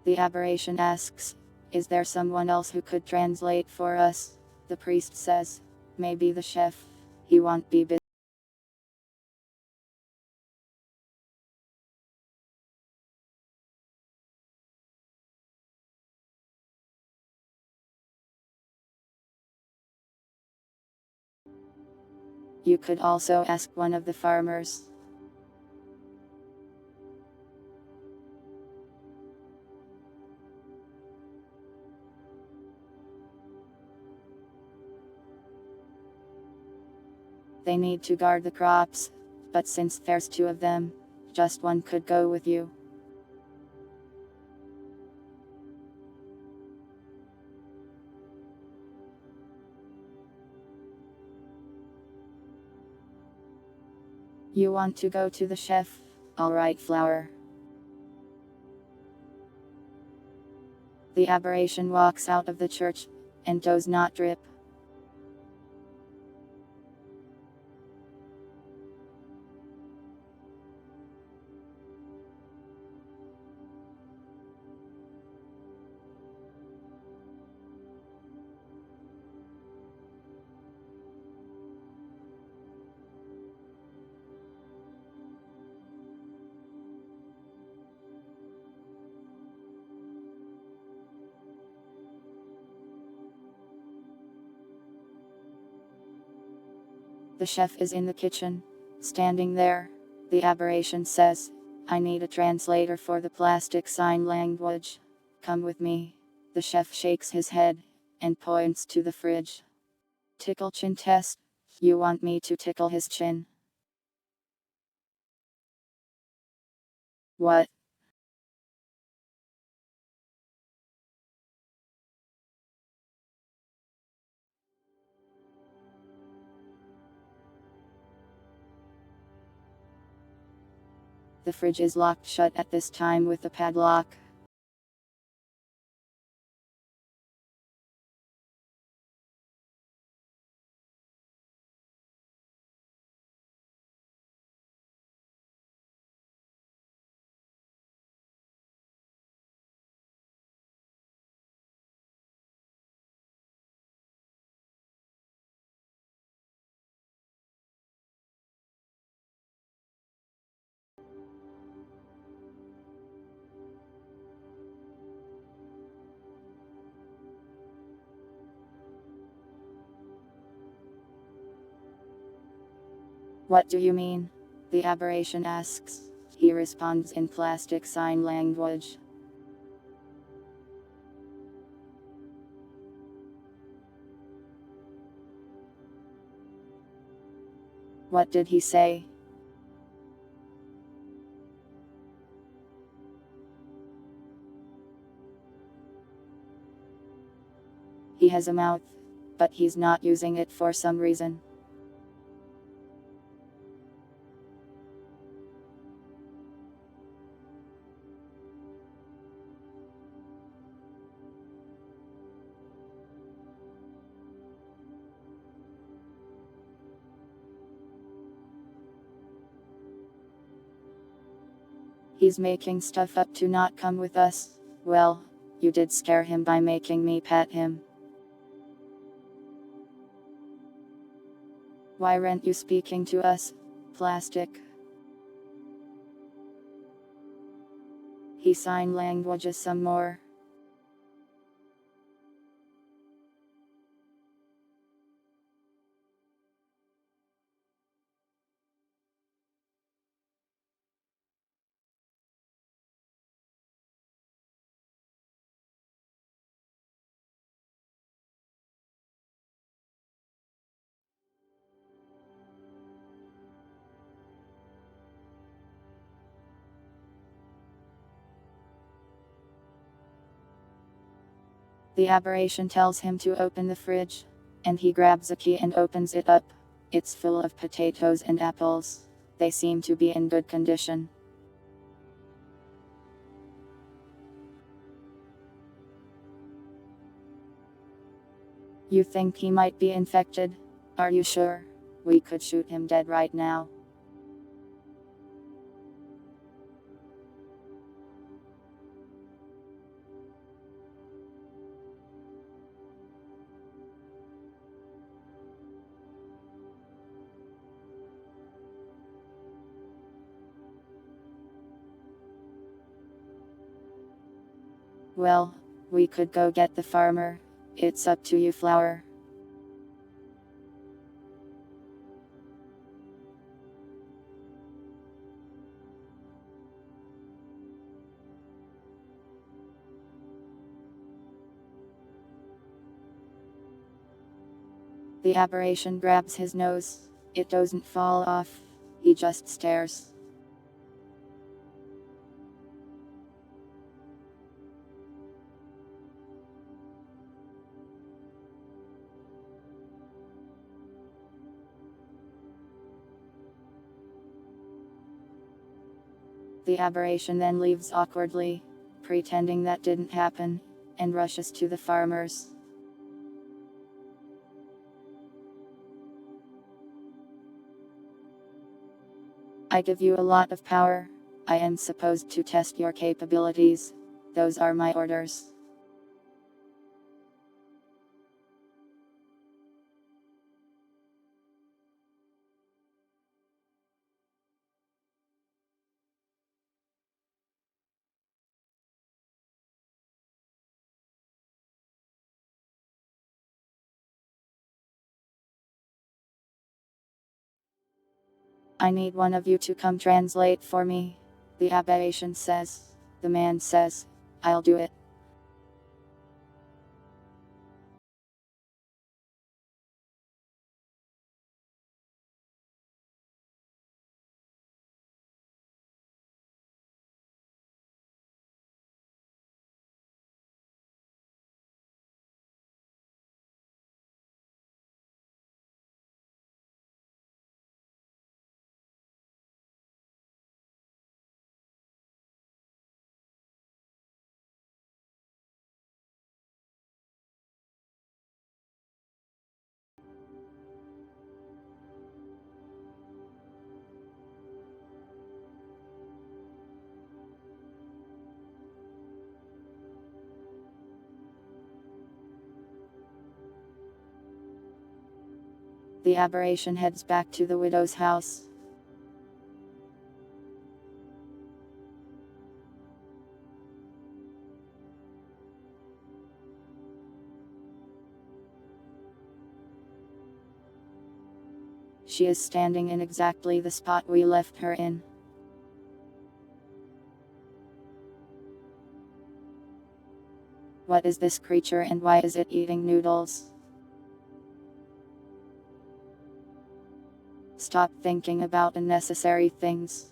A: The aberration asks, "Is there someone else who could translate for us?" The priest says, "Maybe the chef. He won't be busy." You could also ask one of the farmers. They need to guard the crops, but since there's two of them, just one could go with you. You want to go to the chef? Alright, Flower. The aberration walks out of the church, and does not drip. The chef is in the kitchen, standing there. The aberration says, "I need a translator for the plastic sign language. Come with me." The chef shakes his head, and points to the fridge. Tickle chin test. You want me to tickle his chin? What? The fridge is locked shut at this time with a padlock. What do you mean? The aberration asks. He responds in plastic sign language. What did he say? He has a mouth, but he's not using it for some reason. He's making stuff up to not come with us. Well, you did scare him by making me pet him. Why aren't you speaking to us, Plastic? He sign languages some more. The aberration tells him to open the fridge, and he grabs a key and opens it up. It's full of potatoes and apples. They seem to be in good condition. You think he might be infected? Are you sure? We could shoot him dead right now. Well, we could go get the farmer. It's up to you, Flower. The aberration grabs his nose. It doesn't fall off. He just stares. The aberration then leaves awkwardly, pretending that didn't happen, and rushes to the farmers. I give you a lot of power. I am supposed to test your capabilities. Those are my orders. I need one of you to come translate for me. The aberration says. The man says, I'll do it. The aberration heads back to the widow's house. She is standing in exactly the spot we left her in. What is this creature and why is it eating noodles? Stop thinking about unnecessary things.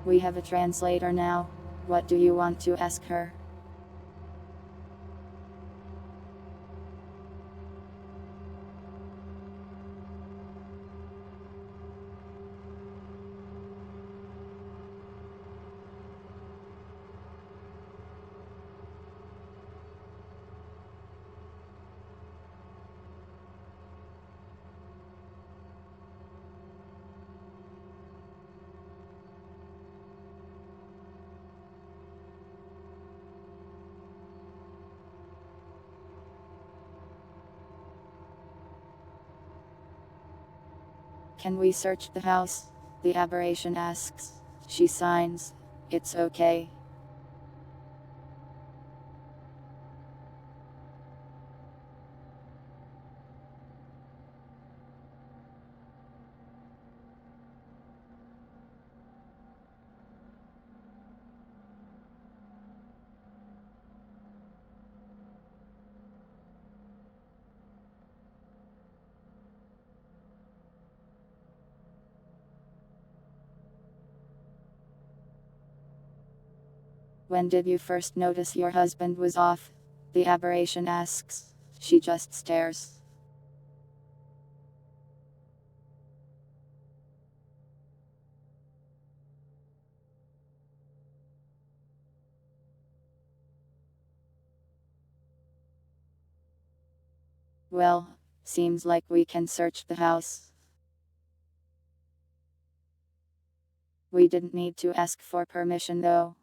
A: We have a translator now. What do you want to ask her? Can we search the house? The aberration asks. She signs. It's okay. When did you first notice your husband was off? The aberration asks. She just stares. Well, seems like we can search the house. We didn't need to ask for permission though.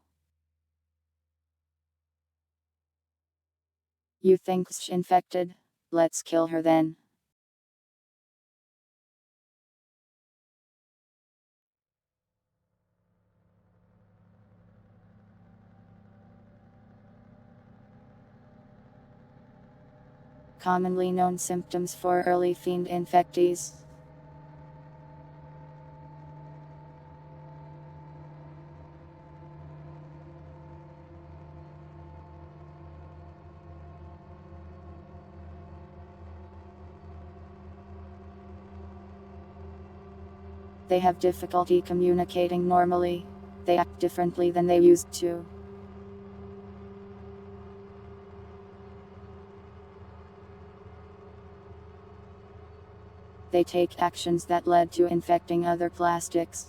A: You think she's infected? Let's kill her then. Commonly known symptoms for early fiend infectees. They have difficulty communicating normally. They act differently than they used to. They take actions that led to infecting other plastics.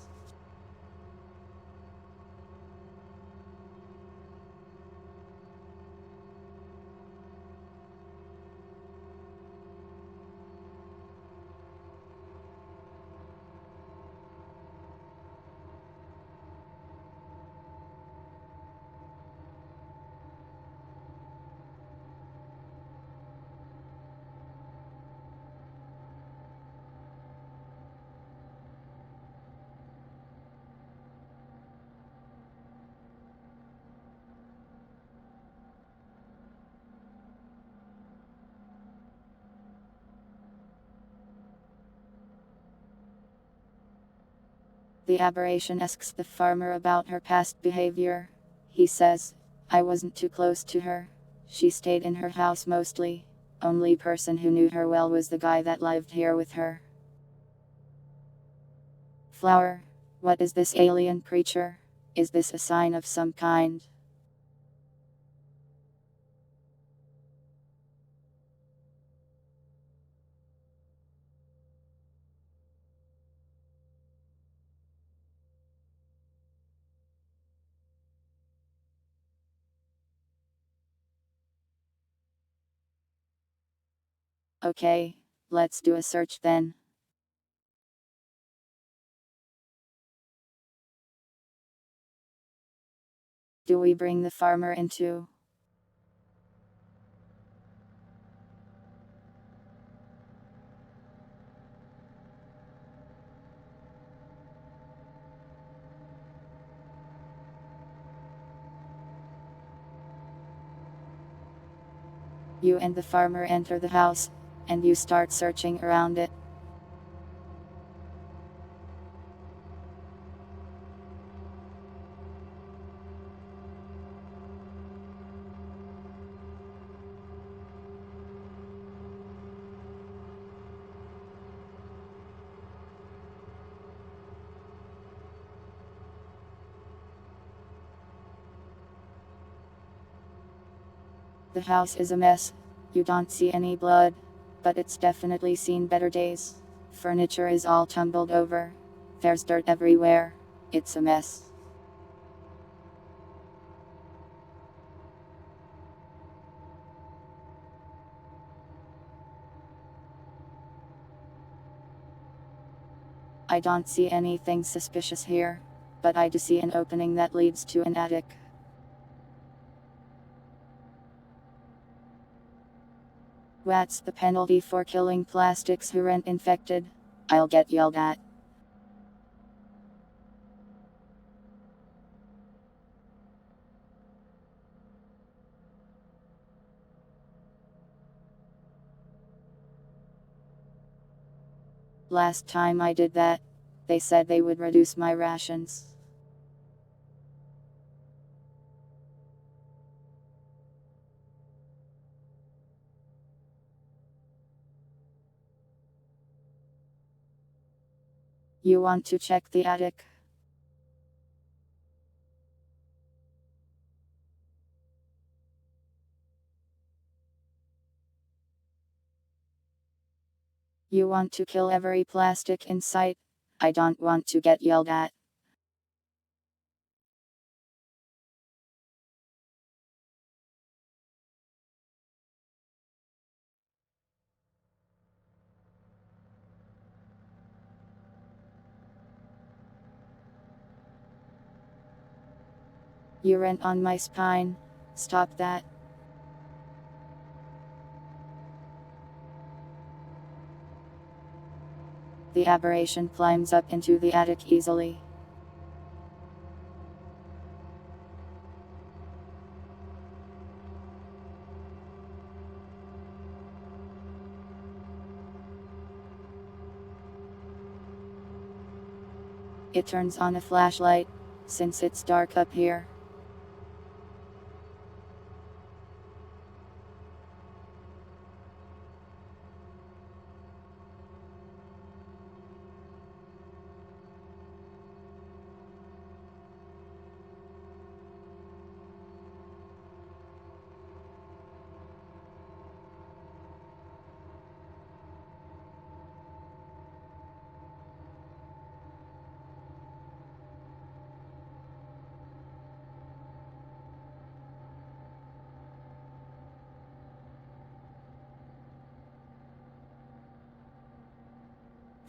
A: The aberration asks the farmer about her past behavior. He says, I wasn't too close to her. She stayed in her house mostly. Only person who knew her well was the guy that lived here with her. Flower, what is this alien creature? Is this a sign of some kind? Okay, let's do a search then. Do we bring the farmer in too? You and the farmer enter the house, and you start searching around it. The house is a mess. You don't see any blood, but it's definitely seen better days. Furniture is all tumbled over. There's dirt everywhere. It's a mess. I don't see anything suspicious here, but I do see an opening that leads to an attic. What's the penalty for killing plastics who aren't infected? I'll get yelled at. Last time I did that, they said they would reduce my rations. You want to check the attic? You want to kill every plastic in sight? I don't want to get yelled at. You rent on my spine. Stop that. The aberration climbs up into the attic easily. It turns on a flashlight, since it's dark up here.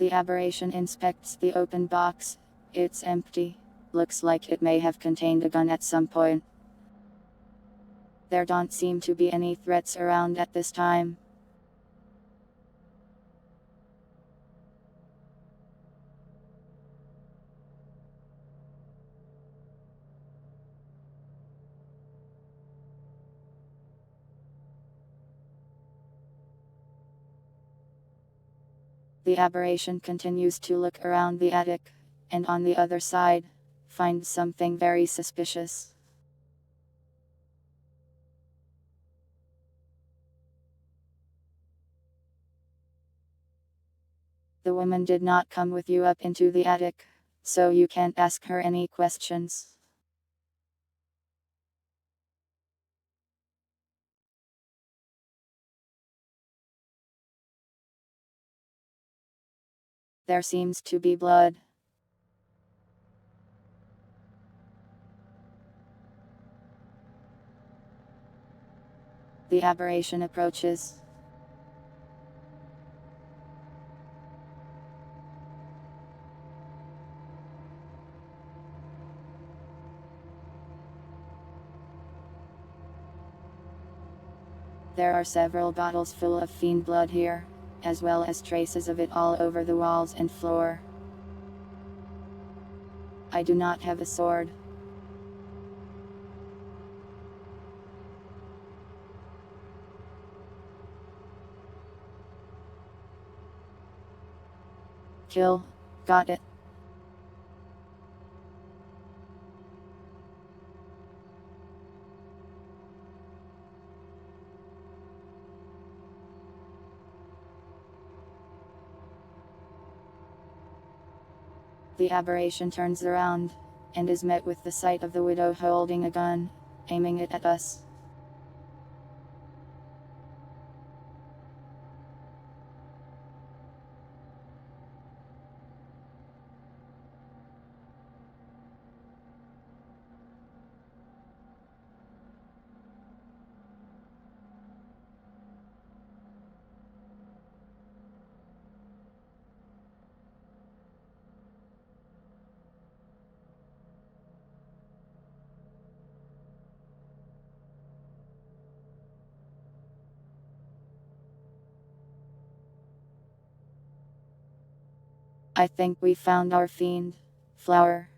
A: The aberration inspects the open box. It's empty. Looks like it may have contained a gun at some point. There don't seem to be any threats around at this time. The aberration continues to look around the attic, and on the other side, finds something very suspicious. The woman did not come with you up into the attic, so you can't ask her any questions. There seems to be blood. The aberration approaches. There are several bottles full of fiend blood here, as well as traces of it all over the walls and floor. I do not have a sword. Kill. Got it. The aberration turns around, and is met with the sight of the widow holding a gun, aiming it at us. I think we found our fiend. Flower.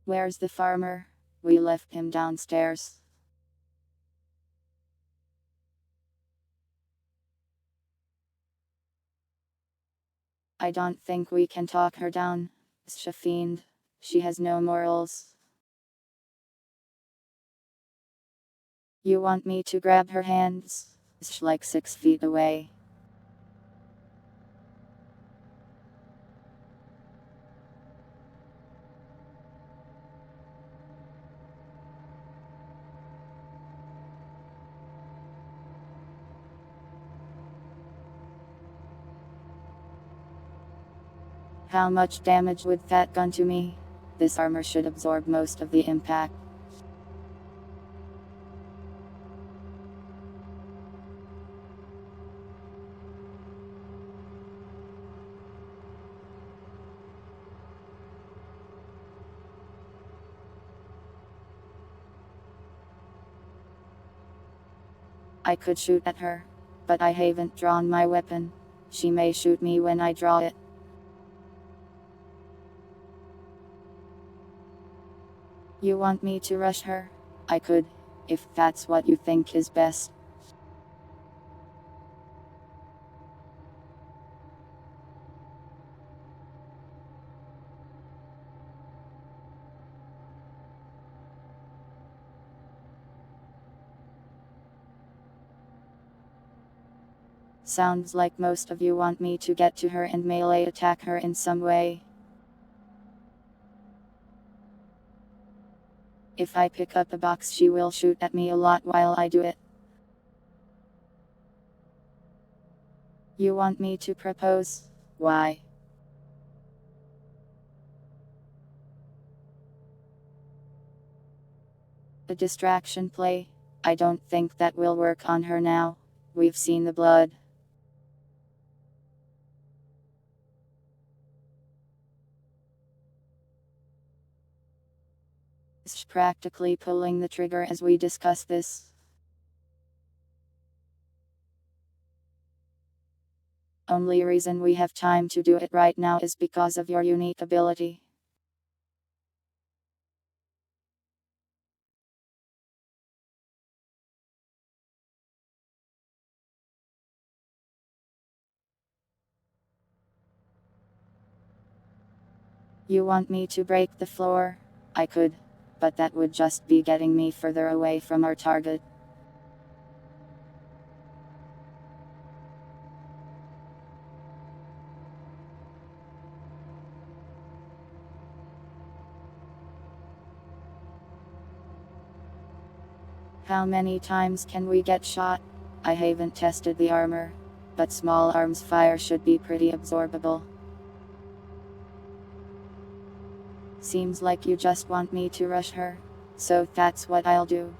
A: Where's the farmer? We left him downstairs. I don't think we can talk her down. She's a fiend. She has no morals. You want me to grab her hands? She's like 6 feet away. How much damage would that gun to me? This armor should absorb most of the impact. I could shoot at her, but I haven't drawn my weapon. She may shoot me when I draw it. You want me to rush her? I could, if that's what you think is best. Sounds like most of you want me to get to her and melee attack her in some way. If I pick up a box, she will shoot at me a lot while I do it. You want me to propose? Why? A distraction play? I don't think that will work on her now. We've seen the blood. She's practically pulling the trigger as we discuss this. Only reason we have time to do it right now is because of your unique ability. You want me to break the floor? I could, but that would just be getting me further away from our target. How many times can we get shot? I haven't tested the armor, but small arms fire should be pretty absorbable. Seems like you just want me to rush her, so that's what I'll do.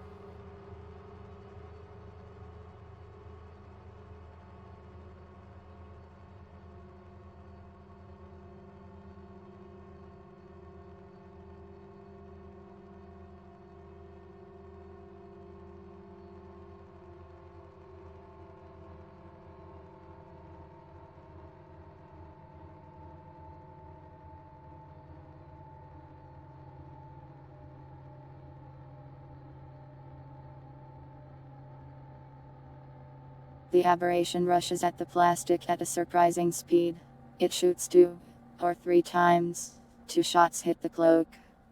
A: The aberration rushes at the plastic at a surprising speed. It shoots 2 or 3 times. 2 shots hit the cloak,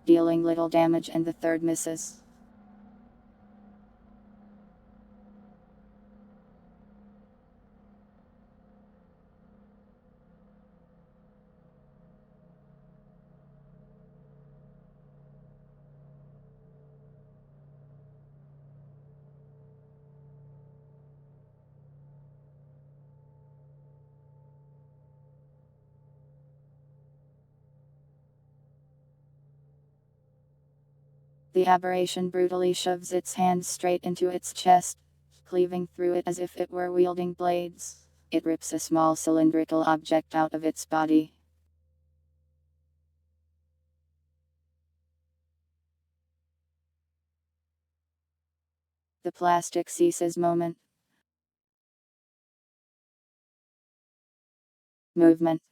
A: dealing little damage, and the third misses. The aberration brutally shoves its hand straight into its chest, cleaving through it as if it were wielding blades. It rips a small cylindrical object out of its body. The plastic ceases moment. Movement.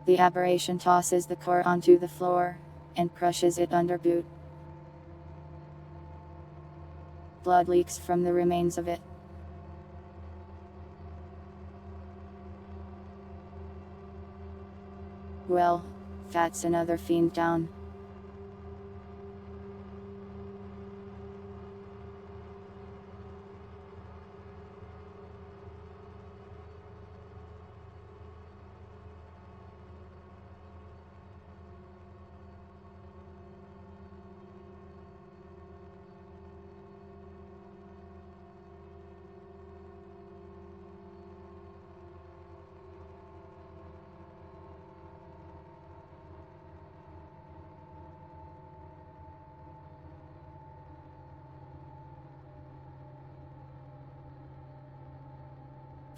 A: The aberration tosses the core onto the floor and crushes it under boot. Blood leaks from the remains of it. Well, that's another fiend down.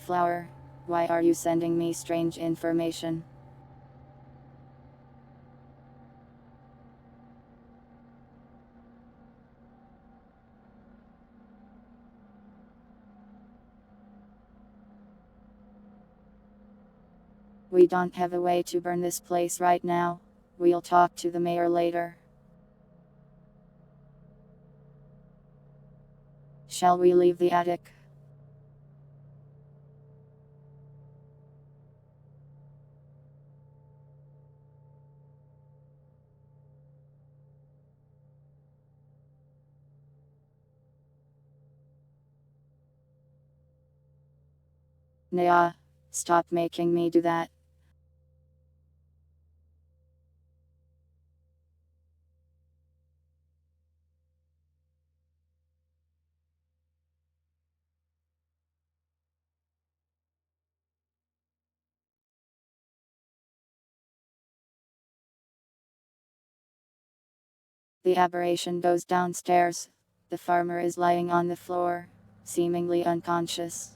A: Flower, why are you sending me strange information? We don't have a way to burn this place right now. We'll talk to the mayor later. Shall we leave the attic? Nah, stop making me do that. The aberration goes downstairs. The farmer is lying on the floor, seemingly unconscious.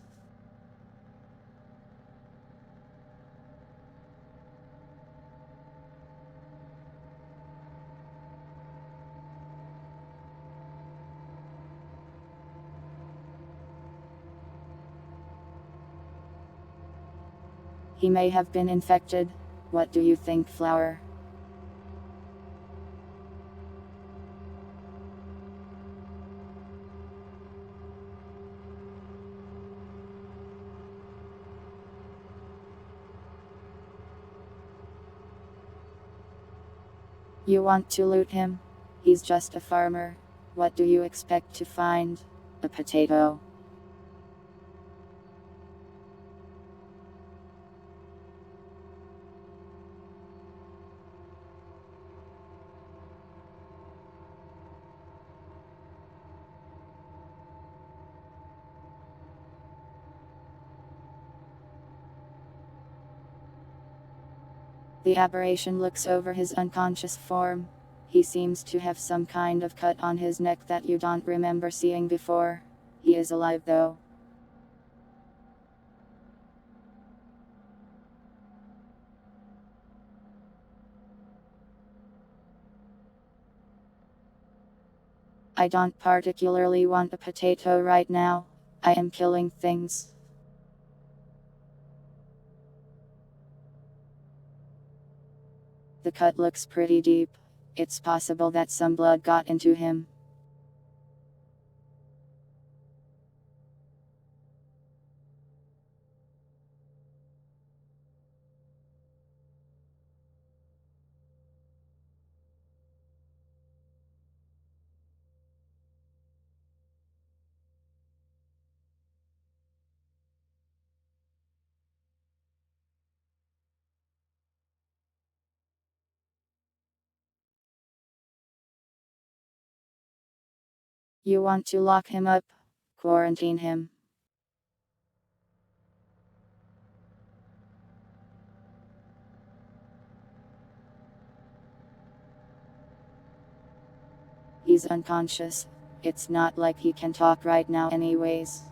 A: He may have been infected. What do you think, Flower? You want to loot him? He's just a farmer. What do you expect to find? A potato. The aberration looks over his unconscious form. He seems to have some kind of cut on his neck that you don't remember seeing before. He is alive though. I don't particularly want a potato right now. I am killing things. The cut looks pretty deep. It's possible that some blood got into him. You want to lock him up? Quarantine him. He's unconscious. It's not like he can talk right now anyways.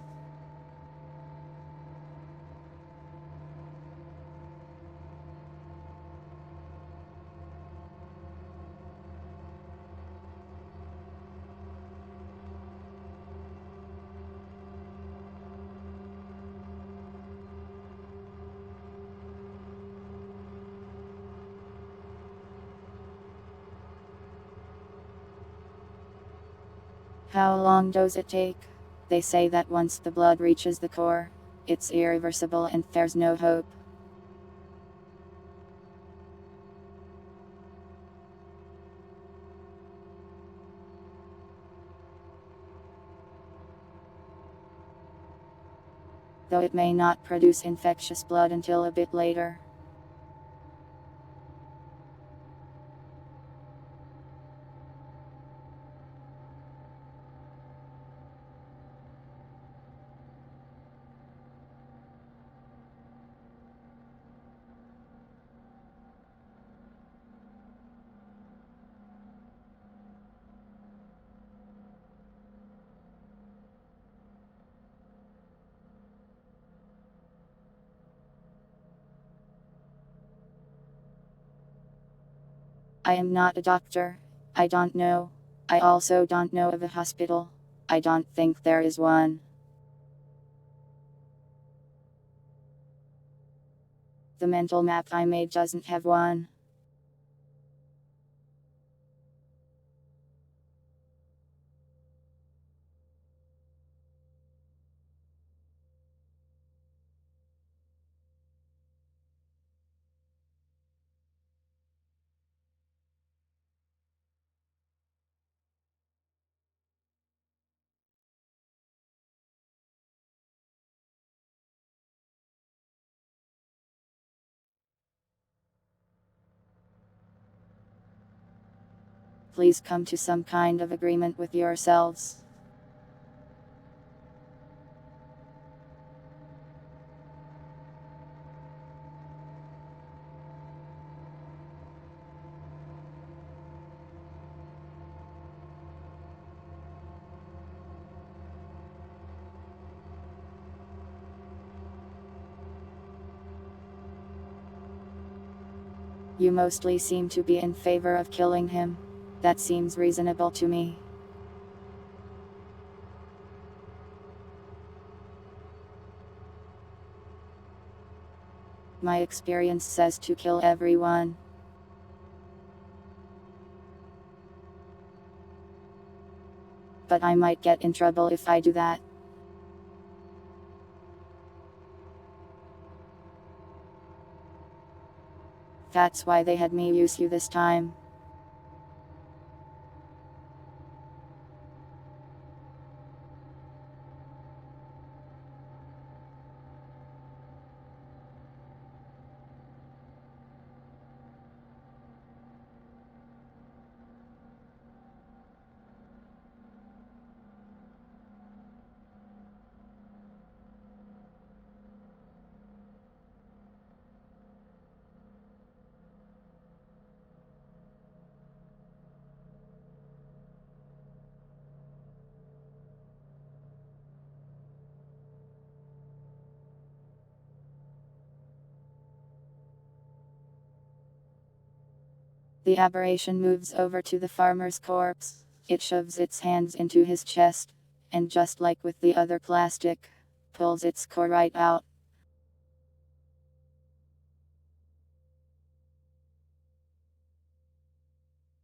A: How long does it take? They say that once the blood reaches the core, it's irreversible and there's no hope. Though it may not produce infectious blood until a bit later. I am not a doctor. I don't know. I also don't know of a hospital. I don't think there is one. The mental map I made doesn't have one. Please come to some kind of agreement with yourselves. You mostly seem to be in favor of killing him. That seems reasonable to me. My experience says to kill everyone. But I might get in trouble if I do that. That's why they had me use you this time. The aberration moves over to the farmer's corpse. It shoves its hands into his chest, and just like with the other plastic, pulls its core right out.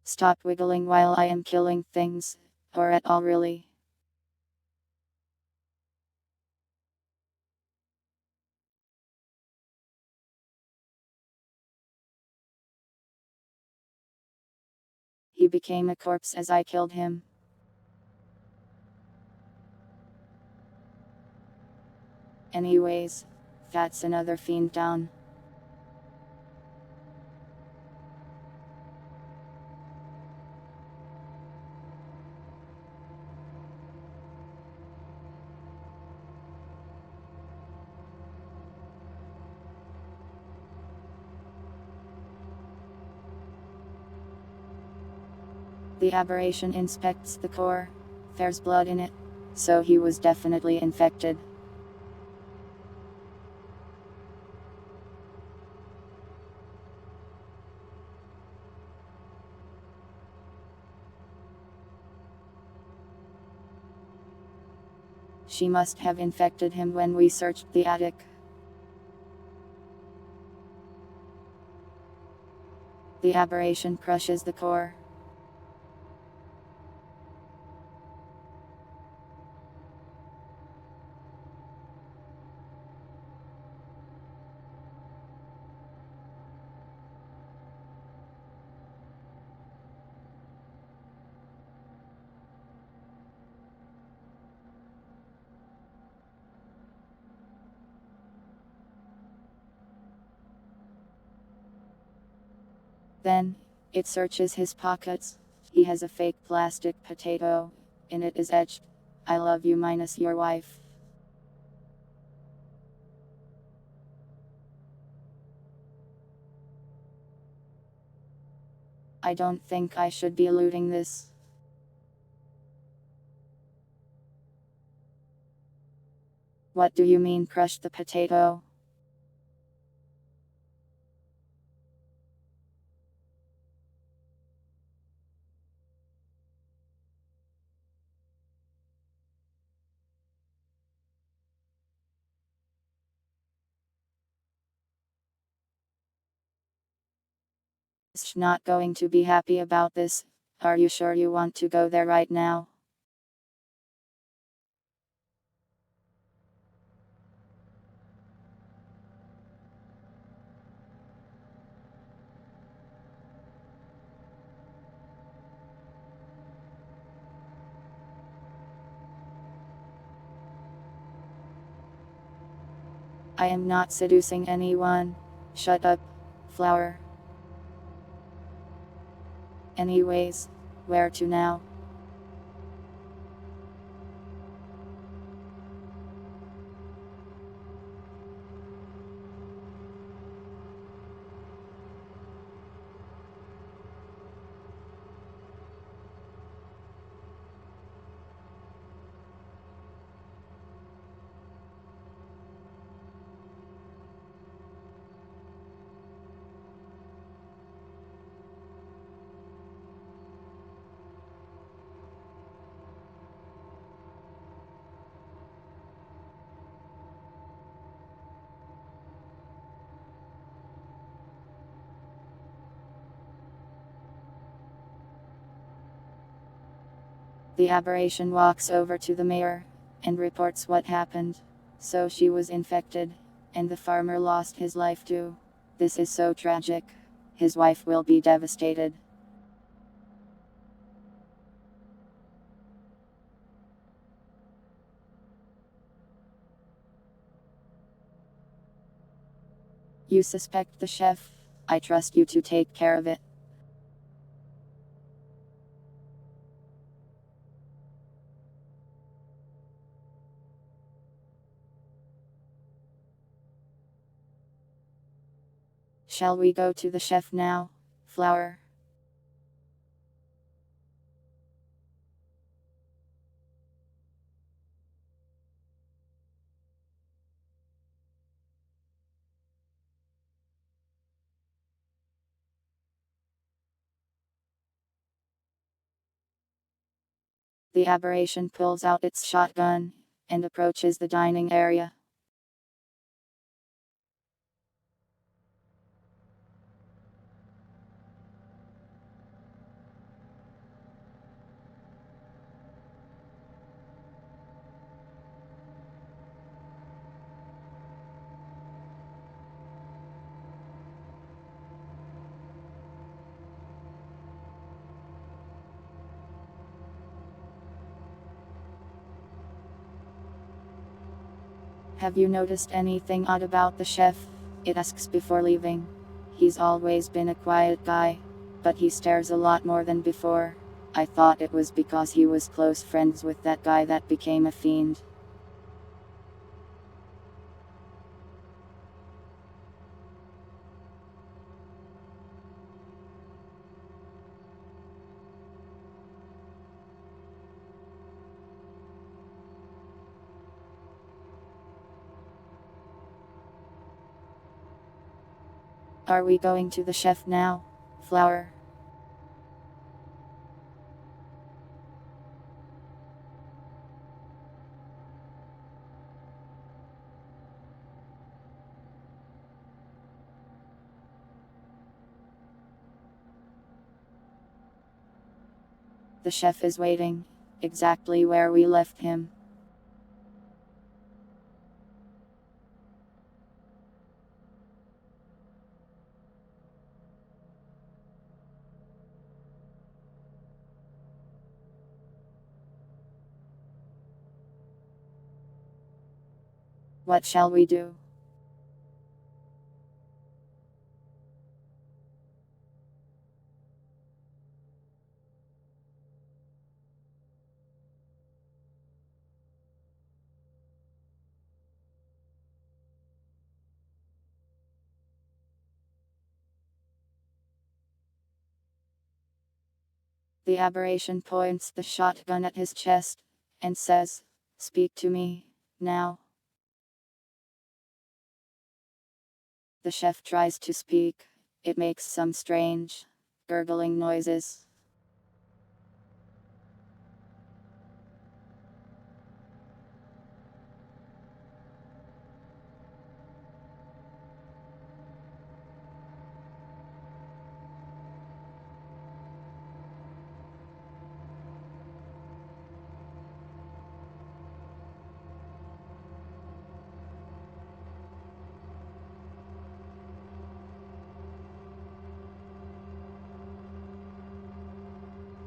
A: Stop wiggling while I am killing things, or at all really. He became a corpse as I killed him. Anyways, that's another fiend down. The aberration inspects the core, There's blood in it. So he was definitely infected. She must have infected him when we searched the attic. The aberration crushes the core. Then, it searches his pockets. He has a fake plastic potato. In it is etched, "I love you minus your wife." I don't think I should be looting this. What do you mean crush the potato? Not going to be happy about this. Are you sure you want to go there right now? I am not seducing anyone. Shut up, flower. Anyways, where to now? The aberration walks over to the mayor and reports what happened. So she was infected, and the farmer lost his life too. This is so tragic. His wife will be devastated. You suspect the chef? I trust you to take care of it. Shall we go to the chef now, flower? The aberration pulls out its shotgun and approaches the dining area. Have you noticed anything odd about the chef? It asks before leaving. He's always been a quiet guy, but he stares a lot more than before. I thought it was because he was close friends with that guy that became a fiend. Are we going to the chef now, Flower? The chef is waiting, exactly where we left him. What shall we do? The aberration points the shotgun at his chest, and says, "Speak to me, now." The chef tries to speak. It makes some strange, gurgling noises.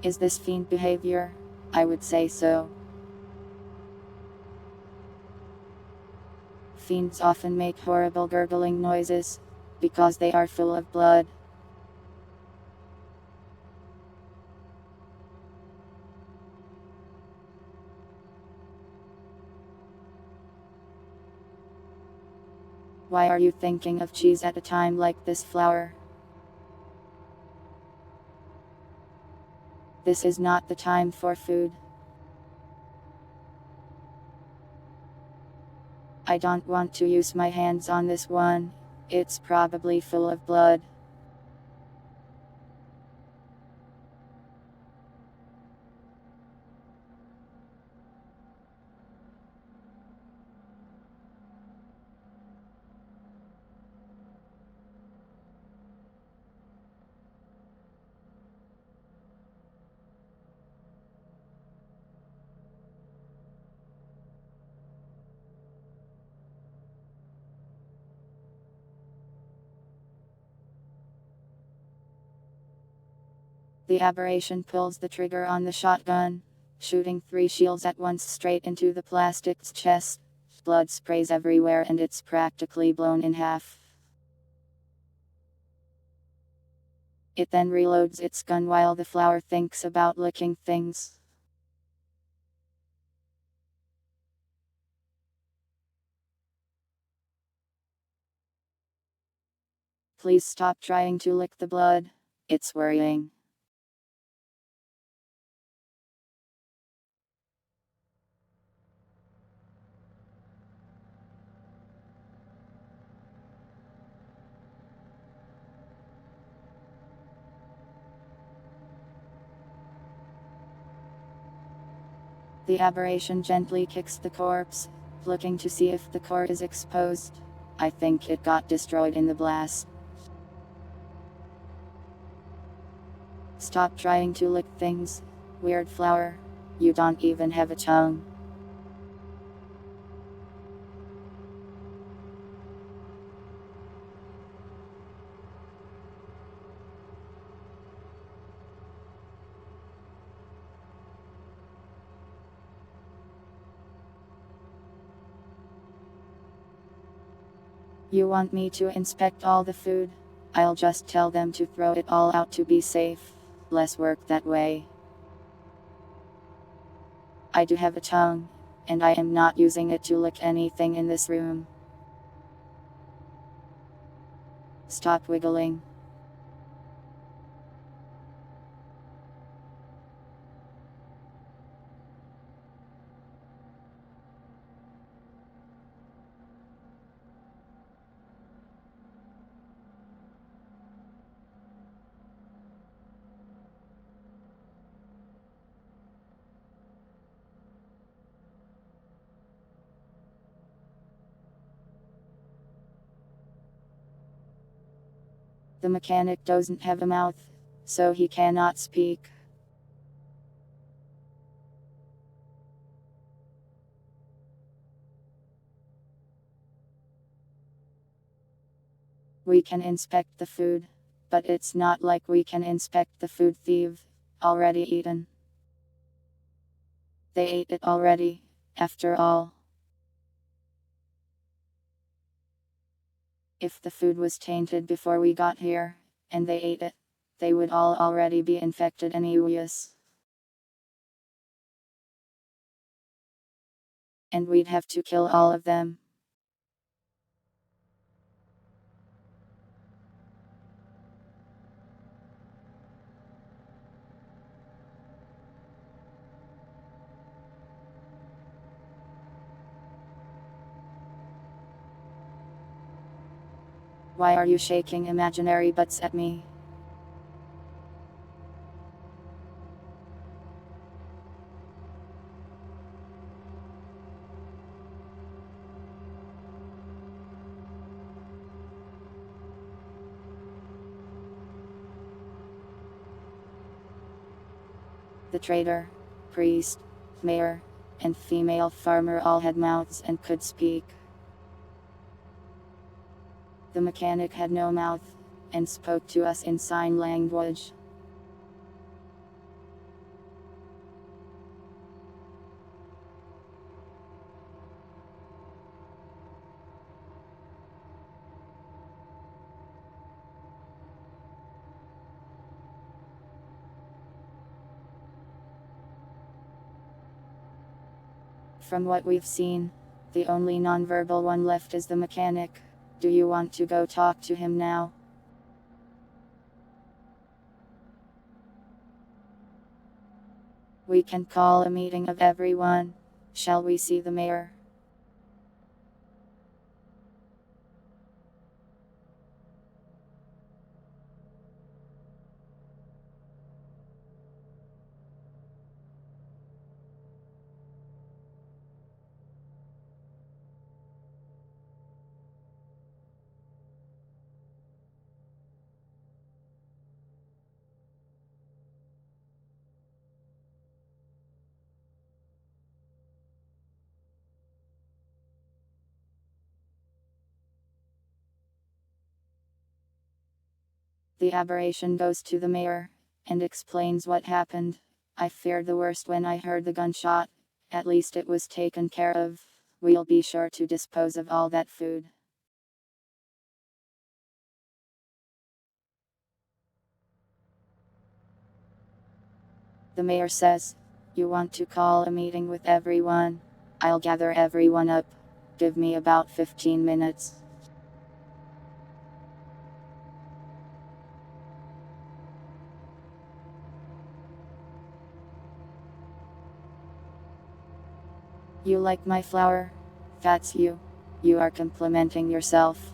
A: Is this fiend behavior? I would say so. Fiends often make horrible gurgling noises, because they are full of blood. Why are you thinking of cheese at a time like this, Flower? This is not the time for food. I don't want to use my hands on this one. It's probably full of blood. The aberration pulls the trigger on the shotgun, shooting 3 shields at once straight into the plastic's chest. Blood sprays everywhere and it's practically blown in half. It then reloads its gun while the Flower thinks about licking things. Please stop trying to lick the blood. It's worrying. The aberration gently kicks the corpse, looking to see if the core is exposed. I think it got destroyed in the blast. Stop trying to lick things, weird Flower. You don't even have a tongue. You want me to inspect all the food? I'll just tell them to throw it all out to be safe. Less work that way. I do have a tongue, and I am not using it to lick anything in this room. Stop wiggling. The mechanic doesn't have a mouth, so he cannot speak. We can inspect the food, but it's not like we can inspect the food they've already eaten. They ate it already, after all. If the food was tainted before we got here, and they ate it, they would all already be infected anyways. And we'd have to kill all of them. Why are you shaking imaginary butts at me? The trader, priest, mayor, and female farmer all had mouths and could speak. The mechanic had no mouth, and spoke to us in sign language. From what we've seen, the only nonverbal one left is the mechanic. Do you want to go talk to him now? We can call a meeting of everyone. Shall we see the mayor? The aberration goes to the mayor, and explains what happened. I feared the worst when I heard the gunshot. At least it was taken care of. We'll be sure to dispose of all that food. The mayor says, you want to call a meeting with everyone? I'll gather everyone up. Give me about 15 minutes. You like my flower? That's you. You are complimenting yourself.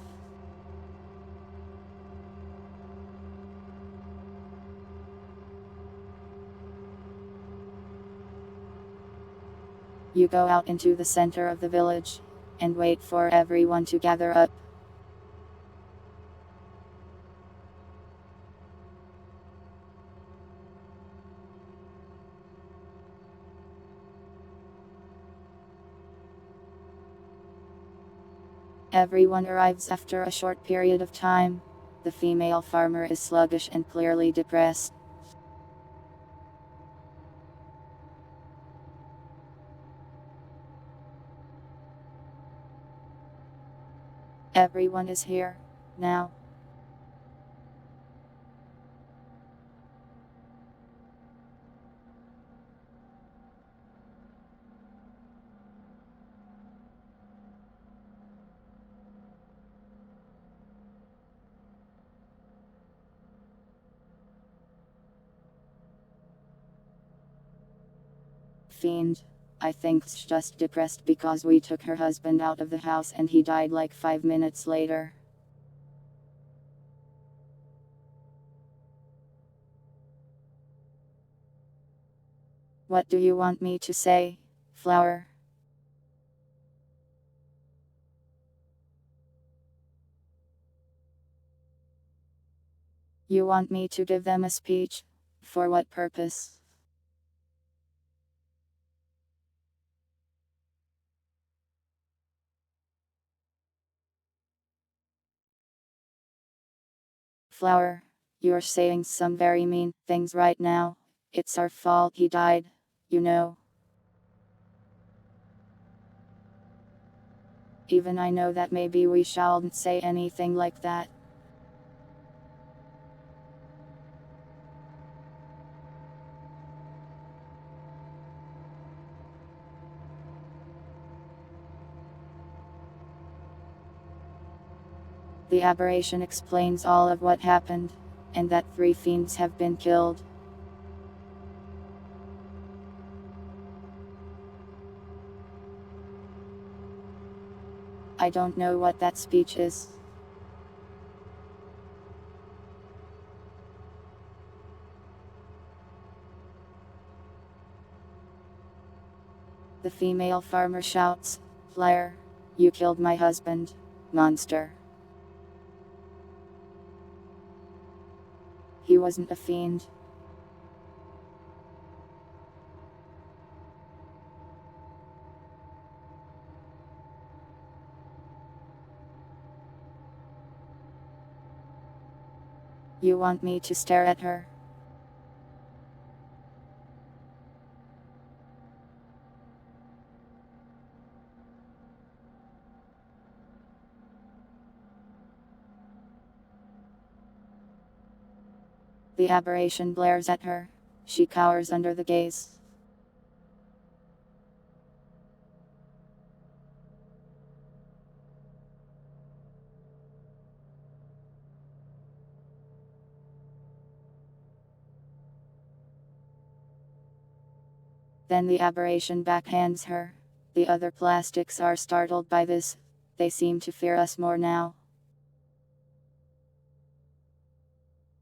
A: You go out into the center of the village, and wait for everyone to gather up. Everyone arrives after a short period of time. The female farmer is sluggish and clearly depressed. Everyone is here, now. Fiend. I think's just depressed because we took her husband out of the house and he died like 5 minutes later. What do you want me to say, flower? You want me to give them a speech? For what purpose? Flower, you're saying some very mean things right now. It's our fault he died, you know. Even I know that maybe we shouldn't say anything like that. The aberration explains all of what happened, and that 3 fiends have been killed. I don't know what that speech is. The female farmer shouts, "Liar! You killed my husband, monster." He wasn't a fiend. You want me to stare at her? The aberration glares at her. She cowers under the gaze. Then the aberration backhands her. The other plastics are startled by this. They seem to fear us more now.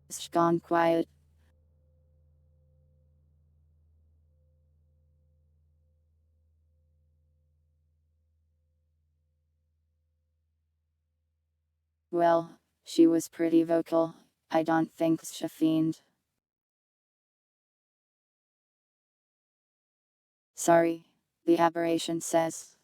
A: It's gone quiet. Well, she was pretty vocal. I don't think she's a fiend. Sorry, the aberration says.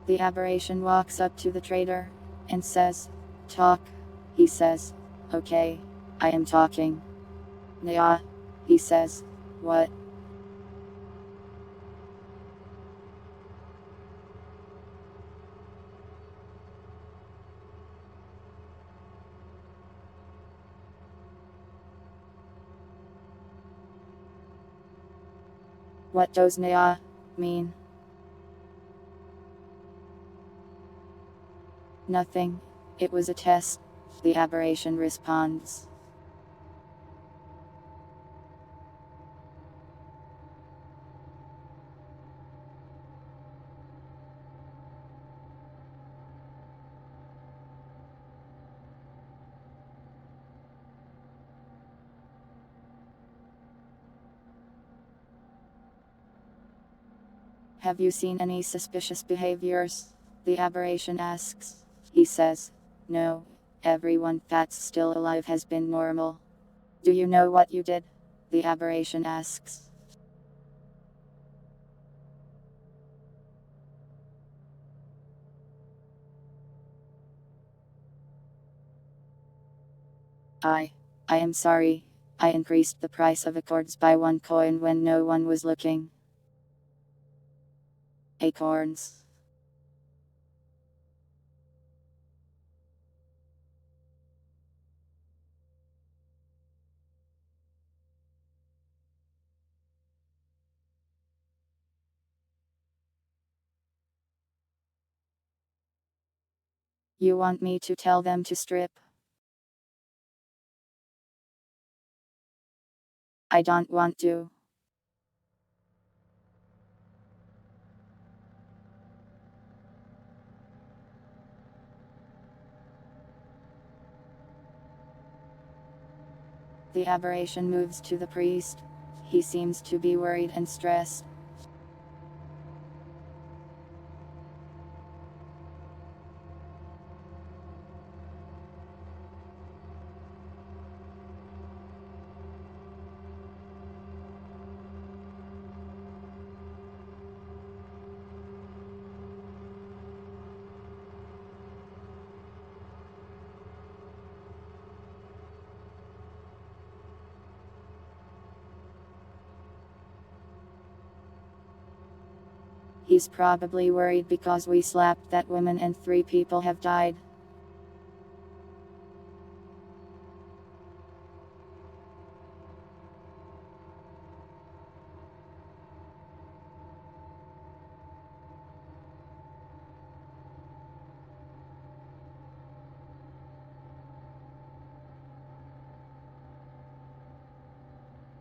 A: The aberration walks up to the trader and says, "Talk." He says, "Okay, I am talking." "Yeah," he says. "What?" "What does Nya mean?" "Nothing. It was a test," the aberration responds. "Have you seen any suspicious behaviors?" the aberration asks. He says, "No, everyone that's still alive has been normal." "Do you know what you did?" the aberration asks. I I am sorry. I increased the price of acorns by 1 coin when no one was looking." Acorns. You want me to tell them to strip? I don't want to. The aberration moves to the priest. He seems to be worried and stressed. He's probably worried because we slapped that woman and 3 people have died.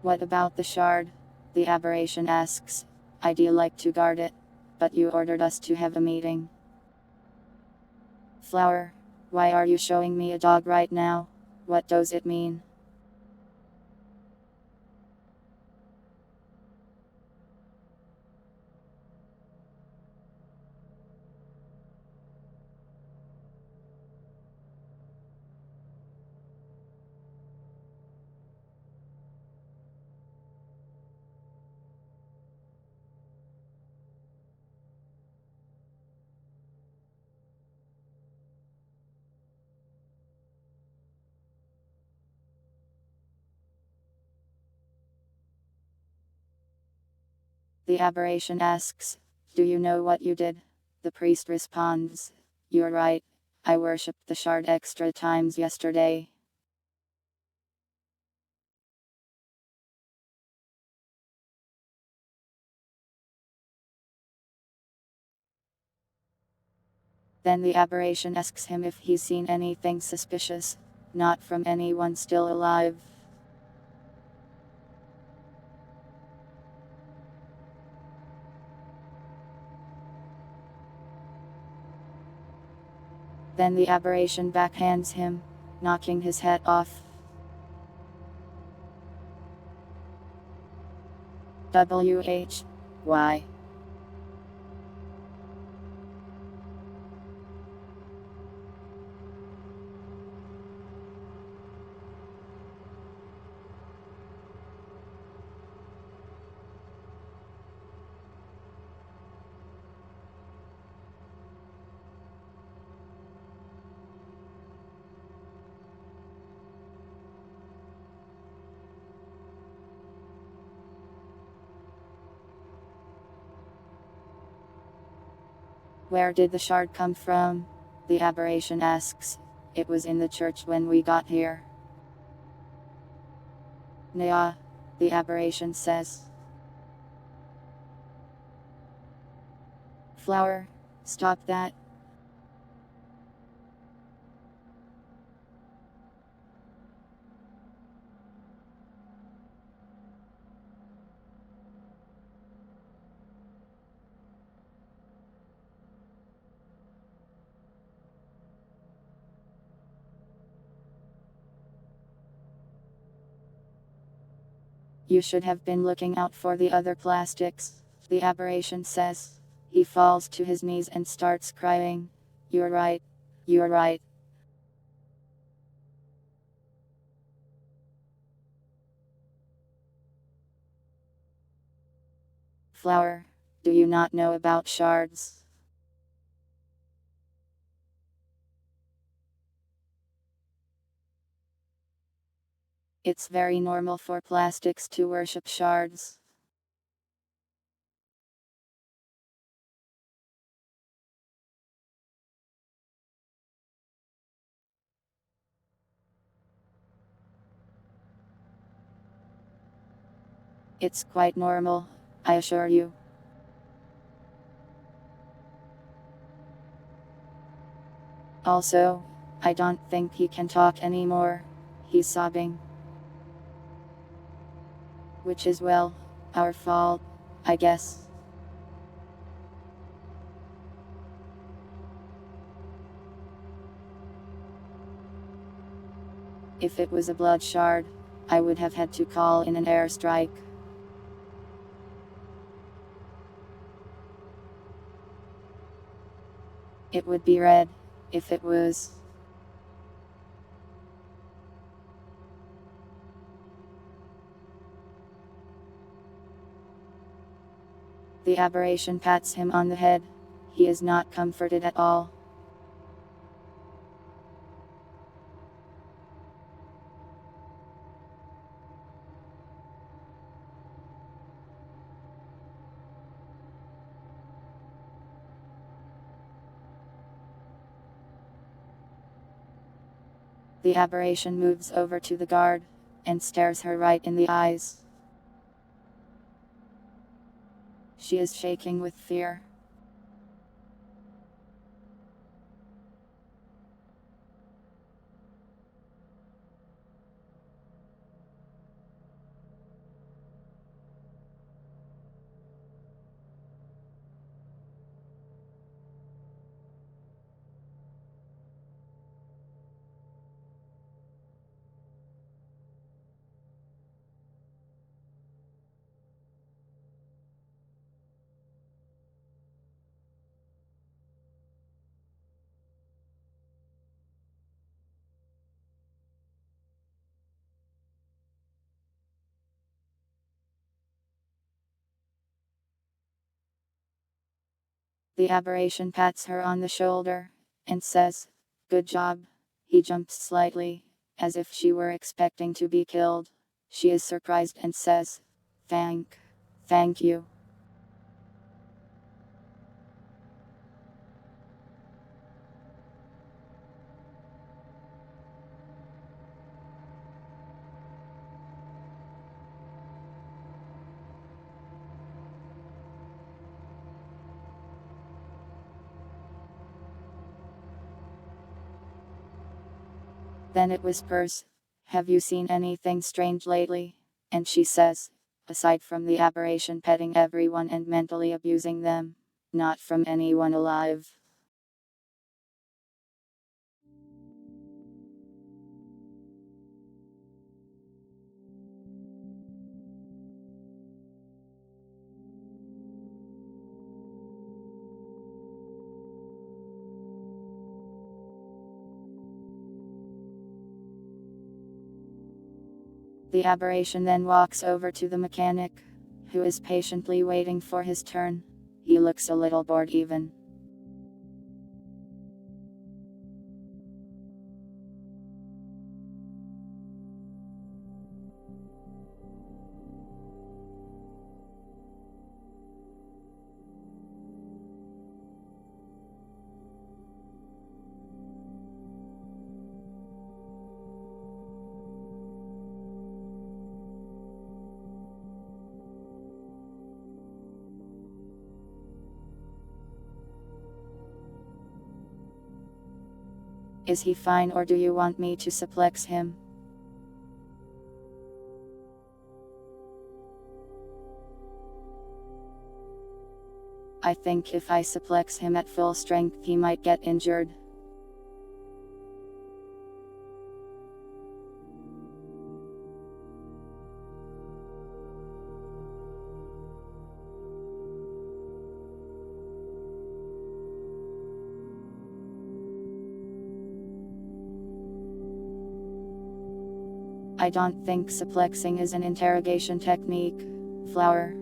A: What about the shard? The aberration asks. I'd like to guard it, but you ordered us to have a meeting. Flower, why are you showing me a dog right now? What does it mean? The aberration asks, do you know what you did? The priest responds, you're right, I worshipped the shard extra times yesterday. Then the aberration asks him if he's seen anything suspicious, not from anyone still alive. Then the aberration backhands him, knocking his head off. WHY. Where did the shard come from? The aberration asks. It was in the church when we got here. Nah, the aberration says. Flower, stop that. You should have been looking out for the other plastics, the aberration says. He falls to his knees and starts crying. You're right. You're right. Flower, do you not know about shards? It's very normal for plastics to worship shards. It's quite normal, I assure you. Also, I don't think he can talk anymore. He's sobbing. Which is, well, our fault, I guess. If it was a blood shard, I would have had to call in an airstrike. It would be red, if it was. The aberration pats him on the head. He is not comforted at all. The aberration moves over to the guard, and stares her right in the eyes. She is shaking with fear. The aberration pats her on the shoulder, and says, "Good job." He jumps slightly, as if she were expecting to be killed. She is surprised and says, Thank you." Then it whispers, "Have you seen anything strange lately?" And she says, "Aside from the aberration petting everyone and mentally abusing them, not from anyone alive." The aberration then walks over to the mechanic, who is patiently waiting for his turn. He looks a little bored even. Is he fine, or do you want me to suplex him? I think if I suplex him at full strength he might get injured. I don't think suplexing is an interrogation technique, Flower.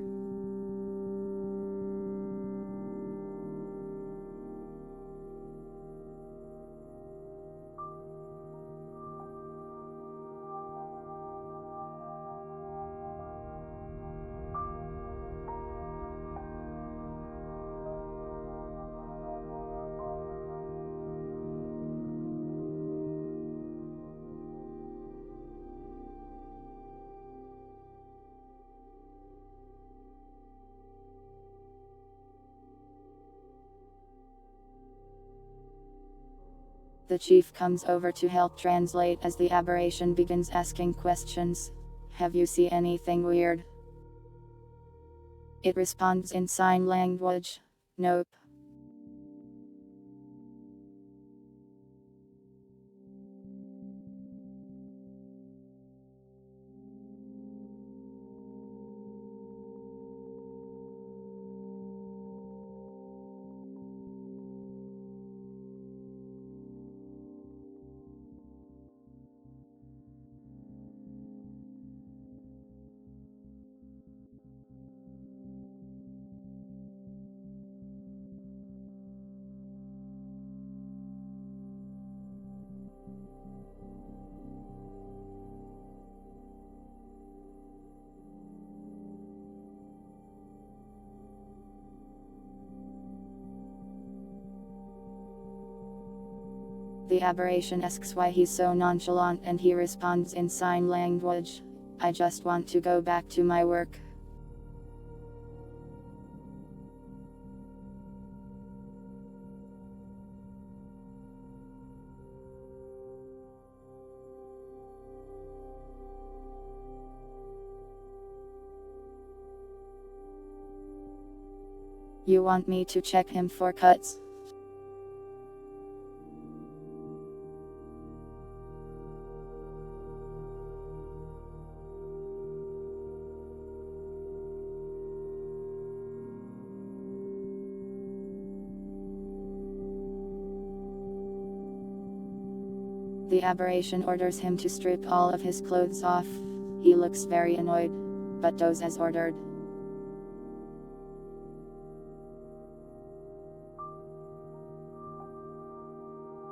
A: The chief comes over to help translate as the aberration begins asking questions. Have you seen anything weird? It responds in sign language. Nope. The aberration asks why he's so nonchalant and he responds in sign language. I just want to go back to my work. You want me to check him for cuts? The aberration orders him to strip all of his clothes off. He looks very annoyed, but does as ordered.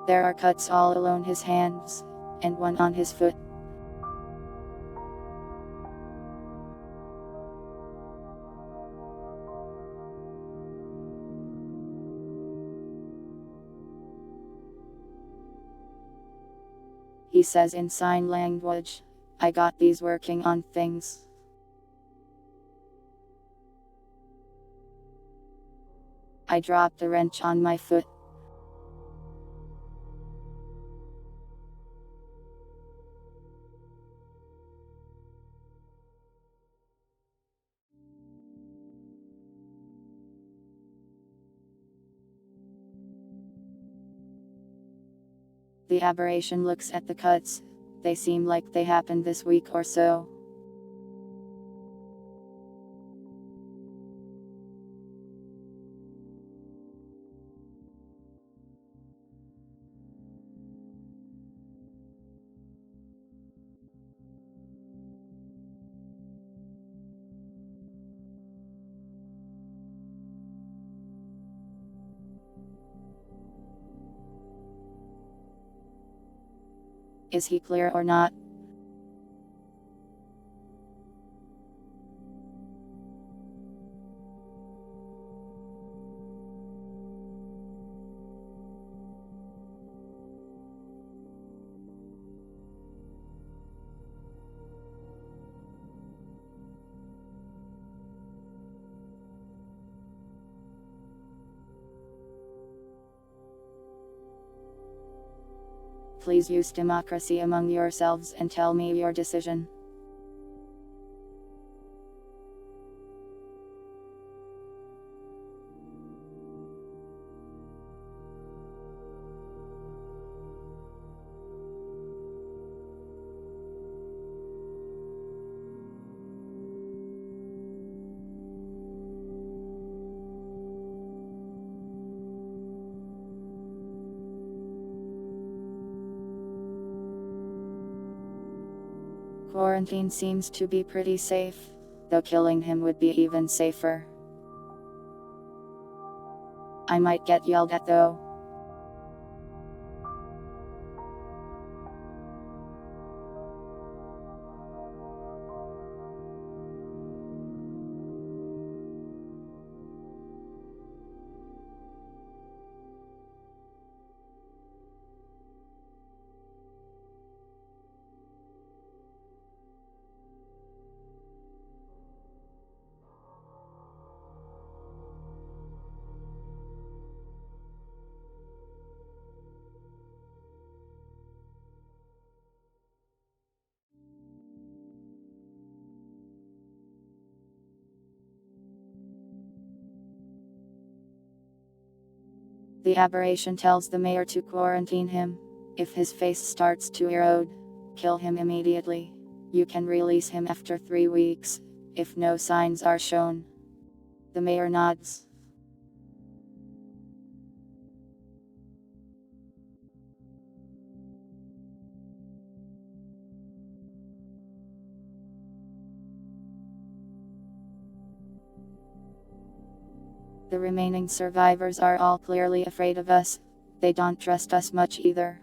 A: There are cuts all along his hands, and one on his foot. He says in sign language, I got these working on things. I dropped a wrench on my foot. The aberration looks at the cuts. They seem like they happened this week or so. Is he clear or not? Please use democracy among yourselves and tell me your decision. Quarantine seems to be pretty safe, though killing him would be even safer. I might get yelled at though. The aberration tells the mayor to quarantine him. If his face starts to erode, kill him immediately. You can release him after 3 weeks, if no signs are shown. The mayor nods. The remaining survivors are all clearly afraid of us. They don't trust us much either.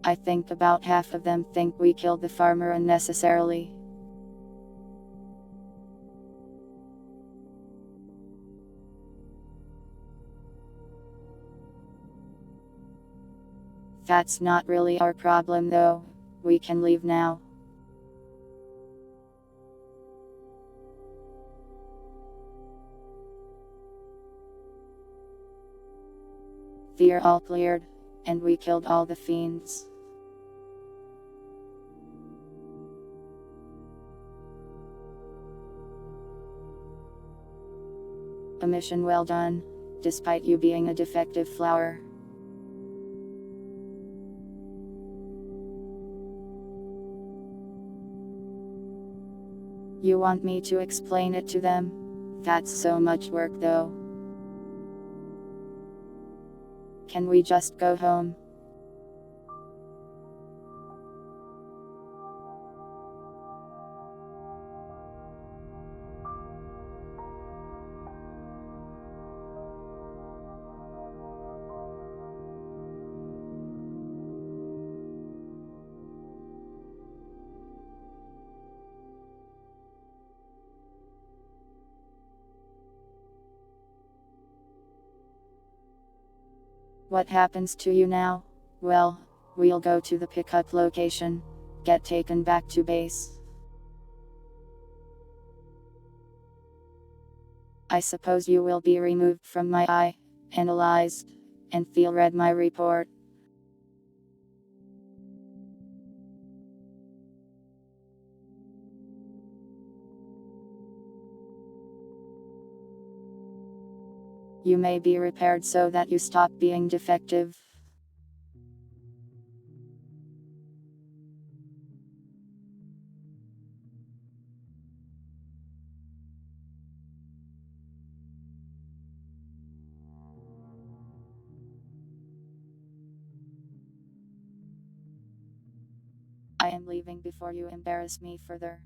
A: I think about half of them think we killed the farmer unnecessarily. That's not really our problem though. We can leave now. We're all cleared, and we killed all the fiends. A mission well done, despite you being a defective flower. You want me to explain it to them? That's so much work though. Can we just go home? What happens to you now? Well, we'll go to the pickup location. Get taken back to base. I suppose you will be removed from my eye, analyzed, and feel read my report. You may be repaired so that you stop being defective. I am leaving before you embarrass me further.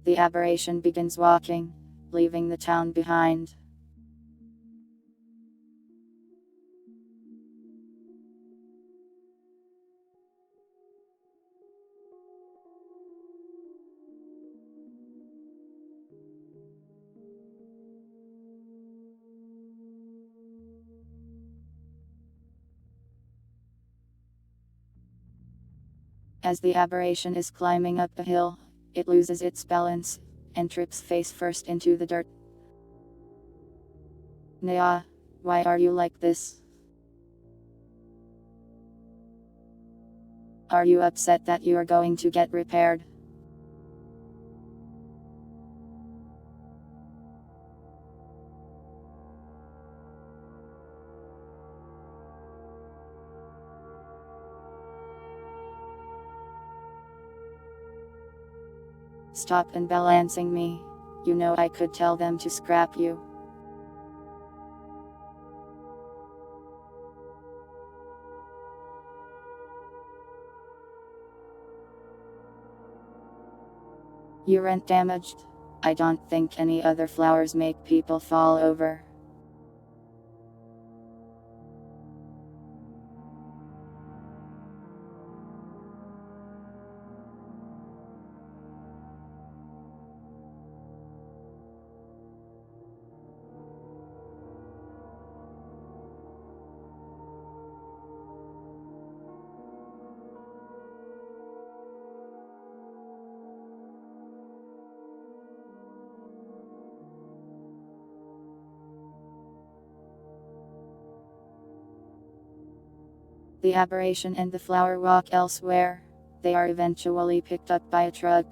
A: The aberration begins walking, leaving the town behind. As the aberration is climbing up a hill, it loses its balance, and trips face first into the dirt. Nya, why are you like this? Are you upset that you are going to get repaired? Stop unbalancing me. You know I could tell them to scrap you. You aren't damaged. I don't think any other flowers make people fall over. The aberration and the flower walk elsewhere. They are eventually picked up by a truck,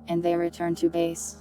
A: and they return to base.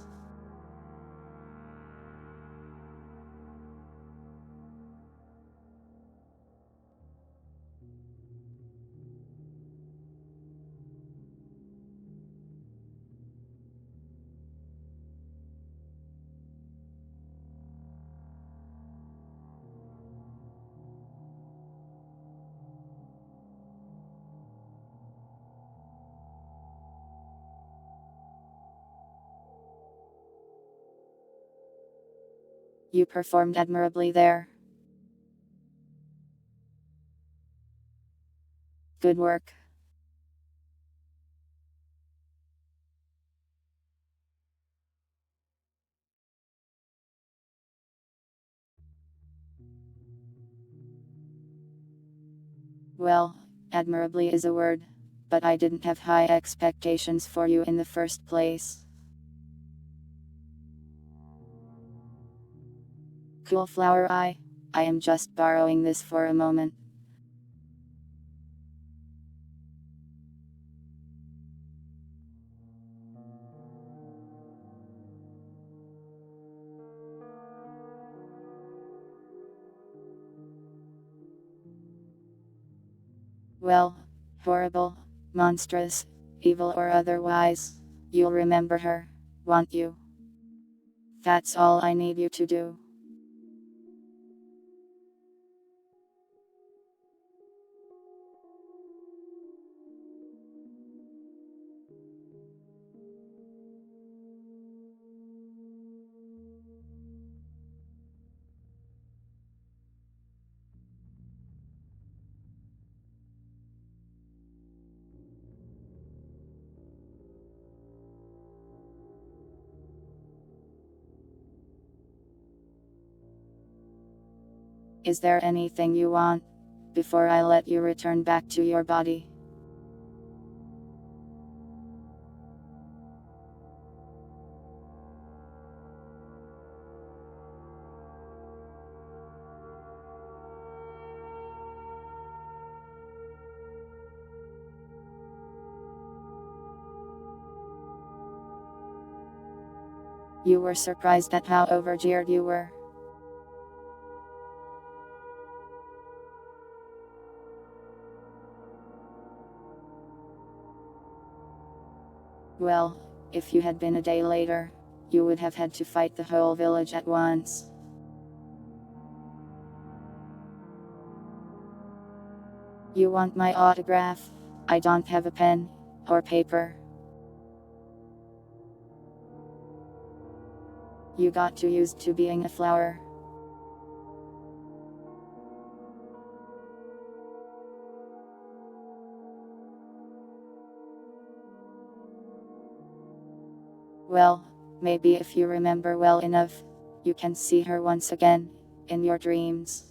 A: You performed admirably there. Good work. Well, admirably is a word, but I didn't have high expectations for you in the first place. Cool flower eye. I am just borrowing this for a moment. Well, horrible, monstrous, evil or otherwise, you'll remember her, won't you? That's all I need you to do. Is there anything you want, before I let you return back to your body? You were surprised at how overjeered you were. Well, if you had been a day later, you would have had to fight the whole village at once. You want my autograph? I don't have a pen, or paper. You got too used to being a flower. Well, maybe if you remember well enough, you can see her once again, in your dreams.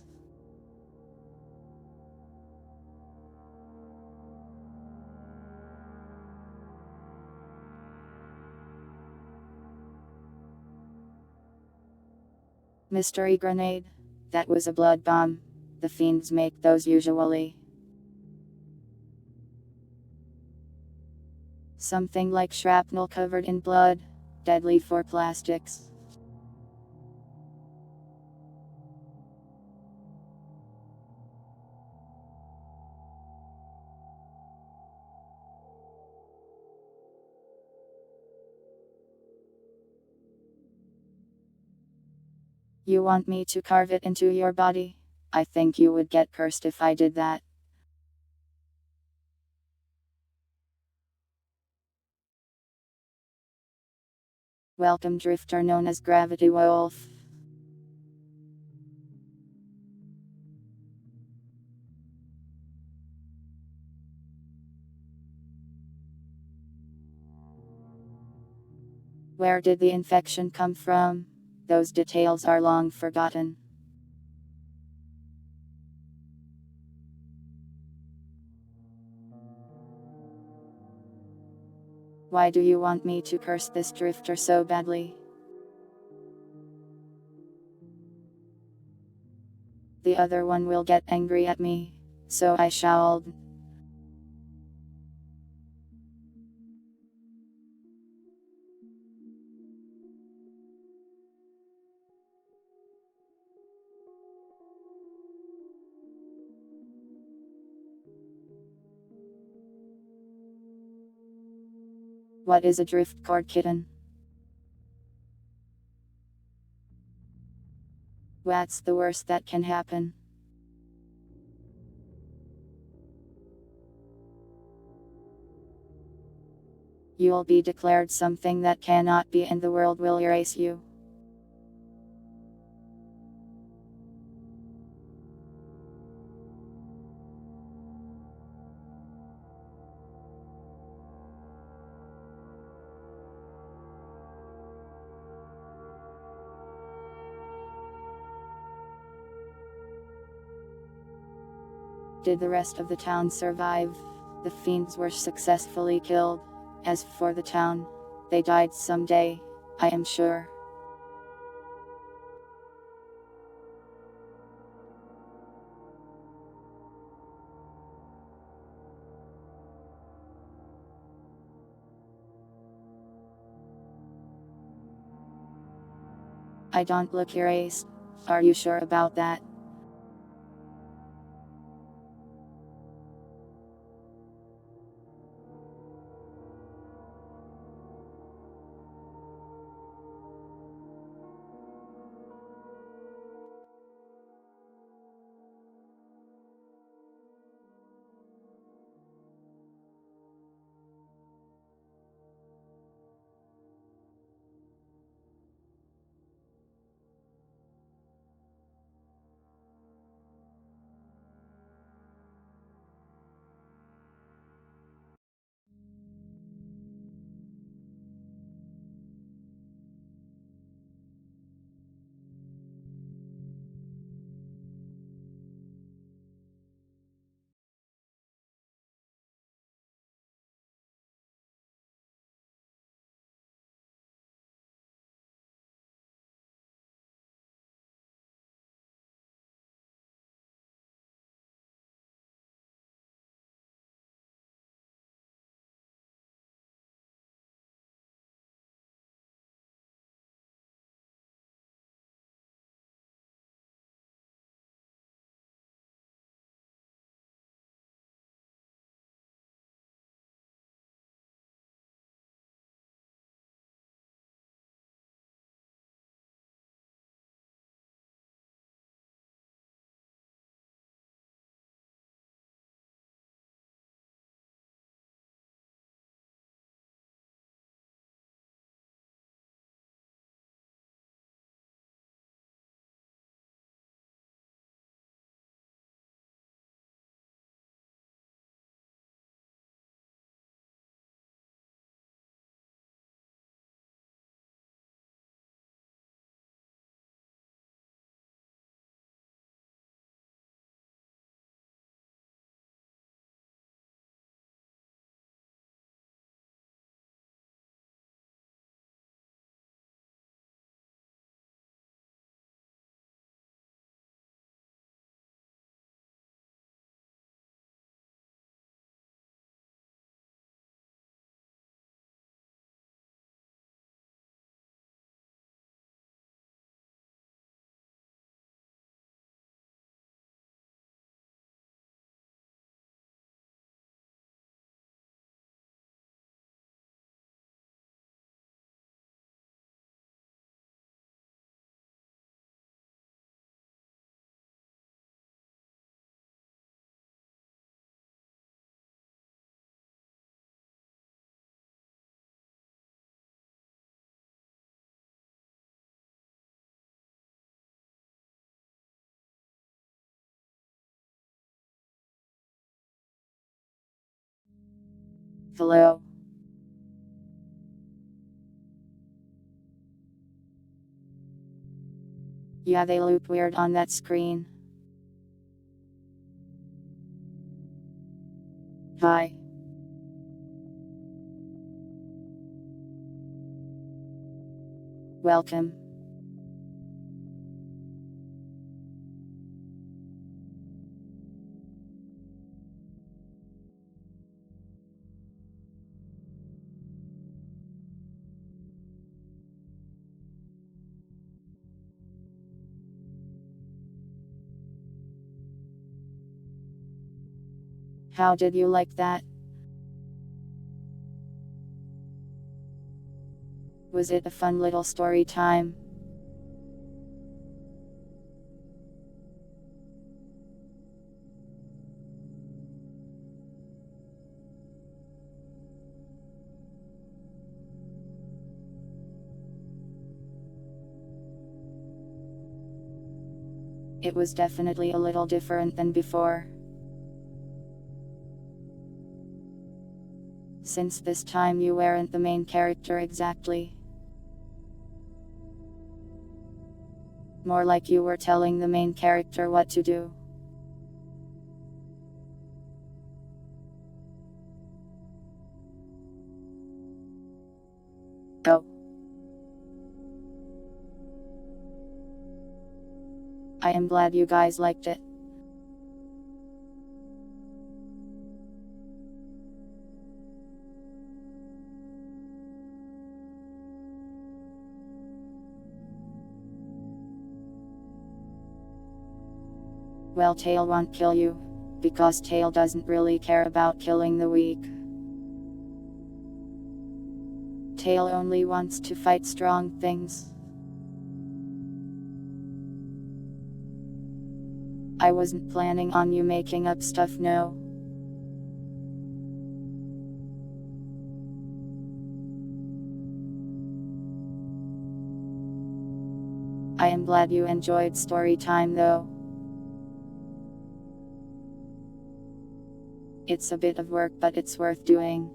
A: Mystery grenade. That was a blood bomb. The fiends make those usually. Something like shrapnel covered in blood. Deadly for plastics. You want me to carve it into your body? I think you would get cursed if I did that. Welcome, drifter known as Gravity Wolf. Where did the infection come from? Those details are long forgotten. Why do you want me to curse this drifter so badly? The other one will get angry at me, so I shall. What is a drift cord kitten? What's the worst that can happen? You'll be declared something that cannot be, and the world will erase you. Did the rest of the town survive? The fiends were successfully killed. As for the town, they died someday, I am sure. I don't look your age. Are you sure about that? Hello? Yeah, they look weird on that screen. Hi. Welcome. How did you like that? Was it a fun little story time? It was definitely a little different than before. Since this time you weren't the main character exactly. More like you were telling the main character what to do. Oh. I am glad you guys liked it. Well, Tail won't kill you, because Tail doesn't really care about killing the weak. Tail only wants to fight strong things. I wasn't planning on you making up stuff, no. I am glad you enjoyed story time though. It's a bit of work, but it's worth doing.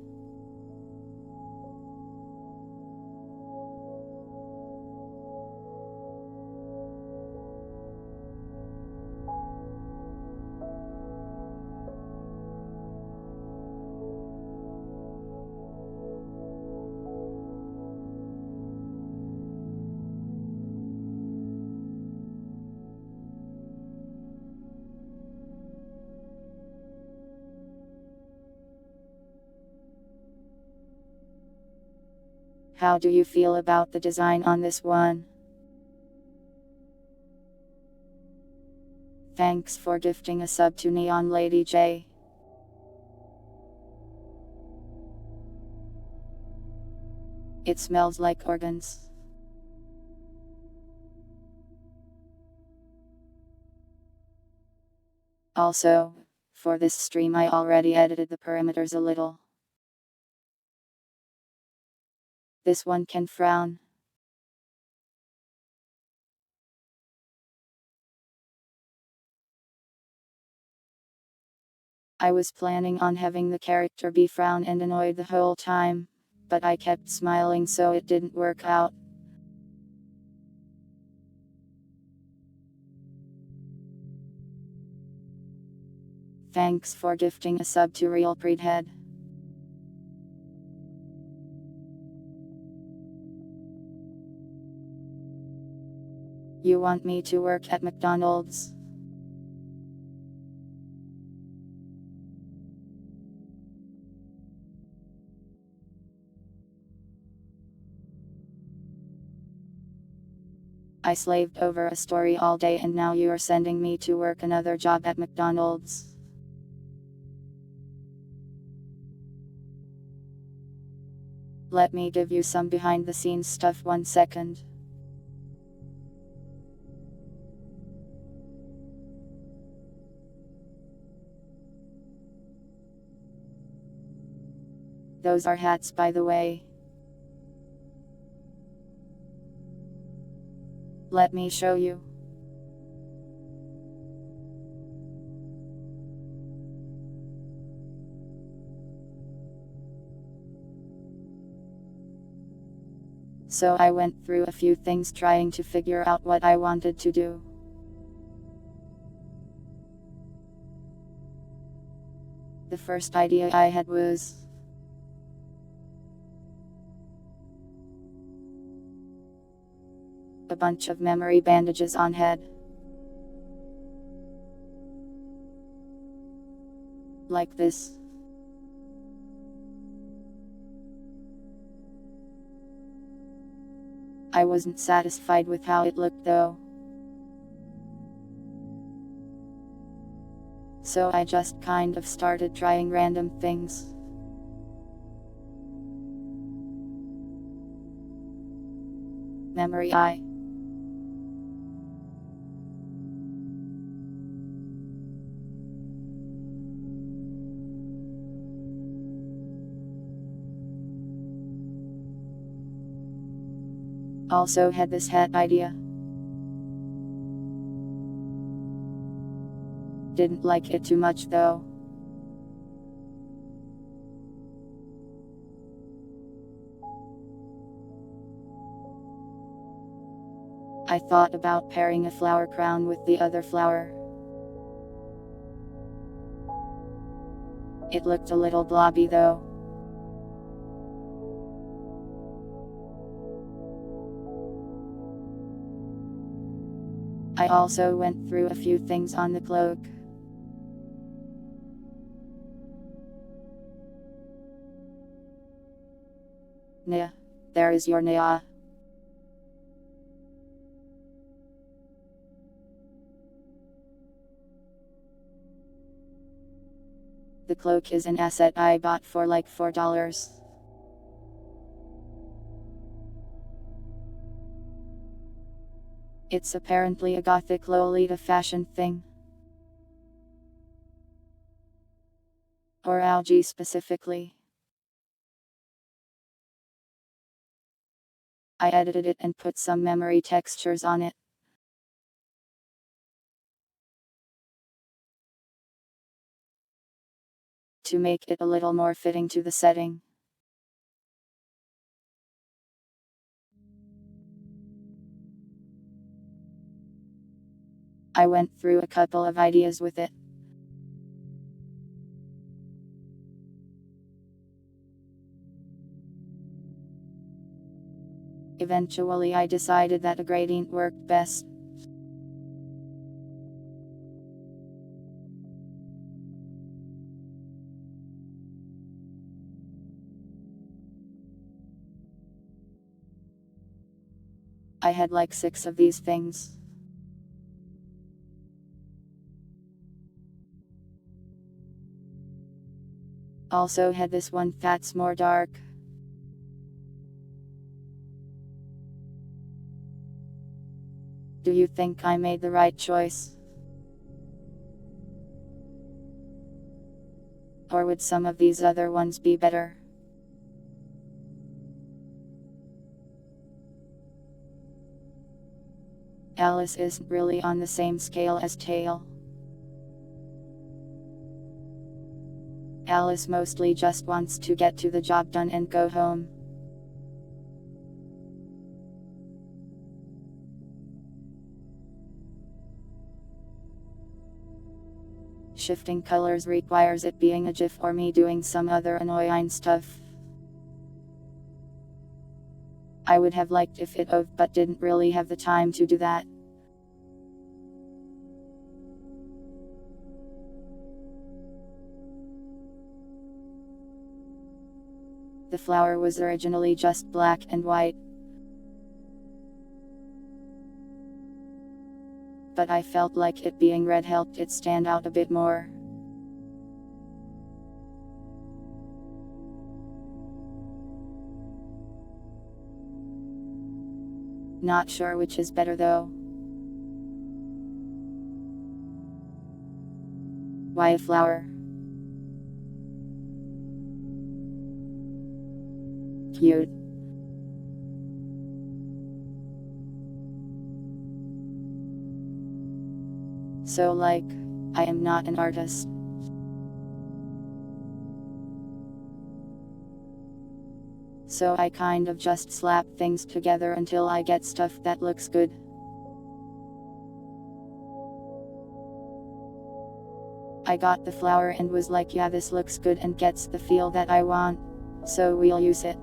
A: How do you feel about the design on this one? Thanks for gifting a sub to Neon Lady J. It smells like organs. Also, for this stream I already edited the parameters a little. This one can frown. I was planning on having the character be frown and annoyed the whole time, but I kept smiling so it didn't work out. Thanks for gifting a sub to Real Preedhead. You want me to work at McDonald's? I slaved over a story all day and now you are sending me to work another job at McDonald's. Let me give you some behind the scenes stuff 1 second. Those are hats, by the way. Let me show you. So I went through a few things trying to figure out what I wanted to do. The first idea I had was a bunch of memory bandages on head. Like this. I wasn't satisfied with how it looked though. So I just kind of started trying random things. Memory eye. Also had this hat idea. Didn't like it too much though. I thought about pairing a flower crown with the other flower. It looked a little blobby though. I also went through a few things on the cloak. Nya. There is your Nya. The cloak is an asset I bought for like $4. It's apparently a gothic Lolita fashion thing. Or algae specifically. I edited it and put some memory textures on it. To make it a little more fitting to the setting. I went through a couple of ideas with it. Eventually I decided that a gradient worked best. I had like 6 of these things. Also had this one that's more dark. Do you think I made the right choice? Or would some of these other ones be better? Alice isn't really on the same scale as Tail. Alice mostly just wants to get to the job done and go home. Shifting colors requires it being a GIF or me doing some other annoying stuff. I would have liked if it OV'd but didn't really have the time to do that. The flower was originally just black and white. But I felt like it being red helped it stand out a bit more. Not sure which is better though. Why a flower? Cute. So like, I am not an artist. So I kind of just slap things together until I get stuff that looks good. I got the flower and was like, yeah, this looks good and gets the feel that I want. So we'll use it.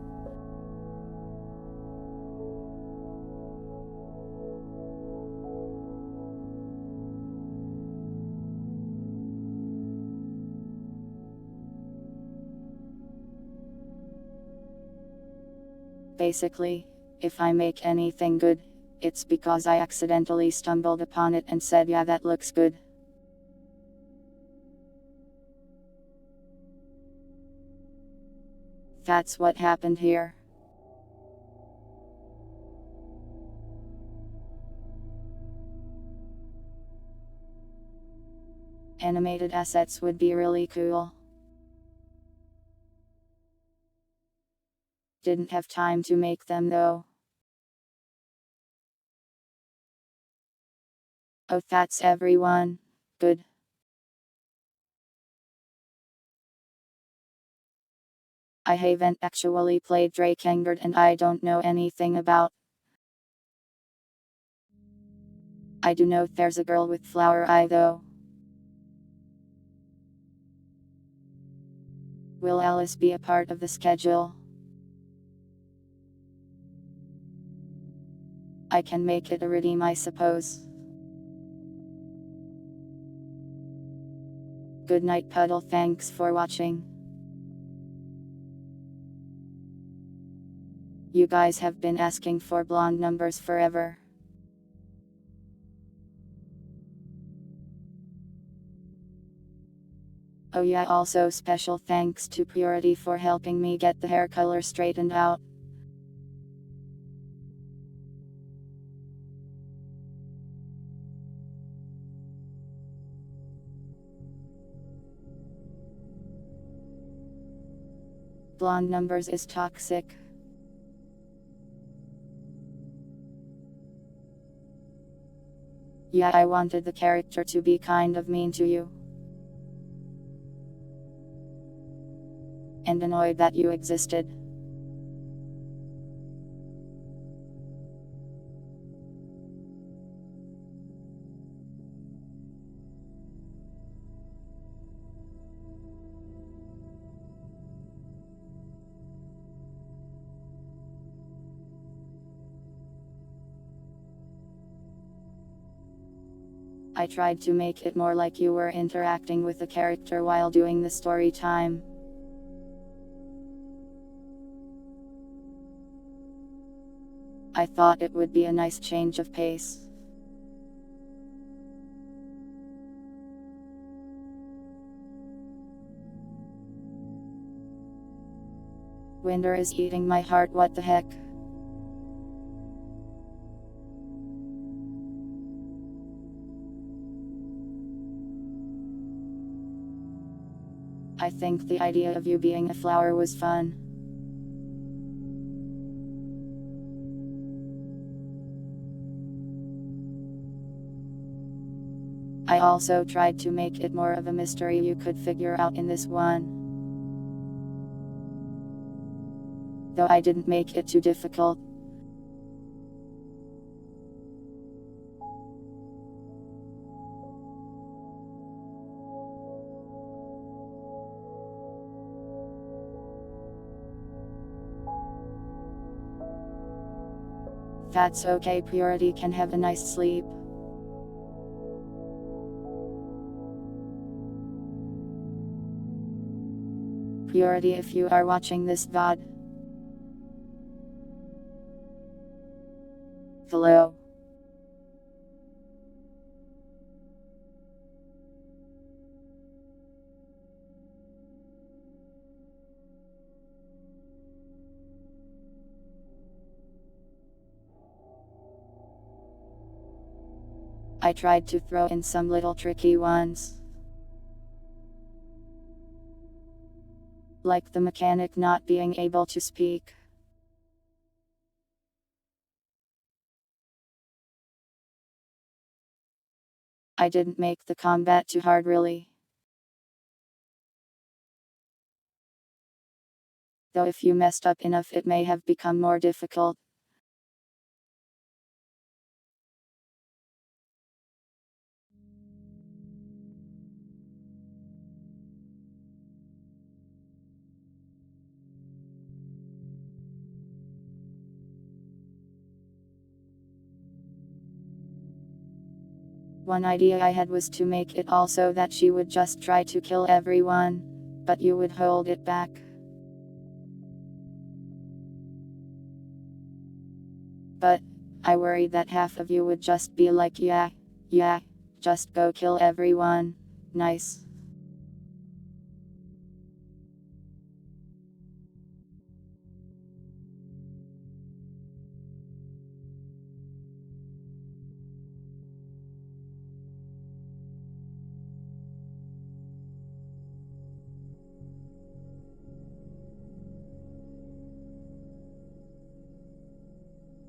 A: Basically, if I make anything good, it's because I accidentally stumbled upon it and said, yeah, that looks good. That's what happened here. Animated assets would be really cool. Didn't have time to make them though. Oh, that's everyone. Good. I haven't actually played Drakengard and I don't know anything about. I do know there's a girl with flower eye though. Will Alice be a part of the schedule? I can make it a redeem, I suppose. Good night, Puddle. Thanks for watching. You guys have been asking for blonde numbers forever. Oh yeah, also special thanks to Purity for helping me get the hair color straightened out. Blonde numbers is toxic. Yeah, I wanted the character to be kind of mean to you. And annoyed that you existed. I tried to make it more like you were interacting with the character while doing the story time. I thought it would be a nice change of pace. Winter is eating my heart, what the heck? I think the idea of you being a flower was fun. I also tried to make it more of a mystery you could figure out in this one. Though I didn't make it too difficult. That's okay, Purity can have a nice sleep. Purity, if you are watching this VOD. Hello. I tried to throw in some little tricky ones. Like the mechanic not being able to speak. I didn't make the combat too hard really. Though if you messed up enough it may have become more difficult. One idea I had was to make it also that she would just try to kill everyone, but you would hold it back. But I worried that half of you would just be like, yeah, just go kill everyone. Nice.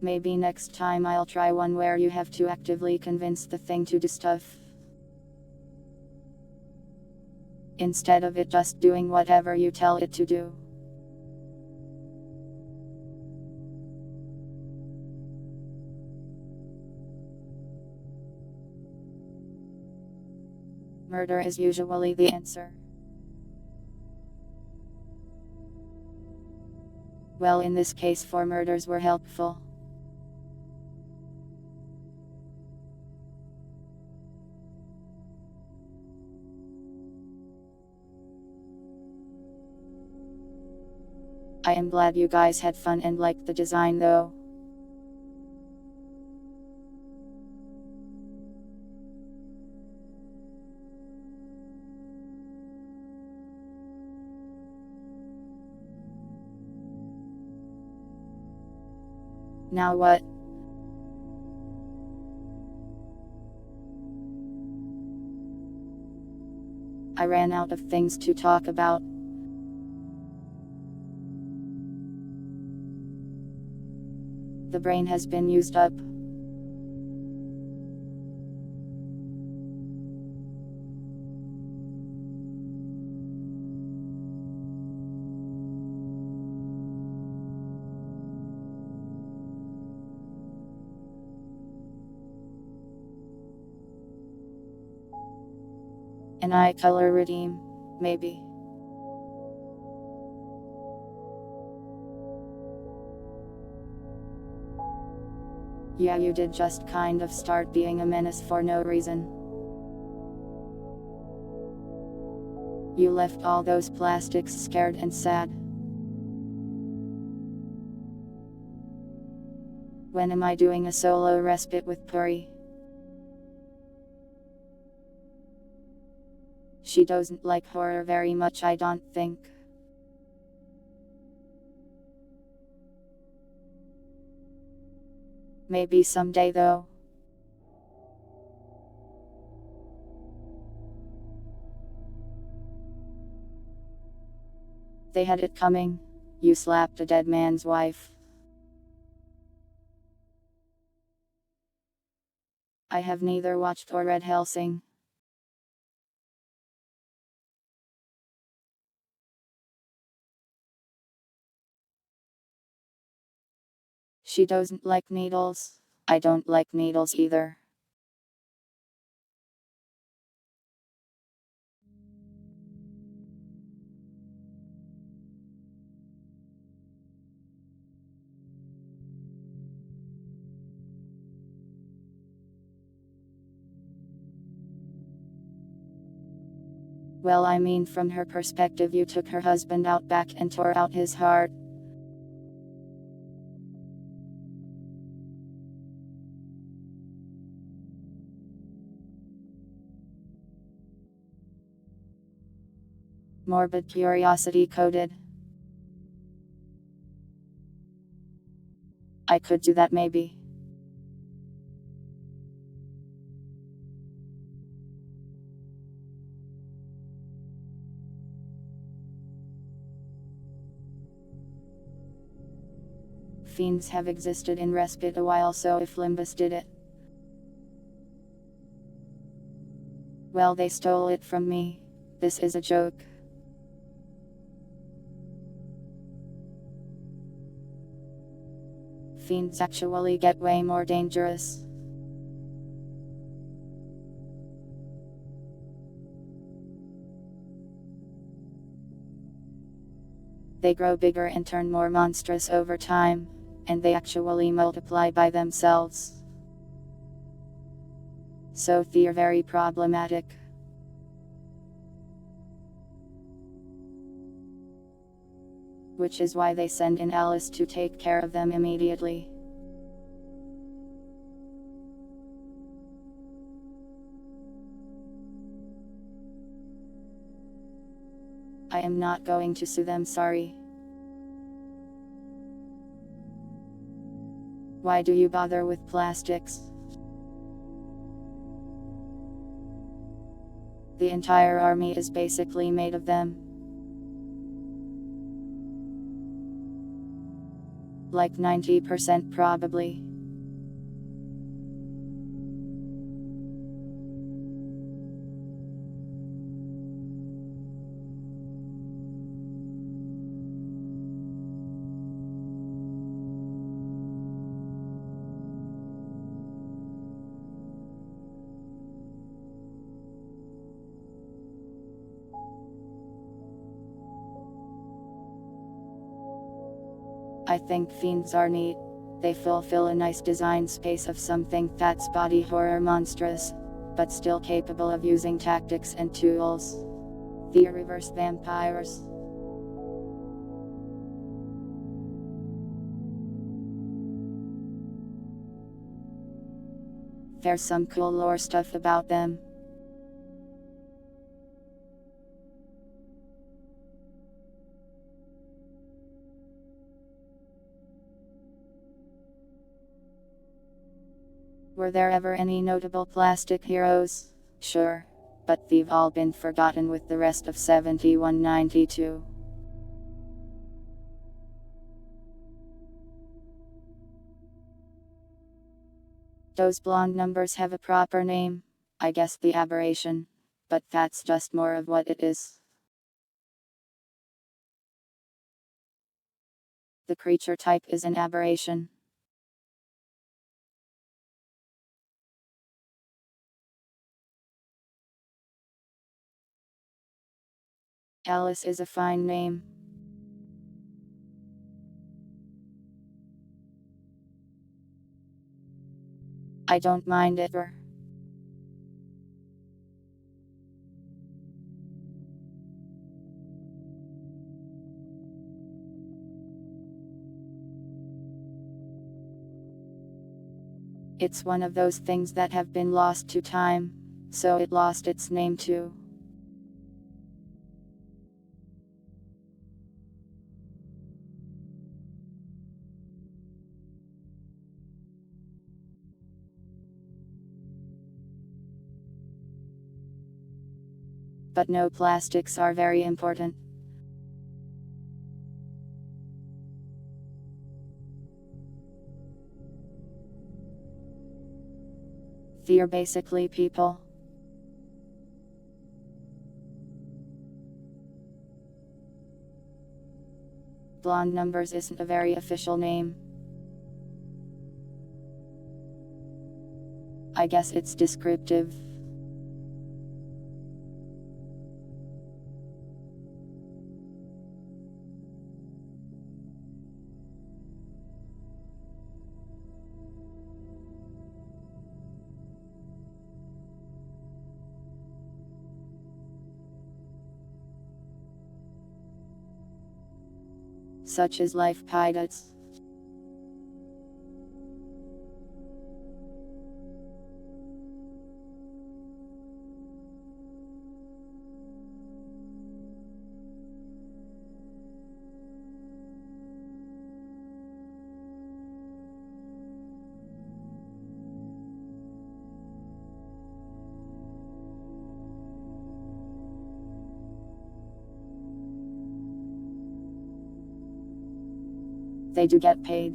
A: Maybe next time I'll try one where you have to actively convince the thing to do stuff. Instead of it just doing whatever you tell it to do. Murder is usually the answer. Well, in this case, 4 murders were helpful. I am glad you guys had fun and liked the design though. Now what? I ran out of things to talk about. The brain has been used up. An eye color redeem, maybe. Yeah, you did just kind of start being a menace for no reason. You left all those plastics scared and sad. When am I doing a solo respite with Puri? She doesn't like horror very much, I don't think. Maybe someday though. They had it coming. You slapped a dead man's wife. I have neither watched or read Helsing. She doesn't like needles. I don't like needles either. Well, I mean, from her perspective, you took her husband out back and tore out his heart. Morbid curiosity coded. I could do that maybe. Fiends have existed in respite a while, so if Limbus did it, well, they stole it from me. This is a joke. Fiends actually get way more dangerous. They grow bigger and turn more monstrous over time, and they actually multiply by themselves. So they're very problematic. Which is why they send in Alice to take care of them immediately. I am not going to sue them, sorry. Why do you bother with plastics? The entire army is basically made of them. Like 90% probably. I think fiends are neat. They fulfill a nice design space of something that's body horror monstrous, but still capable of using tactics and tools. The reverse vampires. There's some cool lore stuff about them. Were there ever any notable plastic heroes? Sure. But they've all been forgotten with the rest of 7192. Those blonde numbers have a proper name. I guess the aberration. But that's just more of what it is. The creature type is an aberration. Alice is a fine name. I don't mind it. It's one of those things that have been lost to time, so it lost its name too. But no, plastics are very important. They're basically people. Blonde numbers isn't a very official name. I guess it's descriptive. Such as life pilots. They do get paid.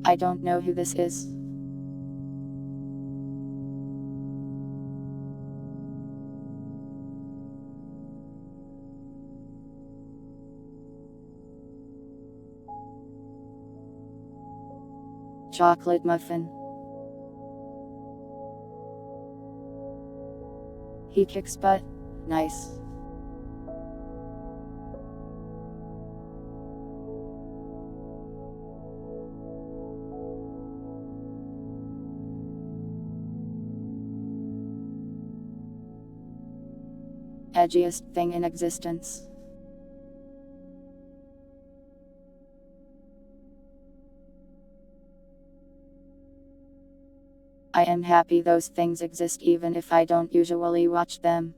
A: I don't know who this is. Chocolate muffin. He kicks butt. Nice. Edgiest thing in existence. I am happy those things exist even if I don't usually watch them.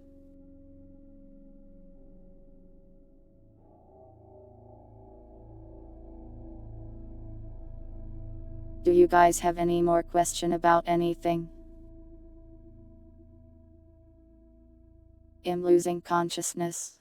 A: Do you guys have any more question about anything? I'm losing consciousness.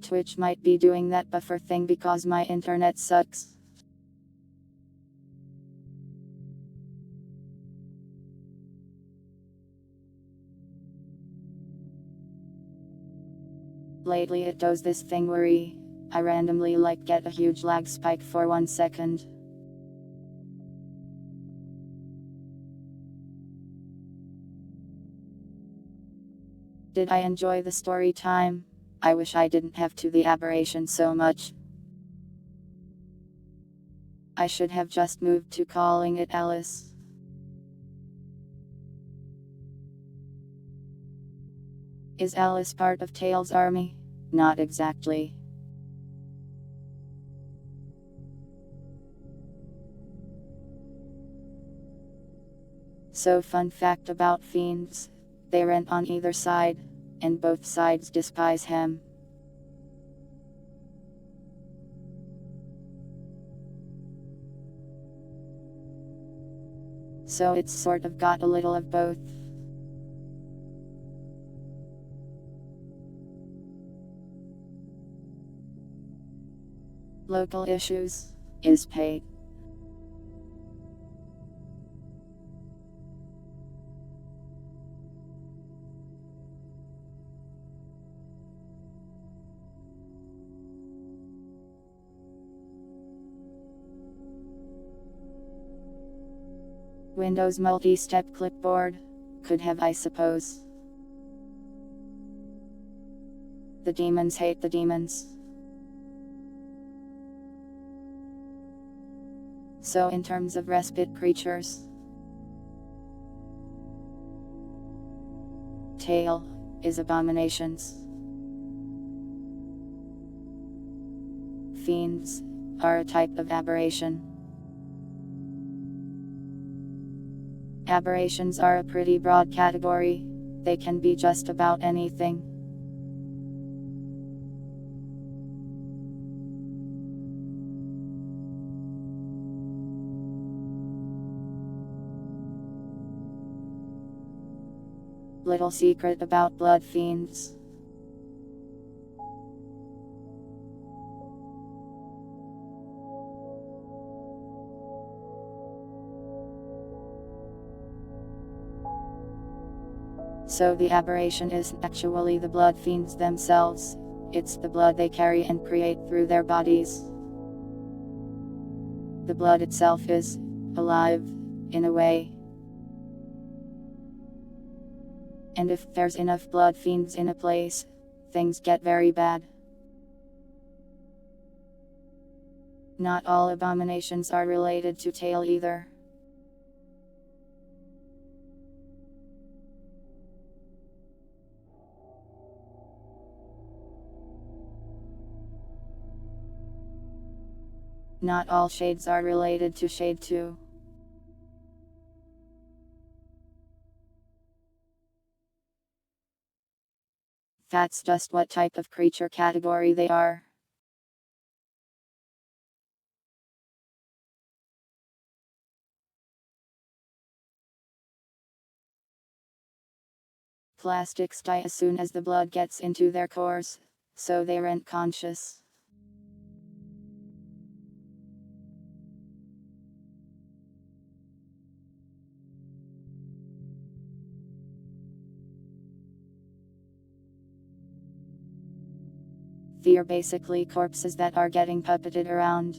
A: Twitch might be doing that buffer thing because my internet sucks. Lately it does this thing where I randomly get a huge lag spike for 1 second. Did I enjoy the story time? I wish I didn't have to the aberration so much. I should have just moved to calling it Alice. Is Alice part of Tails' army? Not exactly. So fun fact about fiends. They rent on either side, and both sides despise him. So it's sort of got a little of both. Local issues is paid. Windows multi-step clipboard. Could have, I suppose. The demons hate the demons. So in terms of respite creatures, tail is abominations. Fiends are a type of aberration. Aberrations are a pretty broad category. They can be just about anything. Little secret about blood fiends. So the aberration isn't actually the blood fiends themselves, it's the blood they carry and create through their bodies. The blood itself is alive, in a way. And if there's enough blood fiends in a place, things get very bad. Not all abominations are related to tail either. Not all shades are related to shade 2. That's just what type of creature category they are. Plastics die as soon as the blood gets into their cores, so they aren't conscious. They're basically corpses that are getting puppeted around.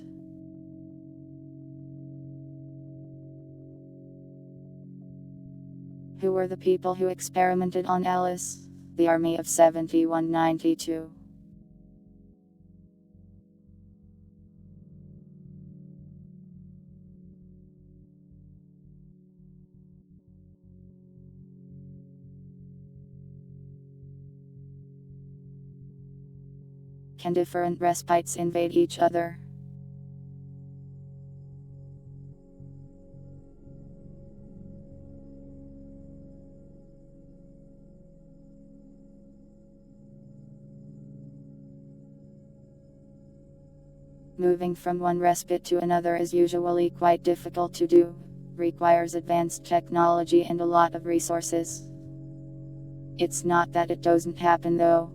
A: Who were the people who experimented on Alice? The army of 7192. Can different respites invade each other? Moving from one respite to another is usually quite difficult to do, requires advanced technology and a lot of resources. It's not that it doesn't happen though.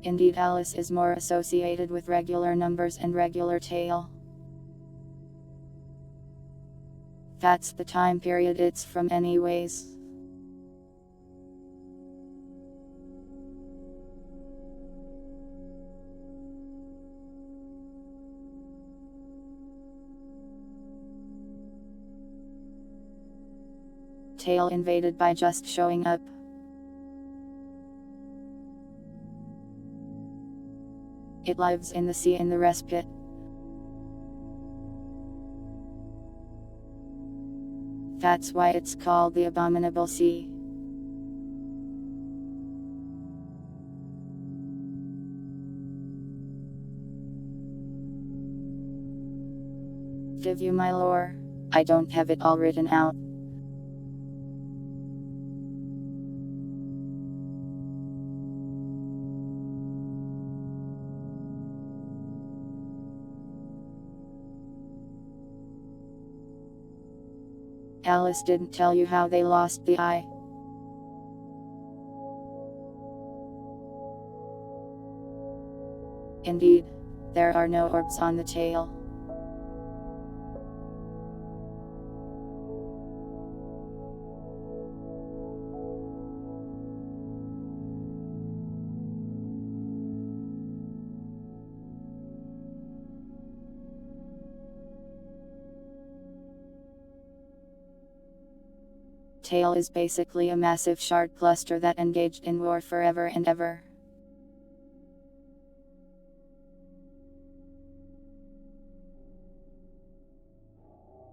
A: Indeed, Alice is more associated with regular numbers and regular tail. That's the time period it's from anyways. Tail invaded by just showing up. It lives in the sea in the respite. That's why it's called the Abominable Sea. Give you my lore. I don't have it all written out. Alice didn't tell you how they lost the eye. Indeed, there are no orbs on the tail. Tail is basically a massive shard cluster that engaged in war forever and ever.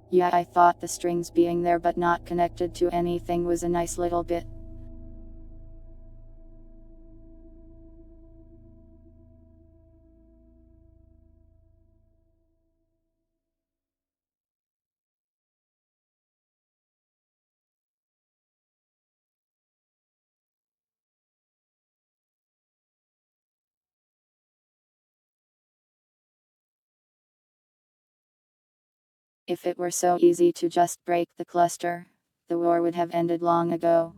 A: Yeah, I thought the strings being there but not connected to anything was a nice little bit. If it were so easy to just break the cluster, the war would have ended long ago.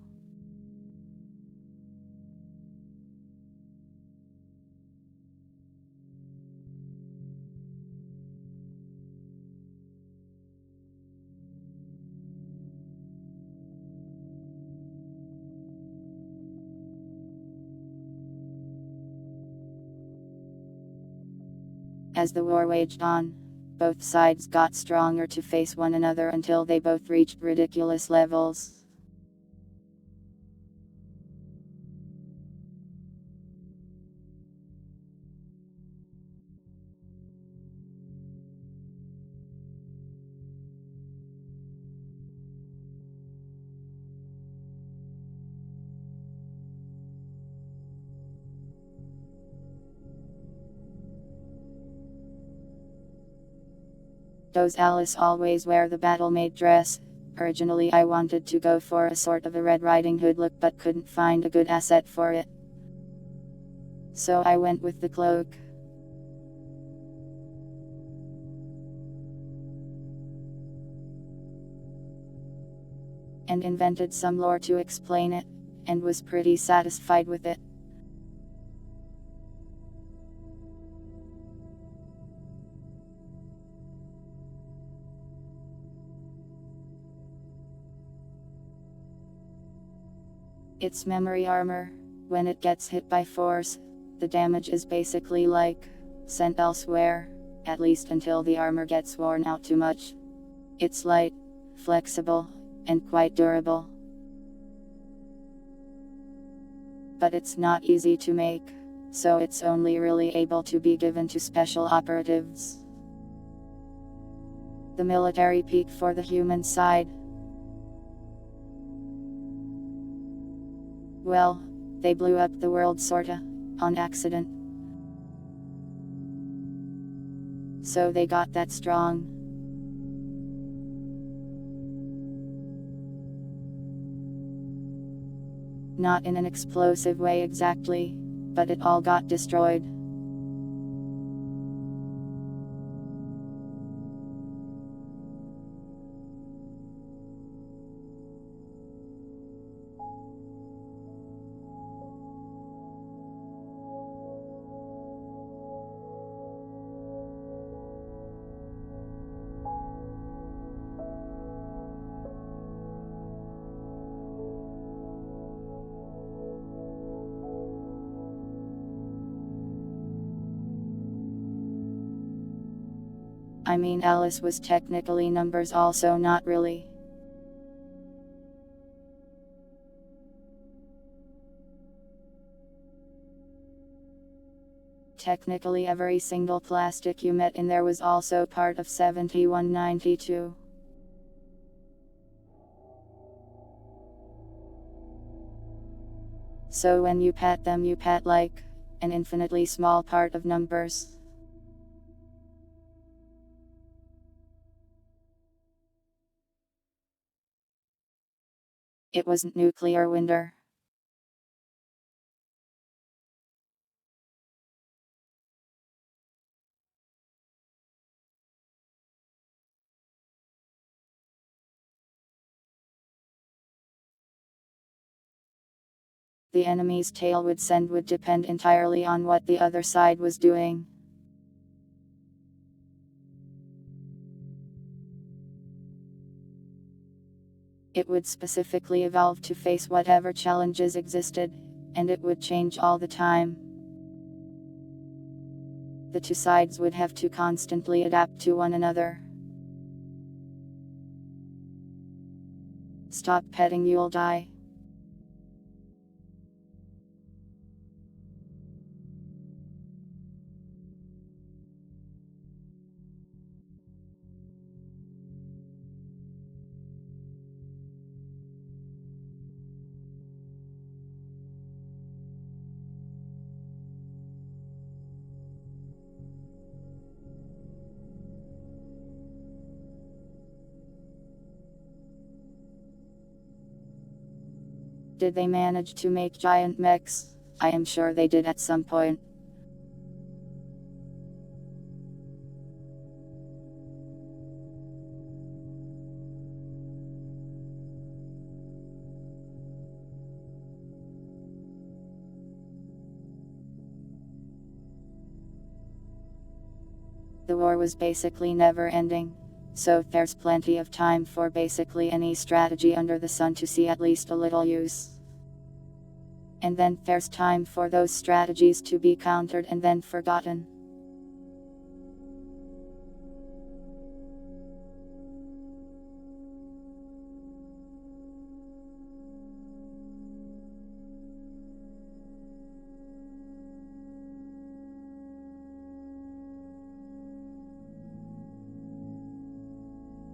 A: As the war waged on, both sides got stronger to face one another until they both reached ridiculous levels. Does Alice always wear the battle-made dress? Originally I wanted to go for a sort of a Red Riding Hood look but couldn't find a good asset for it. So I went with the cloak. And invented some lore to explain it, and was pretty satisfied with it. It's memory armor. When it gets hit by force, the damage is basically like sent elsewhere, at least until the armor gets worn out too much. It's light, flexible, and quite durable. But it's not easy to make, so it's only really able to be given to special operatives. The military peak for the human side. Well, they blew up the world sorta, on accident. So they got that strong. Not in an explosive way exactly, but it all got destroyed. I mean, Alice was technically numbers, also not really. technically every single plastic you met in there was also part of 7192. So when you pat them, you pat like an infinitely small part of numbers. It was nuclear winter. The enemy's tail would depend entirely on what the other side was doing. It would specifically evolve to face whatever challenges existed, and it would change all the time. The two sides would have to constantly adapt to one another. Stop petting, you'll die. Did they manage to make giant mechs? I am sure they did at some point. The war was basically never ending, so there's plenty of time for basically any strategy under the sun to see at least a little use. And then there's time for those strategies to be countered and then forgotten.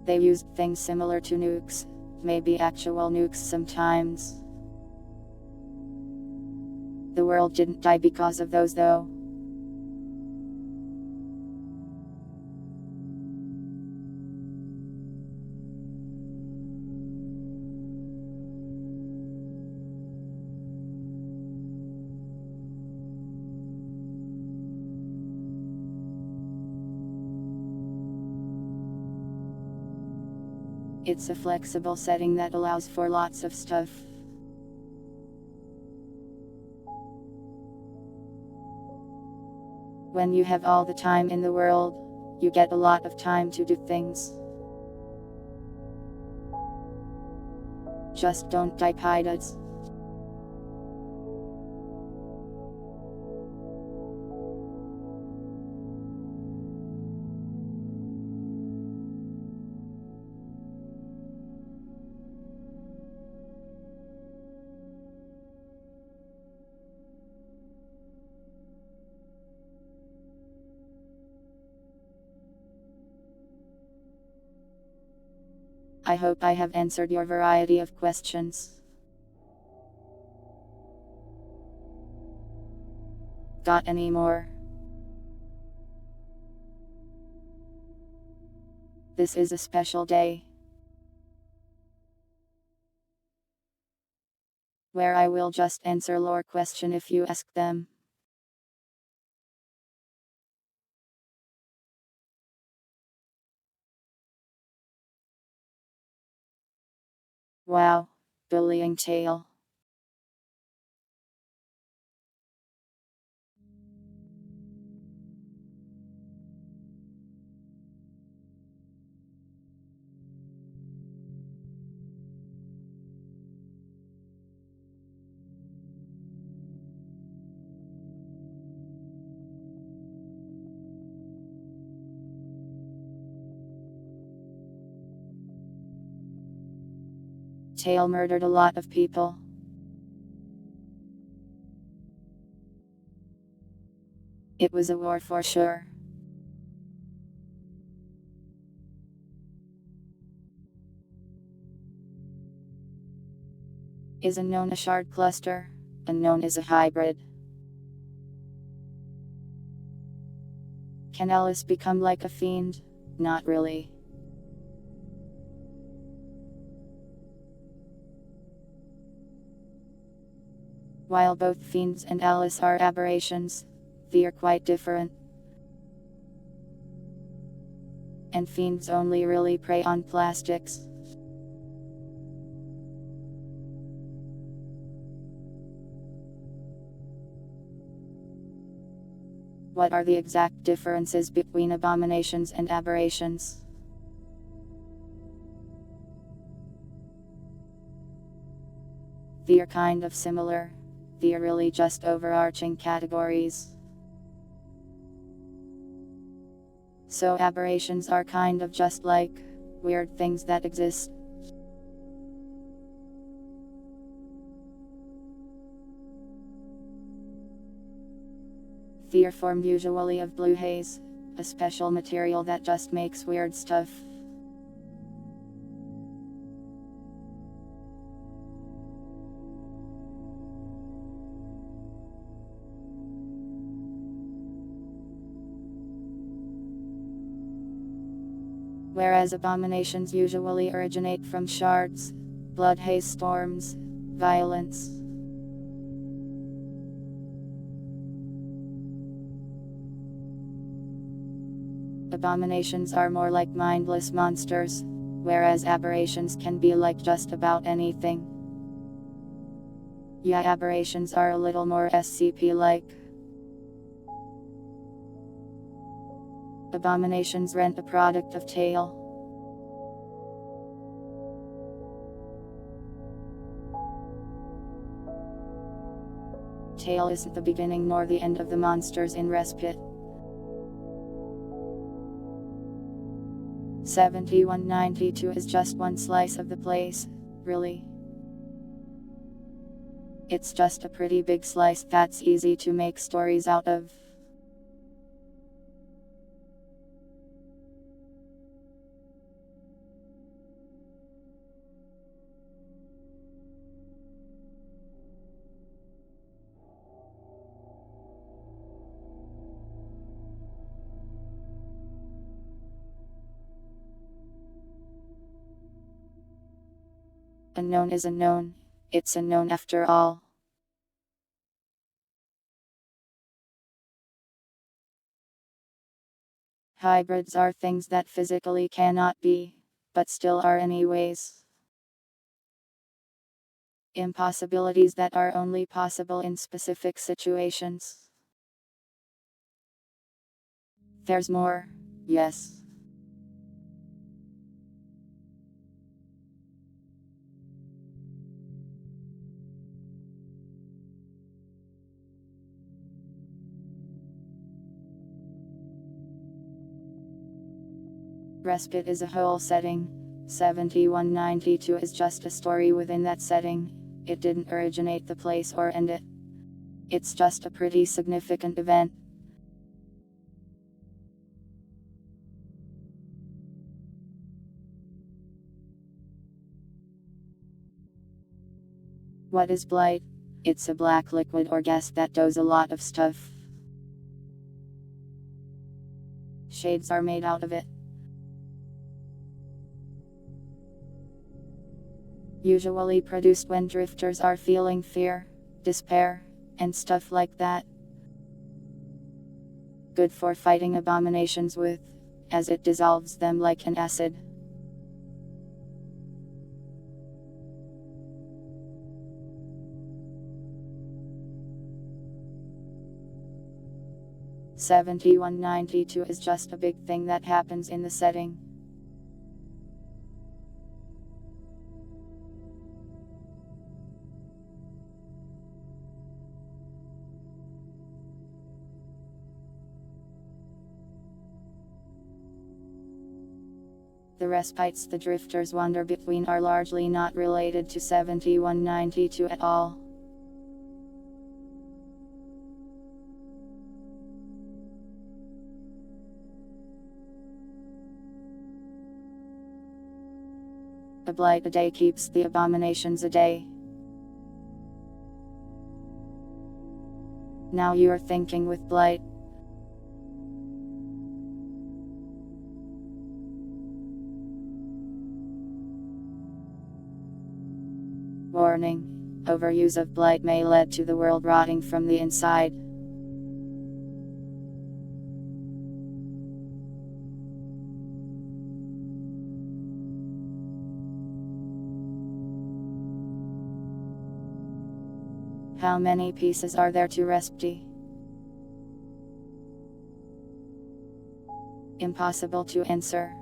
A: They used things similar to nukes, maybe actual nukes sometimes. The world didn't die because of those though. It's a flexible setting that allows for lots of stuff. When you have all the time in the world, you get a lot of time to do things. Just don't die, pilots. I hope I have answered your variety of questions. Got any more? This is a special day, where I will just answer your question if you ask them. Wow, bullying tail. Tail murdered a lot of people. It was a war for sure. Is unknown a shard cluster? Unknown is a hybrid. Can Alice become like a fiend? Not really. While both fiends and Alice are aberrations, they are quite different. And fiends only really prey on plastics. What are the exact differences between abominations and aberrations? They are kind of similar. They are really just overarching categories. So aberrations are kind of just like weird things that exist. They are formed usually of blue haze, a special material that just makes weird stuff. Whereas abominations usually originate from shards, blood haze storms, violence. Abominations are more like mindless monsters, whereas aberrations can be like just about anything. Yeah, aberrations are a little more SCP-like. Abominations rent a product of Tail. Tail isn't the beginning nor the end of the monsters in Respite. 7192 is just one slice of the place, really. It's just a pretty big slice that's easy to make stories out of. Unknown is unknown. It's unknown after all. Hybrids are things that physically cannot be, but still are anyways. Impossibilities that are only possible in specific situations. There's more, yes. Respite is a whole setting. 7192 is just a story within that setting. It didn't originate the place or end it. It's just a pretty significant event. What is blight? It's a black liquid or gas that does a lot of stuff. Shades are made out of it. Usually produced when drifters are feeling fear, despair, and stuff like that. Good for fighting abominations with, as it dissolves them like an acid. $71.92 is just a big thing that happens in the setting. The respites the drifters wander between are largely not related to 7192 at all. A blight a day keeps the abominations a day. Now you are thinking with blight. Warning. Overuse of blight may lead to the world rotting from the inside. How many pieces are there to recipe? Impossible to answer.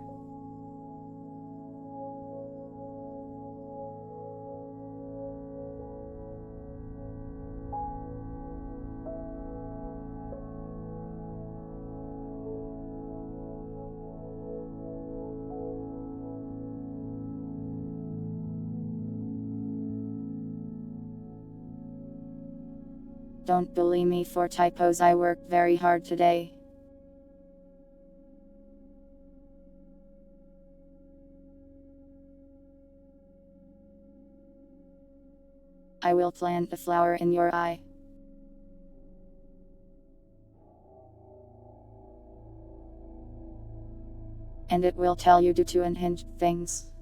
A: Don't bully me for typos, I worked very hard today. I will plant a flower in your eye. And it will tell you to unhinge things.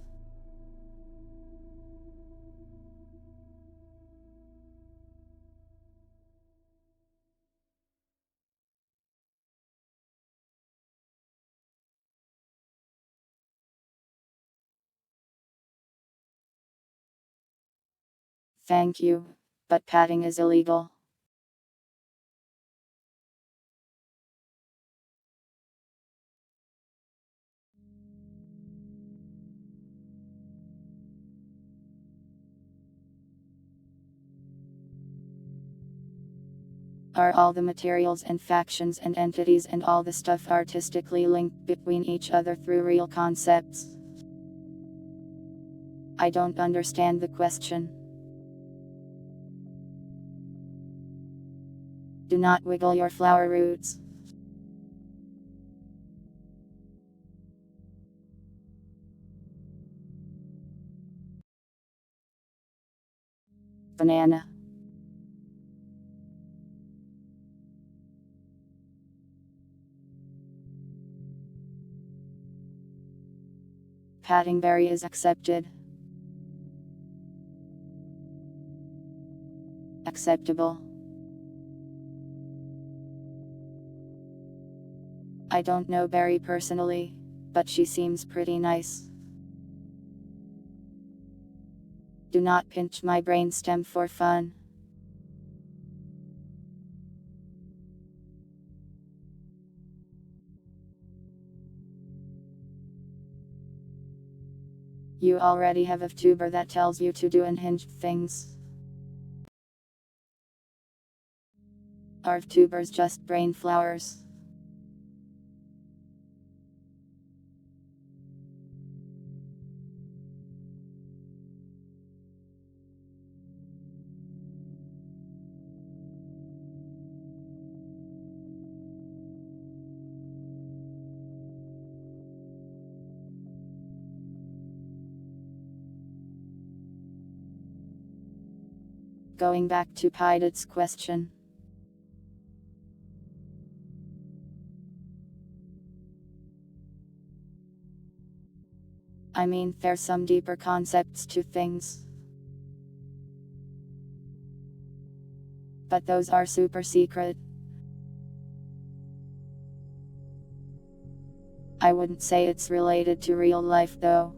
A: Thank you, but patting is illegal. Are all the materials and factions and entities and all the stuff artistically linked between each other through real concepts? I don't understand the question. Do not wiggle your flower roots. Banana. Patting berry is accepted. Acceptable. I don't know Barry personally, but she seems pretty nice. Do not pinch my brainstem for fun. You already have a VTuber that tells you to do unhinged things. Are VTubers just brain flowers? Going back to Pidot's question. I mean, there's some deeper concepts to things. But those are super secret. I wouldn't say it's related to real life though.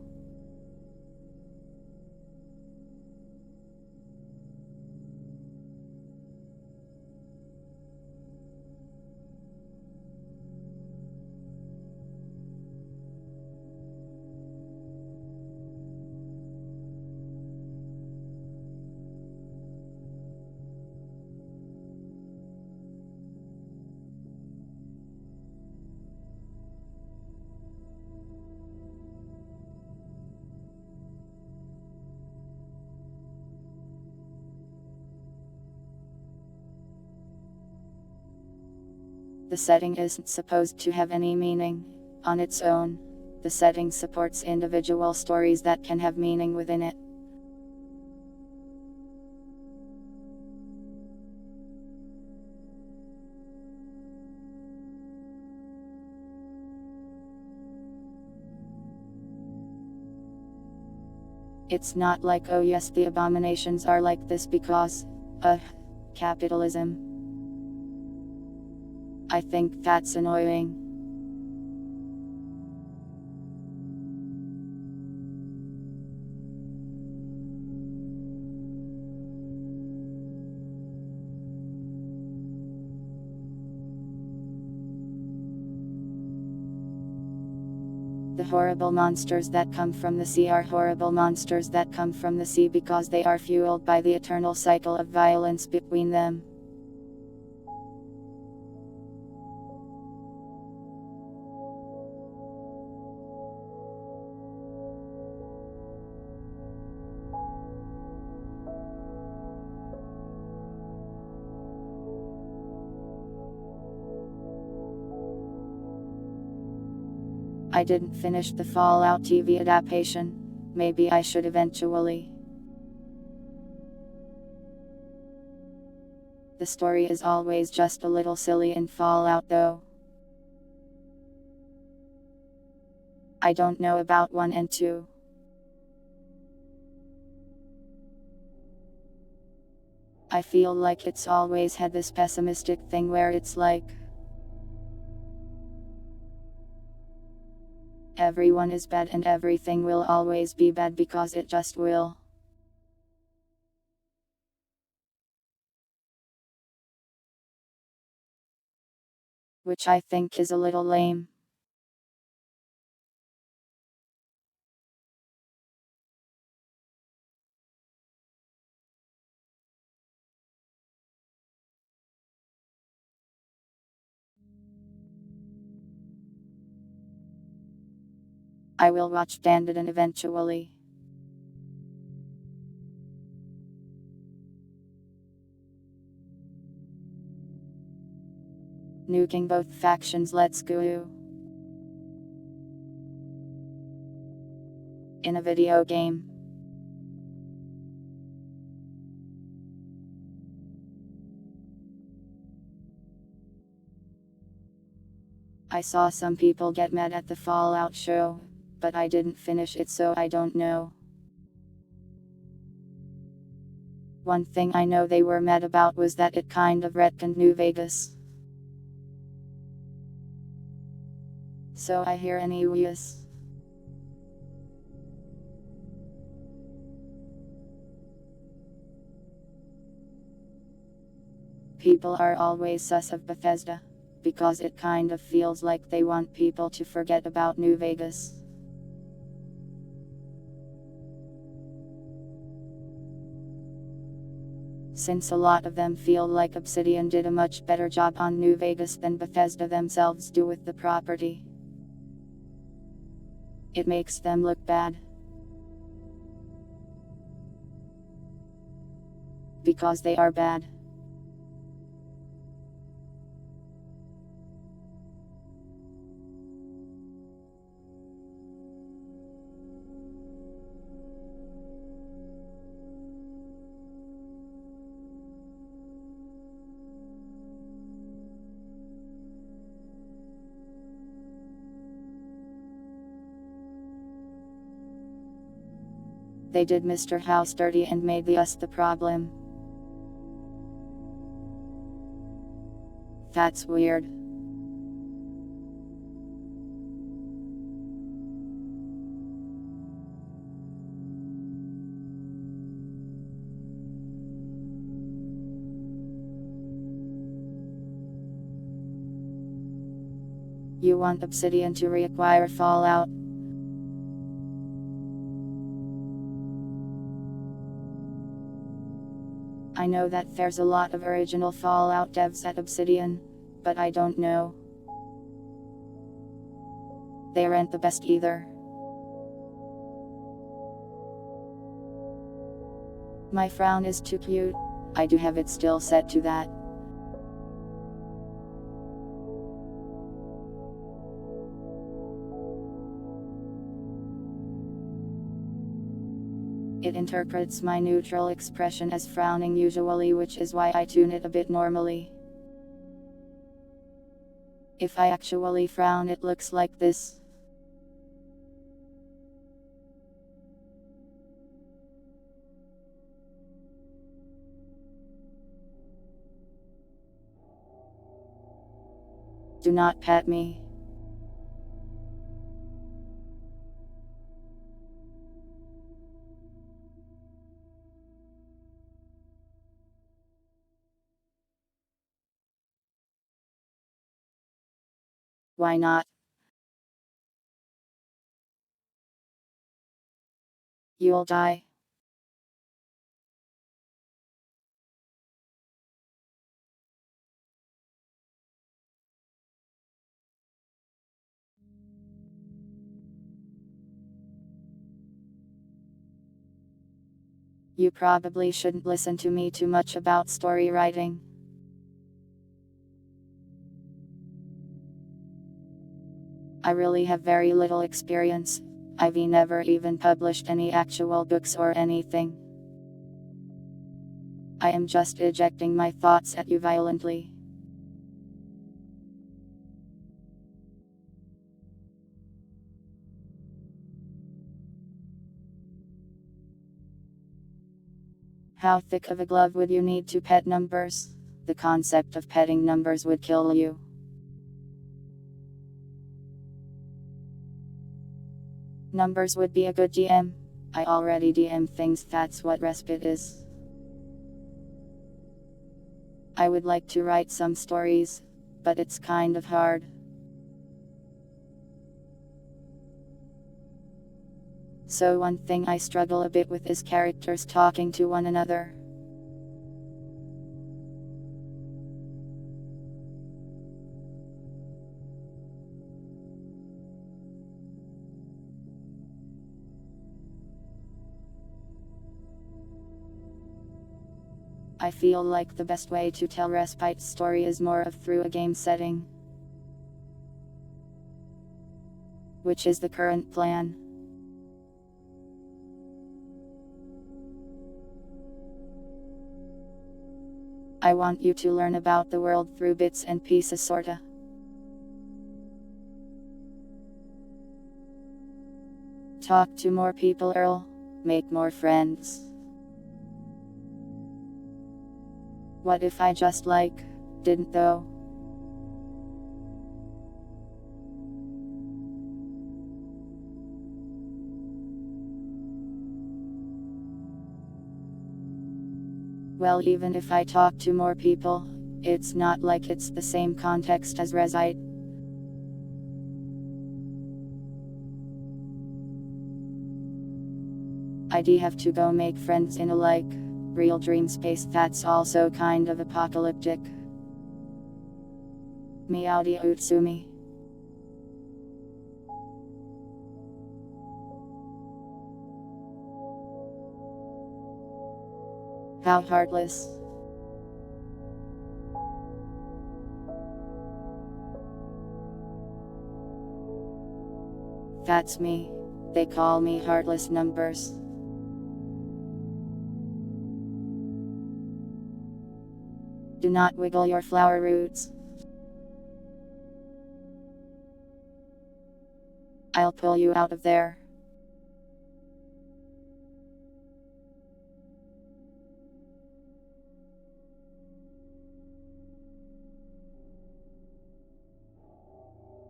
A: The setting isn't supposed to have any meaning on its own. The setting supports individual stories that can have meaning within it. It's not like, oh yes, the abominations are like this because, capitalism. I think that's annoying. The horrible monsters that come from the sea are horrible monsters that come from the sea because they are fueled by the eternal cycle of violence between them. I didn't finish the Fallout TV adaptation. Maybe I should eventually. The story is always just a little silly in Fallout though. I don't know about 1 and 2. I feel like it's always had this pessimistic thing where it's like, everyone is bad and everything will always be bad because it just will. Which I think is a little lame. I will watch Dandadan eventually. Nuking both factions, let's go. In a video game. I saw some people get mad at the Fallout show, but I didn't finish it so I don't know. One thing I know they were mad about was that it kind of retconned New Vegas. So I hear anyways. People are always sus of Bethesda, because it kind of feels like they want people to forget about New Vegas. Since a lot of them feel like Obsidian did a much better job on New Vegas than Bethesda themselves do with the property. It makes them look bad. Because they are bad. They did Mr. House dirty and made us the problem. That's weird. You want Obsidian to reacquire Fallout? I know that there's a lot of original Fallout devs at Obsidian, but I don't know. They aren't the best either. My frown is too cute. I do have it still set to that. It interprets my neutral expression as frowning usually, which is why I tune it a bit normally. If I actually frown, it looks like this. Do not pet me. Why not? You'll die. You probably shouldn't listen to me too much about story writing. I really have very little experience. I've never even published any actual books or anything. I am just ejecting my thoughts at you violently. How thick of a glove would you need to pet numbers? The concept of petting numbers would kill you. Numbers would be a good DM. I already DM things, that's what respite is. I would like to write some stories, but it's kind of hard. So one thing I struggle a bit with is characters talking to one another. I feel like the best way to tell Respite's story is more of through a game setting. Which is the current plan. I want you to learn about the world through bits and pieces sorta. Talk to more people, Earl. Make more friends. What if I just didn't though? Well, even if I talk to more people, it's not like it's the same context as Resite. I'd have to go make friends in a real dream space that's also kind of apocalyptic. Meowdy Utsumi. How heartless. That's me. They call me Heartless Numbers. Do not wiggle your flower roots. I'll pull you out of there.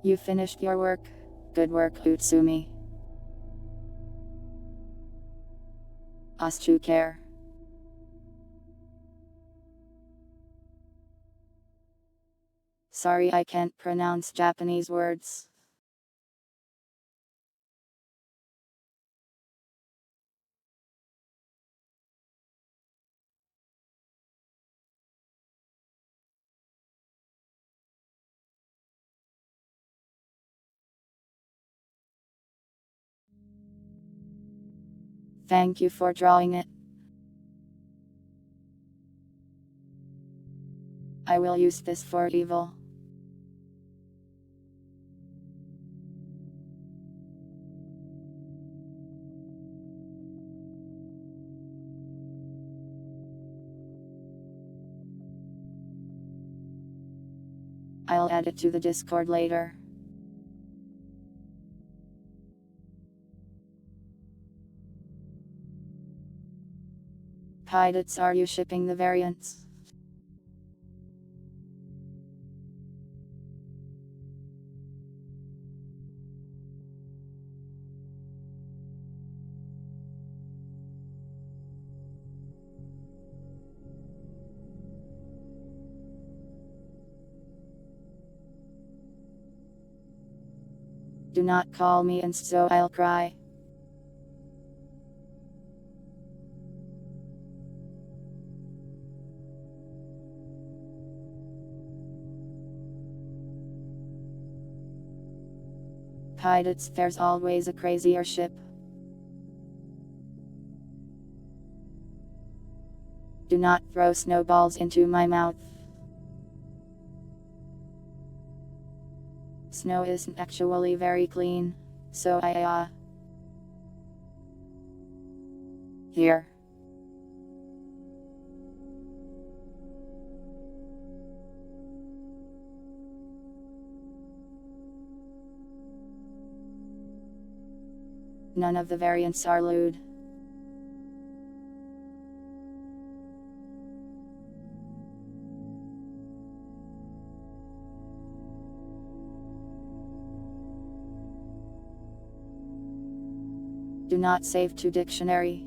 A: You finished your work. Good work, Utsumi. Ostu care. Sorry, I can't pronounce Japanese words. Thank you for drawing it. I will use this for evil. I'll add it to the Discord later. Pilots, are you shipping the variants? Do not call me and so I'll cry. Pilots, there's always a crazier ship. Do not throw snowballs into my mouth. Snow isn't actually very clean, so Here. None of the variants are lewd. Do not save to dictionary.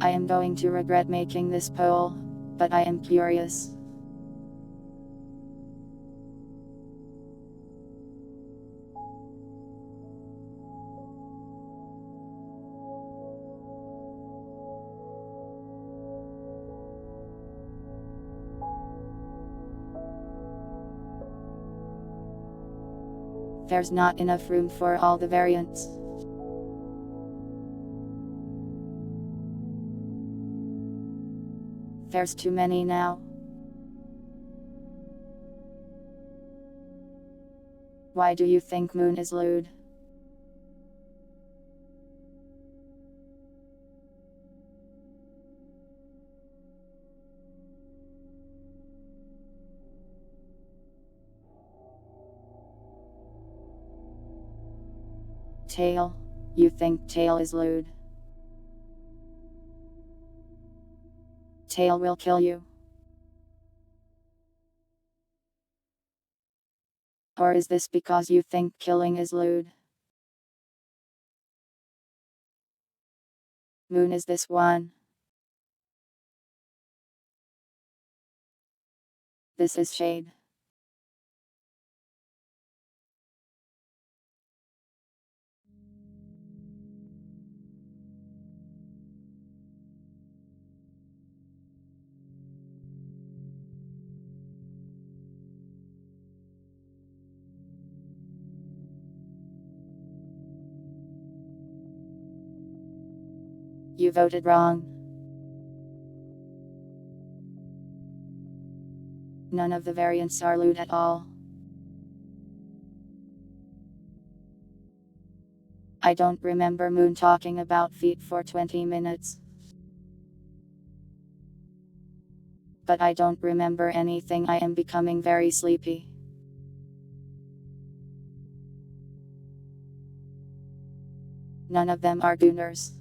A: I am going to regret making this poll, but I am curious. There's not enough room for all the variants. There's too many now. Why do you think Moon is lewd? Tail. You think Tail is lewd? Tail will kill you. Or is this because you think killing is lewd? Moon is this one. This is shade. You voted wrong. None of the variants are lewd at all. I don't remember Moon talking about feet for 20 minutes. But I don't remember anything. I am becoming very sleepy. None of them are gooners.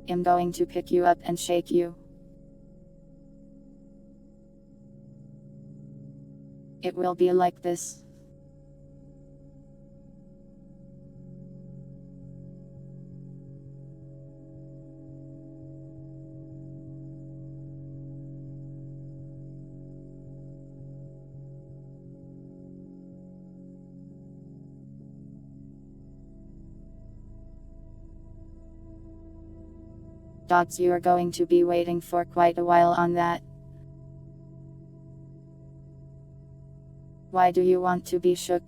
A: I'm going to pick you up and shake you. It will be like this. Dogs, you are going to be waiting for quite a while on that. Why do you want to be shook?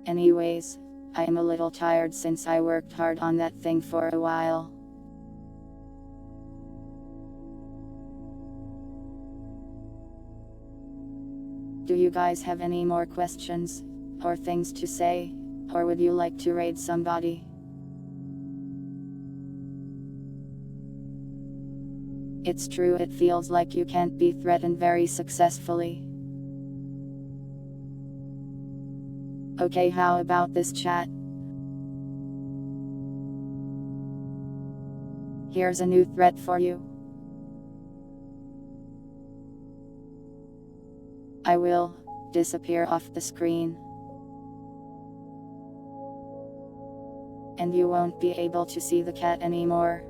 A: Anyways, I am a little tired since I worked hard on that thing for a while. Do you guys have any more questions, or things to say, or would you like to raid somebody? It's true, it feels like you can't be threatened very successfully. Okay, how about this chat? Here's a new threat for you. I will disappear off the screen. And you won't be able to see the cat anymore.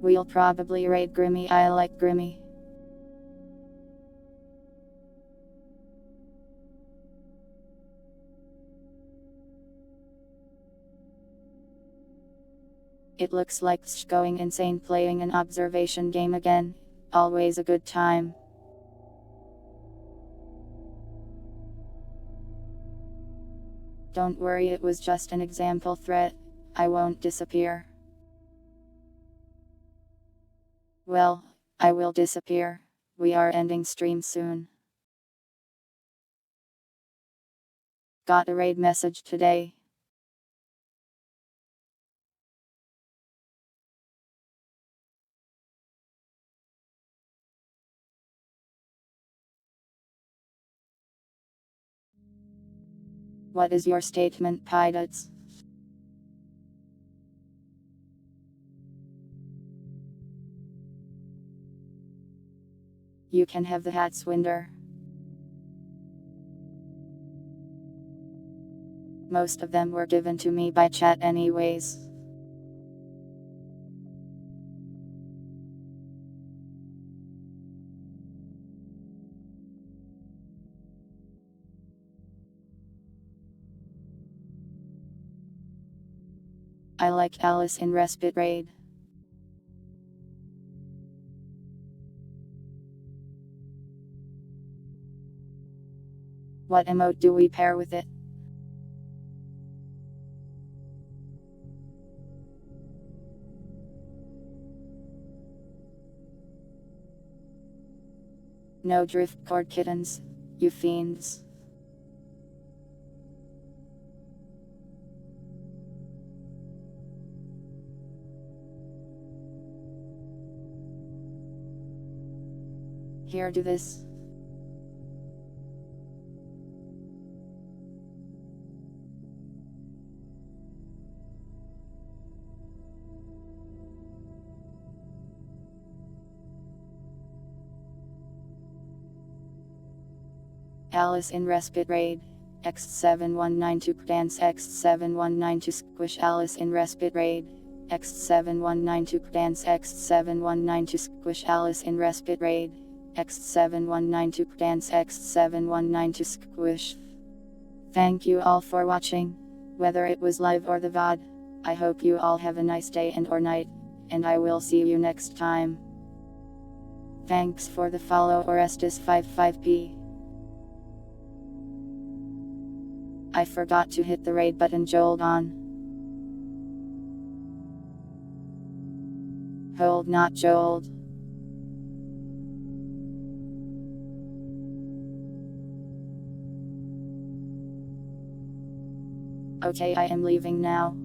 A: We'll probably raid Grimmy. I like Grimmy. It looks like going insane playing an observation game again. Always a good time. Don't worry, it was just an example threat. I won't disappear. Well, I will disappear. We are ending stream soon. Got a raid message today. What is your statement, pilots? You can have the hats, Winder. Most of them were given to me by chat anyways. I like Alice in Respite Raid. What emote do we pair with it? No driftcord kittens, you fiends. Here, do this. Alice in Respite Raid. X7192 dance X7192 squish Alice in Respite Raid. X7192 dance X7192 squish Alice in Respite Raid. X7192 dance X7192 squish. Thank you all for watching. Whether it was live or the VOD, I hope you all have a nice day and or night, and I will see you next time. Thanks for the follow, Orestes55p. I forgot to hit the raid button, Jold on. Hold, not Jold. Okay, I am leaving now.